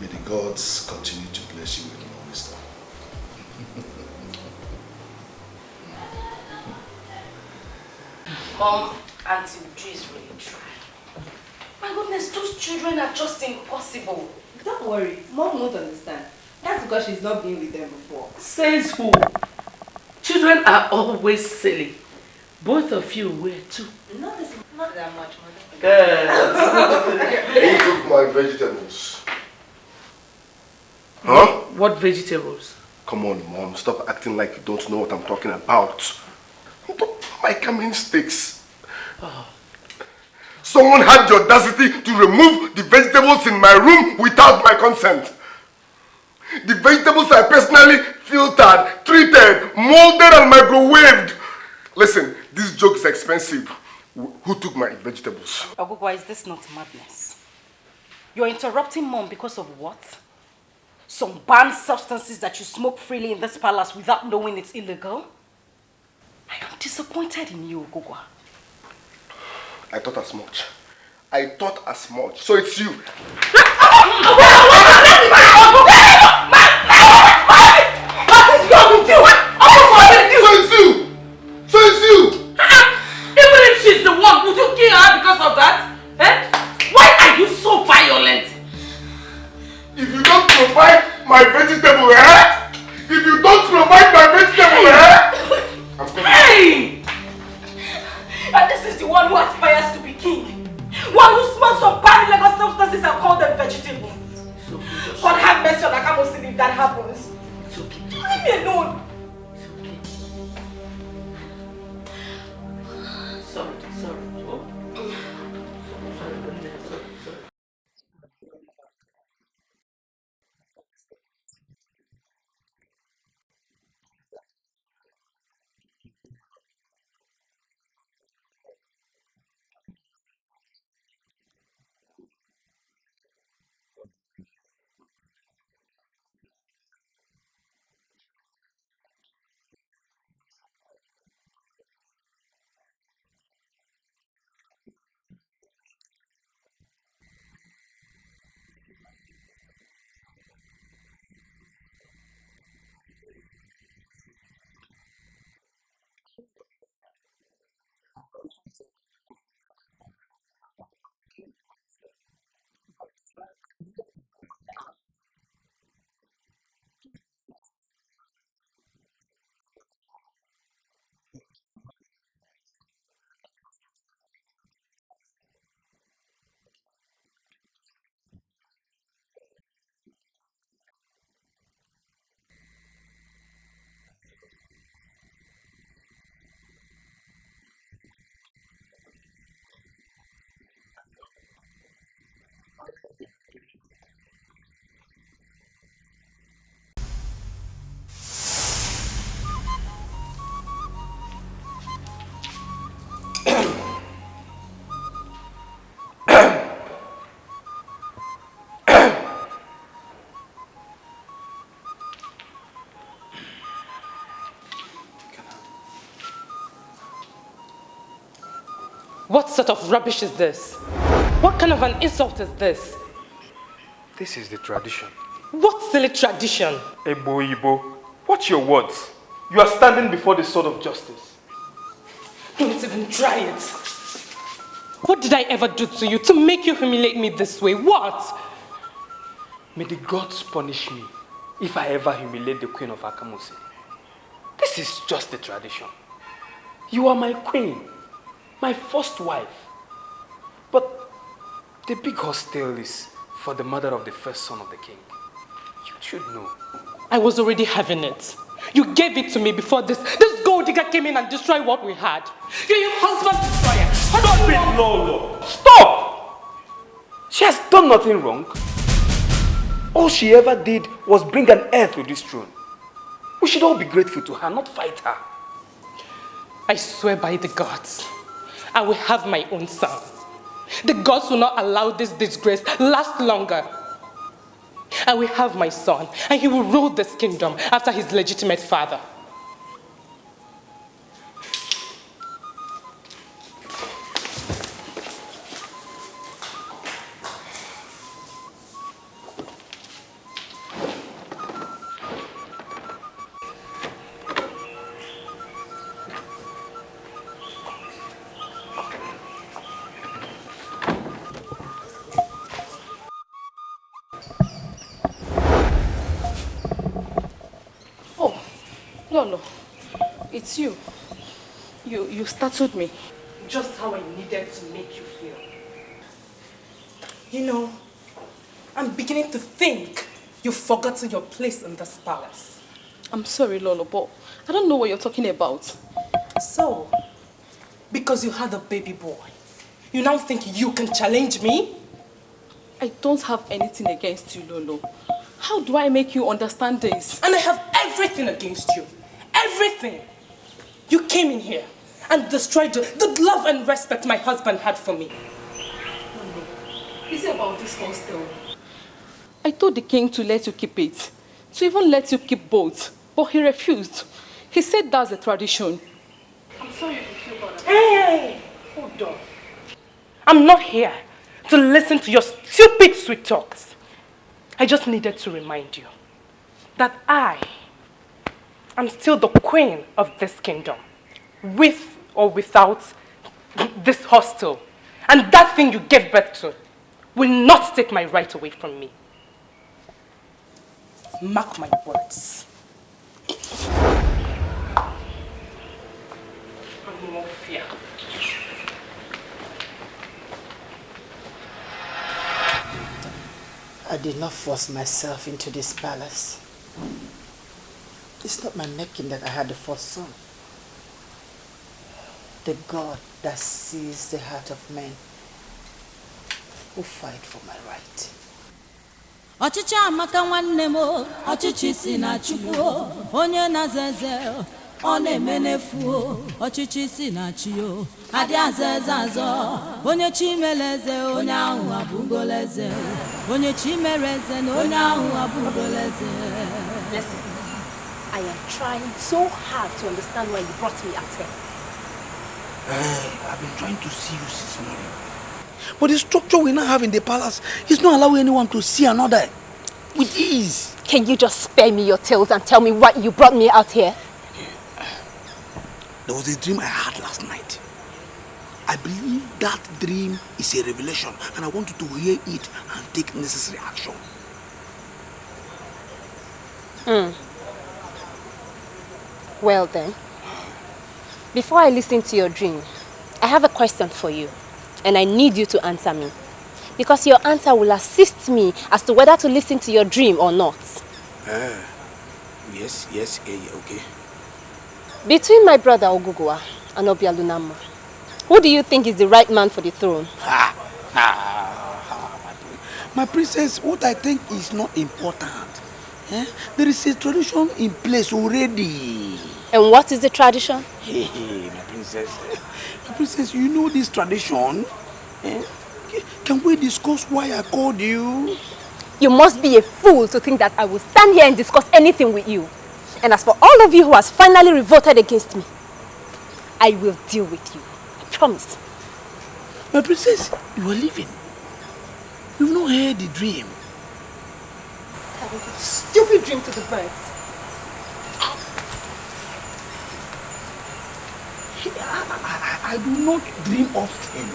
May the gods continue to bless you with more wisdom. Mom, Auntie Uju is really trying. My goodness, those children are just impossible. Don't worry, Mom won't understand. That's because she's not been with them before. Says who? Children are always silly. Both of you were too. Not that much, Mother. You took my vegetables. Huh? What vegetables? Come on, Mom. Stop acting like you don't know what I'm talking about. My coming sticks. Oh. Someone had the audacity to remove the vegetables in my room without my consent. The vegetables are personally filtered, treated, molded and microwaved. Listen, this joke is expensive. Who took my vegetables? Ogugwa, is this not madness? You're interrupting Mom because of what? Some banned substances that you smoke freely in this palace without knowing it's illegal? I am disappointed in you, Ogugwa. I thought as much. I thought as much. So it's you. What is wrong with you? So it's you! So it's you! Even if she's the one, would you kill her because of that? Eh? Why are you so violent? If you don't provide my vegetable, eh? If you don't provide my vegetable, eh? I'm coming. Hey! And this is the one who aspires to be king. One who smokes some bad illegal substances and calls them vegetables. God have mercy on Akamosin if that happens. It's okay. Leave me alone. Sorry. Oh. What sort of rubbish is this? What kind of an insult is this? This is the tradition. What silly tradition? Ebo Ibo, watch your words. You are standing before the sword of justice. Don't even try it. What did I ever do to you to make you humiliate me this way? What? May the gods punish me if I ever humiliate the queen of Akamusi. This is just the tradition. You are my queen, my first wife. But the big hostel is for the mother of the first son of the king. You should know. I was already having it. You gave it to me before this gold digger came in and destroyed what we had. You're your husband destroyer. Stop it, Lolo. Stop! She has done nothing wrong. All she ever did was bring an heir to this throne. We should all be grateful to her, not fight her. I swear by the gods, I will have my own son. The gods will not allow this disgrace last longer. I will have my son, and he will rule this kingdom after his legitimate father. Lolo, it's you. You startled me. Just how I needed to make you feel. You know, I'm beginning to think you've forgotten your place in this palace. I'm sorry, Lolo, but I don't know what you're talking about. So, because you had a baby boy, you now think you can challenge me? I don't have anything against you, Lolo. How do I make you understand this? And I have everything against you. Everything. You came in here and destroyed the love and respect my husband had for me. Lolo, is it about this hostel? I told the king to let you keep it, to even let you keep both, but he refused. He said that's a tradition. I'm sorry if you feel bad. Hey, hold on. I'm not here to listen to your stupid sweet talks. I just needed to remind you that I'm still the queen of this kingdom, with or without this hostel. And that thing you gave birth to will not take my right away from me. Mark my words. No fear. I did not force myself into this palace. It's not my making that I had the first son. The God that sees the heart of men who fight for my right. Ọchịchị amaka nwanne m, ọchịchị si na Chukwu, onye na-azeze, ọ na-eme n'efu, ọchịchị si na Chi o, adị azeze azọ, onye chi mere eze, onye ahụ abụgolo eze, onye chi mere eze, na onye ahụ abụgolo eze. Listen, I am trying so hard to understand why you brought me out here. I've been trying to see you since morning. But the structure we now have in the palace is not allowing anyone to see another with ease. Can you just spare me your tales and tell me why you brought me out here? There was a dream I had last night. I believe that dream is a revelation, and I want you to hear it and take necessary action. Well then, before I listen to your dream, I have a question for you, and I need you to answer me. Because your answer will assist me as to whether to listen to your dream or not. Yes, okay. Between my brother Ogugua and Obialunama, who do you think is the right man for the throne? My princess, what I think is not important. There is a tradition in place already. And what is the tradition? Hey, my princess, you know this tradition? Can we discuss why I called you? You must be a fool to think that I will stand here and discuss anything with you. And as for all of you who has finally revolted against me, I will deal with you. I promise. My princess, you are leaving. You've not heard the dream. Stupid dream to the birds. I do not dream often.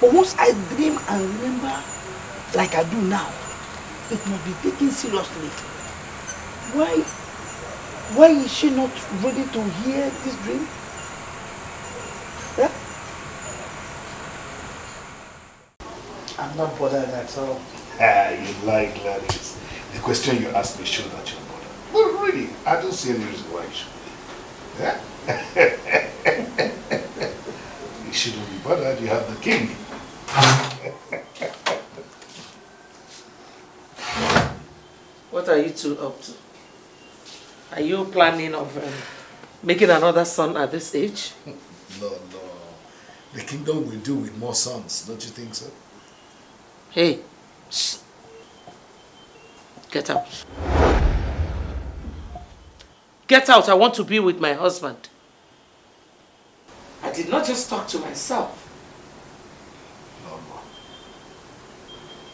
But once I dream and remember, like I do now, it must be taken seriously. Why is she not ready to hear this dream? Yeah? I'm not bothered at all. You like Gladys. The question you asked me showed that you're bothered. But really, I don't see any reason why you should be. Yeah? You shouldn't be bothered, you have the king. What are you two up to? Are you planning of making another son at this age? No. The kingdom will do with more sons, don't you think so? Hey, get out. Get out, I want to be with my husband. I did not just talk to myself. No.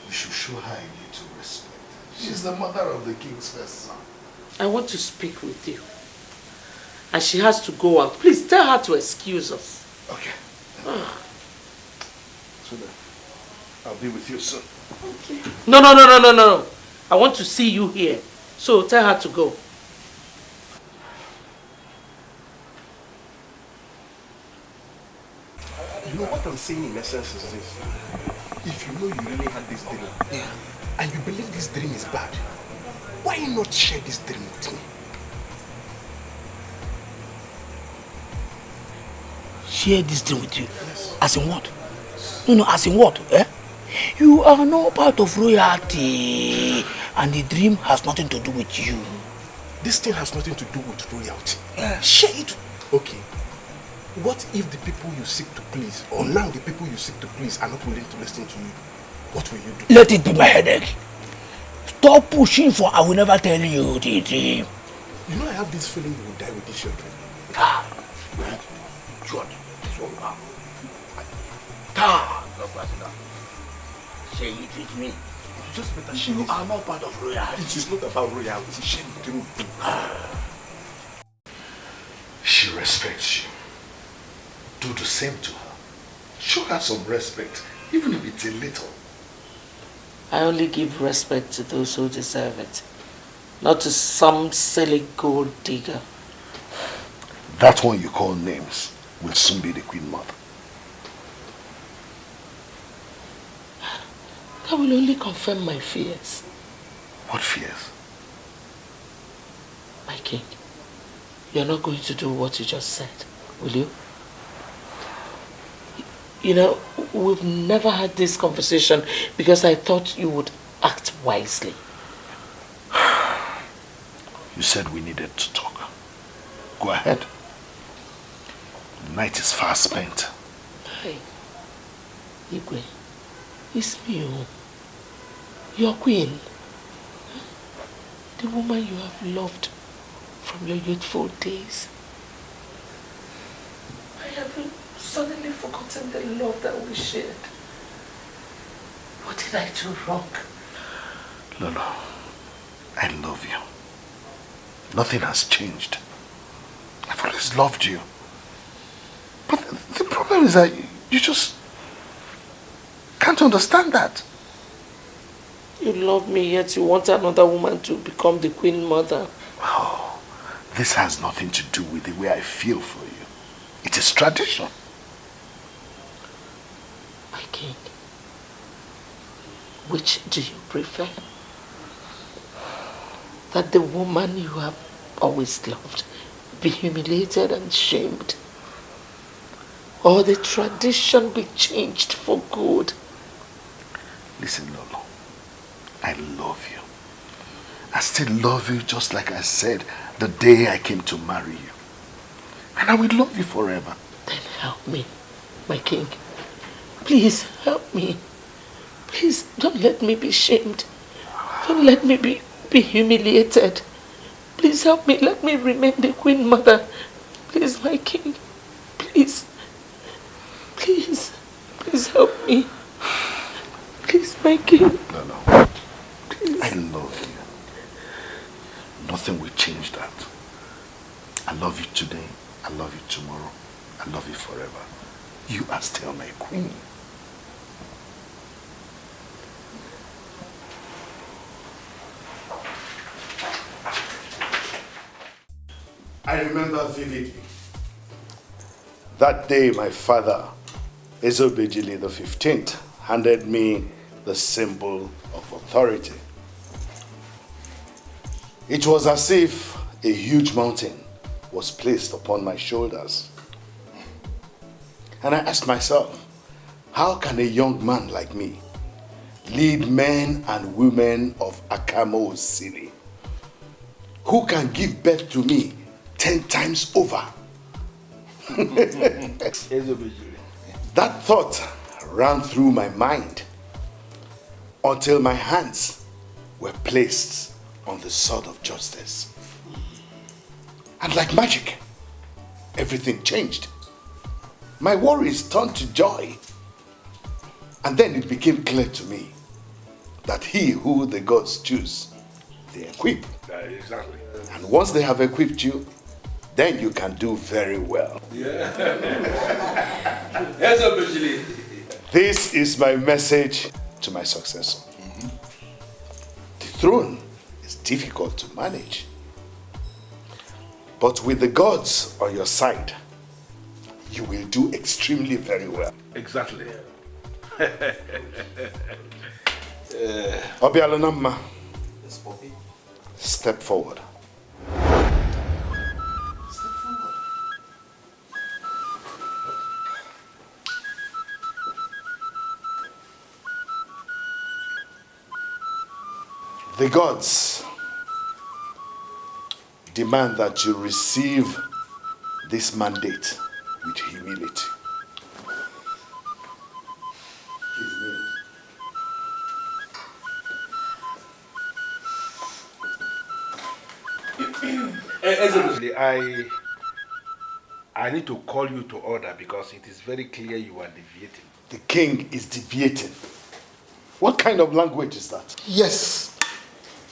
You should show her a little respect. She's the mother of the king's first son. I want to speak with you. And she has to go out. Please tell her to excuse us. Okay. So then, I'll be with you soon. Okay. No. I want to see you here. So tell her to go. You know what I'm saying in essence is this. If you know you really had this dream, and you believe this dream is bad, why not share this dream with me? Share this dream with you? Yes. As in what? No, as in what? Eh? You are not part of royalty, and the dream has nothing to do with you. This thing has nothing to do with royalty. Share it. Okay. What if the people you seek to please, or now the people you seek to please, are not willing to listen to you? What will you do? Let it be my headache. Stop pushing for I will never tell you the dream. You know I have this feeling you will die with this children. Say it with me. Just better share You this. are not part of royalty. It is not about royalty. Share the dream with me. She respects you. Do the same to her. Show her some respect, even if it's a little. I only give respect to those who deserve it, not to some silly gold digger. That one you call names will soon be the Queen Mother. That will only confirm my fears. What fears? My king, you're not going to do what you just said, will you? You know, we've never had this conversation because I thought you would act wisely. You said we needed to talk. Go ahead. The night is far spent. Hey, Igwe, it's me, your queen. The woman you have loved from your youthful days. I haven't suddenly forgotten the love that we shared. What did I do wrong? Lolo, I love you. Nothing has changed. I've always loved you. But the problem is that you just can't understand that. You love me, yet you want another woman to become the Queen Mother. Oh, this has nothing to do with the way I feel for you. It is tradition. My king, which do you prefer? That the woman you have always loved be humiliated and shamed? Or the tradition be changed for good? Listen, Lolo, I love you. I still love you just like I said the day I came to marry you. And I will love you forever. Then help me, my king. Please help me. Please don't let me be shamed. Don't let me be humiliated. Please help me. Let me remain the Queen Mother. Please, my king. Please. Please. Please help me. Please, my king. No. Please. I love you. Nothing will change that. I love you today. I love you tomorrow. I love you forever. You are still my queen. I remember vividly that day my father, Ezobejili the 15th, handed me the symbol of authority. It was as if a huge mountain was placed upon my shoulders. And I asked myself, how can a young man like me lead men and women of Akamo City who can give birth to me 10 times over? That thought ran through my mind until my hands were placed on the sword of justice. And like magic, everything changed. My worries turned to joy. And then it became clear to me that he who the gods choose, they equip. Exactly. And once they have equipped you, then you can do very well. Yeah. This is my message to my successor. The throne is difficult to manage. But with the gods on your side, you will do extremely very well. Exactly. Obialonamma, step forward. The gods demand that you receive this mandate with humility. I need to call you to order because it is very clear you are deviating. The king is deviating. What kind of language is that? Yes.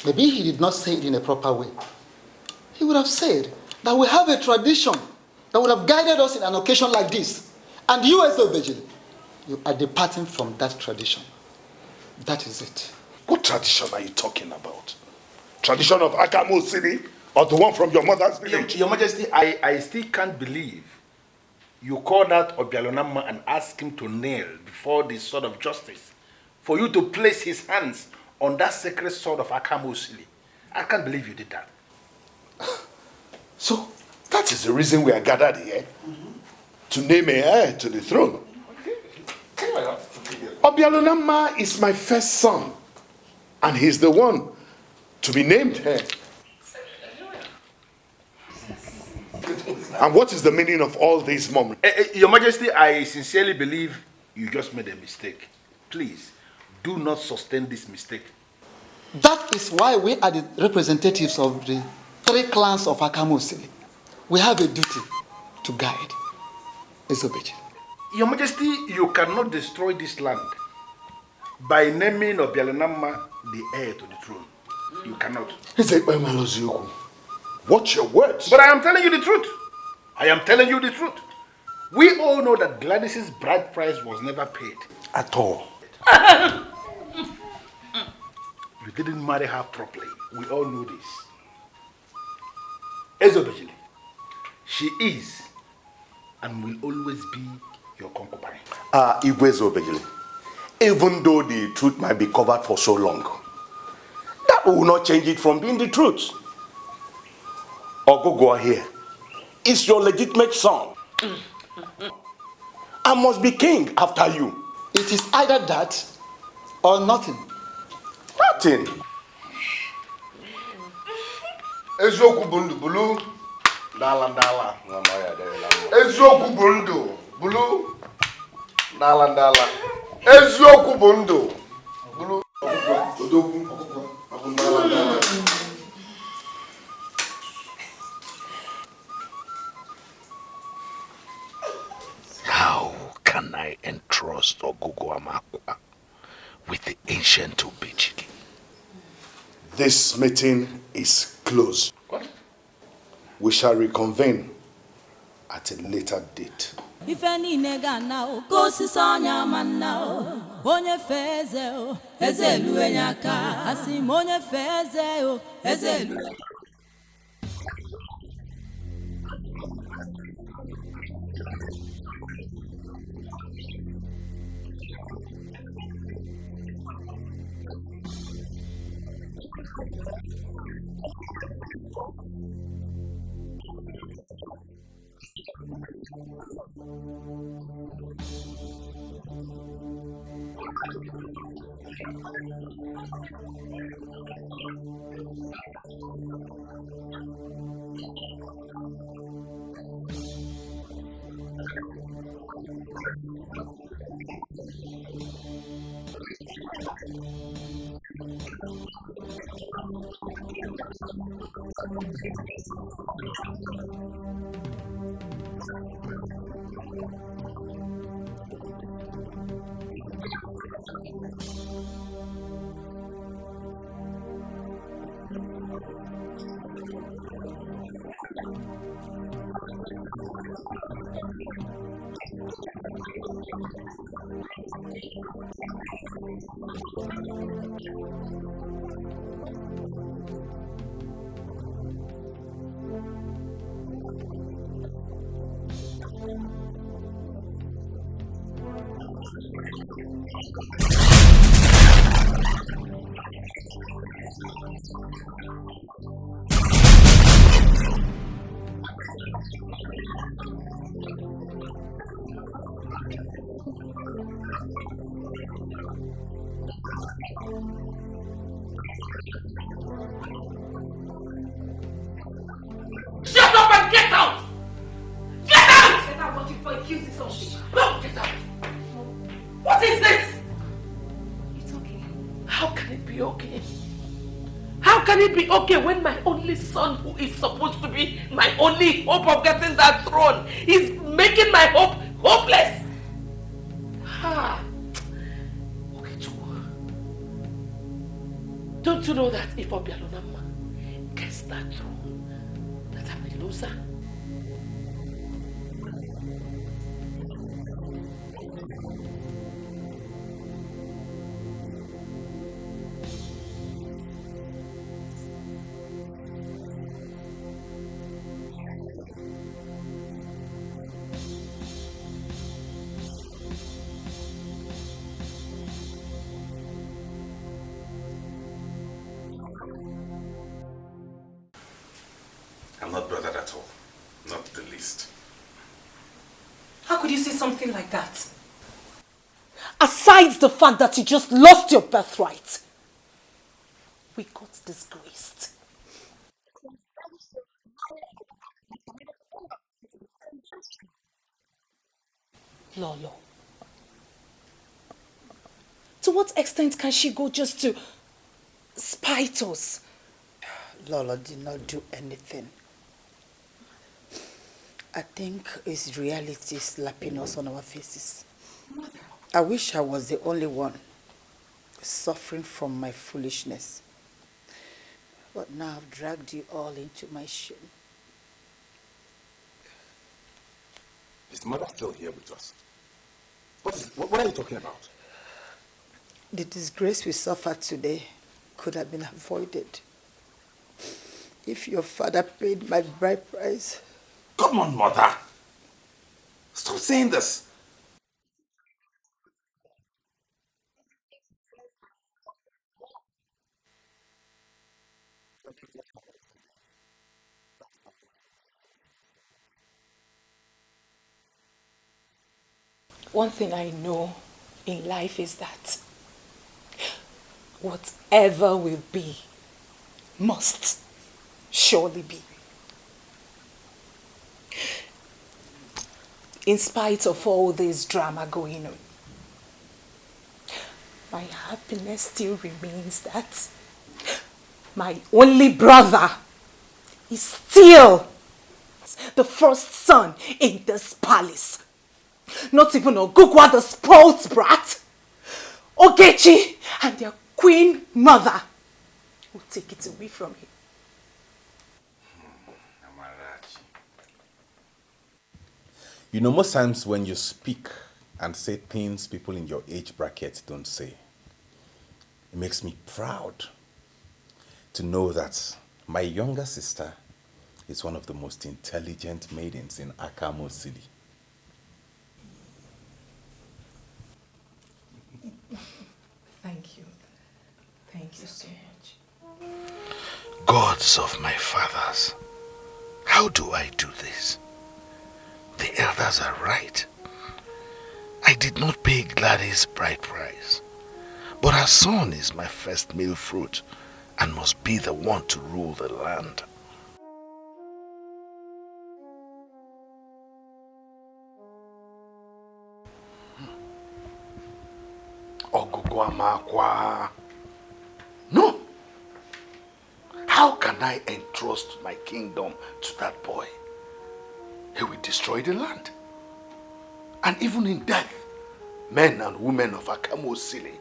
Maybe he did not say it in a proper way. He would have said that we have a tradition that would have guided us in an occasion like this. And you, Ezobejili, you are departing from that tradition. That is it. What tradition are you talking about? Tradition of Akamo City or the one from your mother's village? Your Majesty, I still can't believe you called out Obialonamma and asked him to kneel before the sword of justice for you to place his hands on that sacred sword of Akamo City. I can't believe you did that. So, that is the reason we are gathered here. To name a heir to the throne. Obialonamma is my first son. And he's the one to be named heir. And what is the meaning of all this murmuring? Your Majesty, I sincerely believe you just made a mistake. Please, do not sustain this mistake. That is why we are the representatives of the 3 clans of Akamo City. We have a duty to guide Ezobejili. Your Majesty, you cannot destroy this land by naming Obialonamma the heir to the throne. You cannot. Watch your words. But I am telling you the truth. I am telling you the truth. We all know that Gladys's bride price was never paid. At all. You didn't marry her properly. We all know this. Ezobejili, she is and will always be your concubine. Igwe Ezobejili, even though the truth might be covered for so long, that will not change it from being the truth. Ogogo here is your legitimate son. I must be king after you. It is either that or nothing. Nothing. Eziokwu bụ ndụ bulu n'ala ndala. Eziokwu bụ ndụ bulu n'ala ndala. Eziokwu bụ ndụ bulu odogwu n'ala ndala. How can I entrust This meeting is closed. What? We shall reconvene at a later date. If any nega now, go si sonya man now. Onye feze o, ezelu enyaka. Asi monye feze o, ezelu. Shut up and get out! Get out! Get out what you for accusing something. No, get out! What is this? It's okay. How can it be okay? How can it be okay when my only son, who is supposed to be my only hope of getting that throne, is making my hope hopeless? Ah. Okay, Chukwu. Don't you know that if Obialonama gets that throne, that I'm a loser? I'm not bothered at all. Not the least. How could you say something like that? Aside the fact that you just lost your birthright, we got disgraced. Lolo, to what extent can she go just to spite us? Lolo did not do anything. I think it's reality slapping us on our faces. I wish I was the only one suffering from my foolishness. But now I've dragged you all into my shame. Is the mother still here with us? What are you talking about? The disgrace we suffered today could have been avoided if your father paid my bride price. Come on, mother. Stop saying this. One thing I know in life is that whatever will be must surely be. In spite of all this drama going on, my happiness still remains that my only brother is still the first son in this palace. Not even Ogugwa, the spoilt brat, Ogechi, and their queen mother will take it away from him. You know, most times when you speak and say things people in your age bracket don't say, it makes me proud to know that my younger sister is one of the most intelligent maidens in Akamo City. Thank you. Thank you so much. Gods of my fathers, how do I do this? The elders are right. I did not pay Gladys bride price, but her son is my first male fruit and must be the one to rule the land. No! How can I entrust my kingdom to that boy? He will destroy the land. And even in death, men and women of Akamo City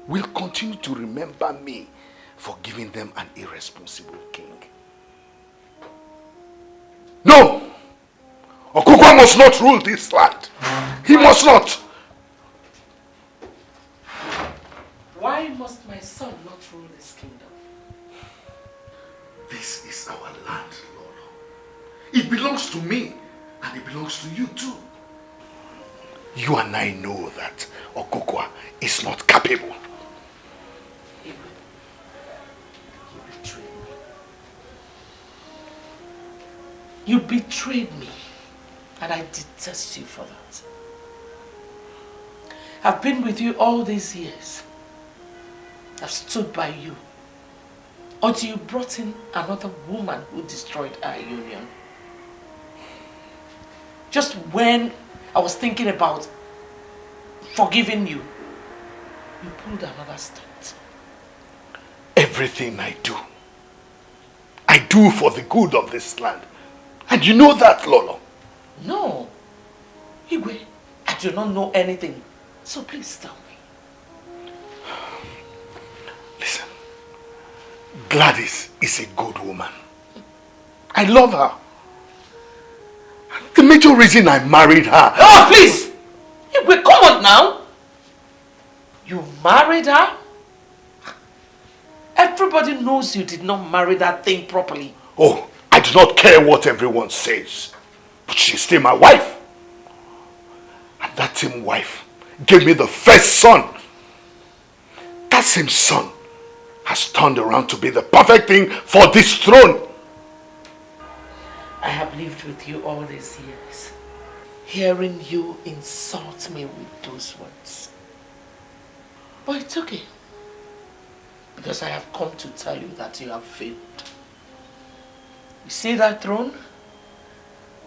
will continue to remember me for giving them an irresponsible king. No! Okugwa must not rule this land. He must not. Why must my son not rule this kingdom? This is our land, Lolo. It belongs to me, and it belongs to you too. You and I know that Okugwa is not capable. You betrayed me. You betrayed me, and I detest you for that. I've been with you all these years. I've stood by you until you brought in another woman who destroyed our union. Just when I was thinking about forgiving you, you pulled another stunt. Everything I do for the good of this land. And you know that, Lolo. No. Igwe, I do not know anything. So please tell me. Listen, Gladys is a good woman. I love her. The major reason I married her... Oh, please! Igwe, come on now! You married her? Everybody knows you did not marry that thing properly. Oh, I do not care what everyone says. But she's still my wife. And that same wife gave me the first son. That same son has turned around to be the perfect thing for this throne. I have lived with you all these years. Hearing you insult me with those words. But it's okay. Because I have come to tell you that you have failed. You see that throne?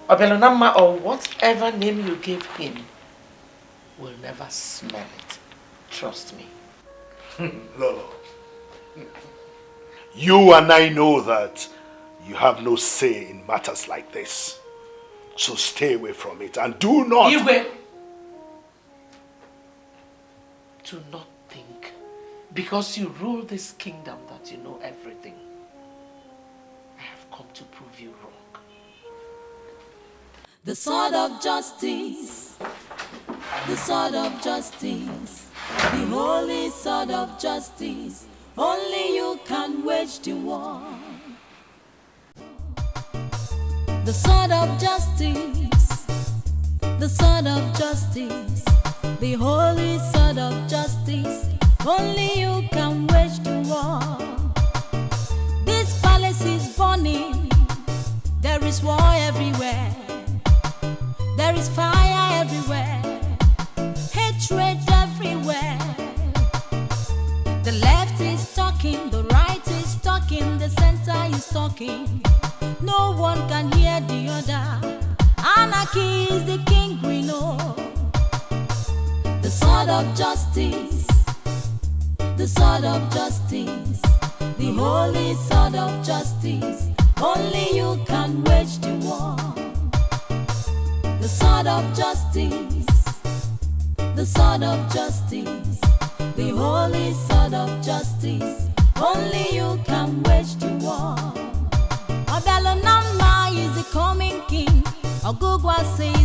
Obelonama, or whatever name you gave him, will never smell it. Trust me. Lolo, you and I know that you have no say in matters like this. So stay away from it and do not... Igwe, do not think because you rule this kingdom that you know everything. I have come to prove you wrong. The sword of justice, the sword of justice, the holy sword of justice, only you can wage the war. The sword of justice, the sword of justice, the holy sword of justice, only you can wage the war. This palace is burning, there is war everywhere, there is fire everywhere, hatred everywhere. The left is talking, the right is talking, the center is talking. No one can hear the other. Anarchy is the king we know. The sword of justice, the sword of justice, the holy sword of justice, only you can wage the war. The sword of justice, the sword of justice, the holy sword of justice, only you can Ogugwa say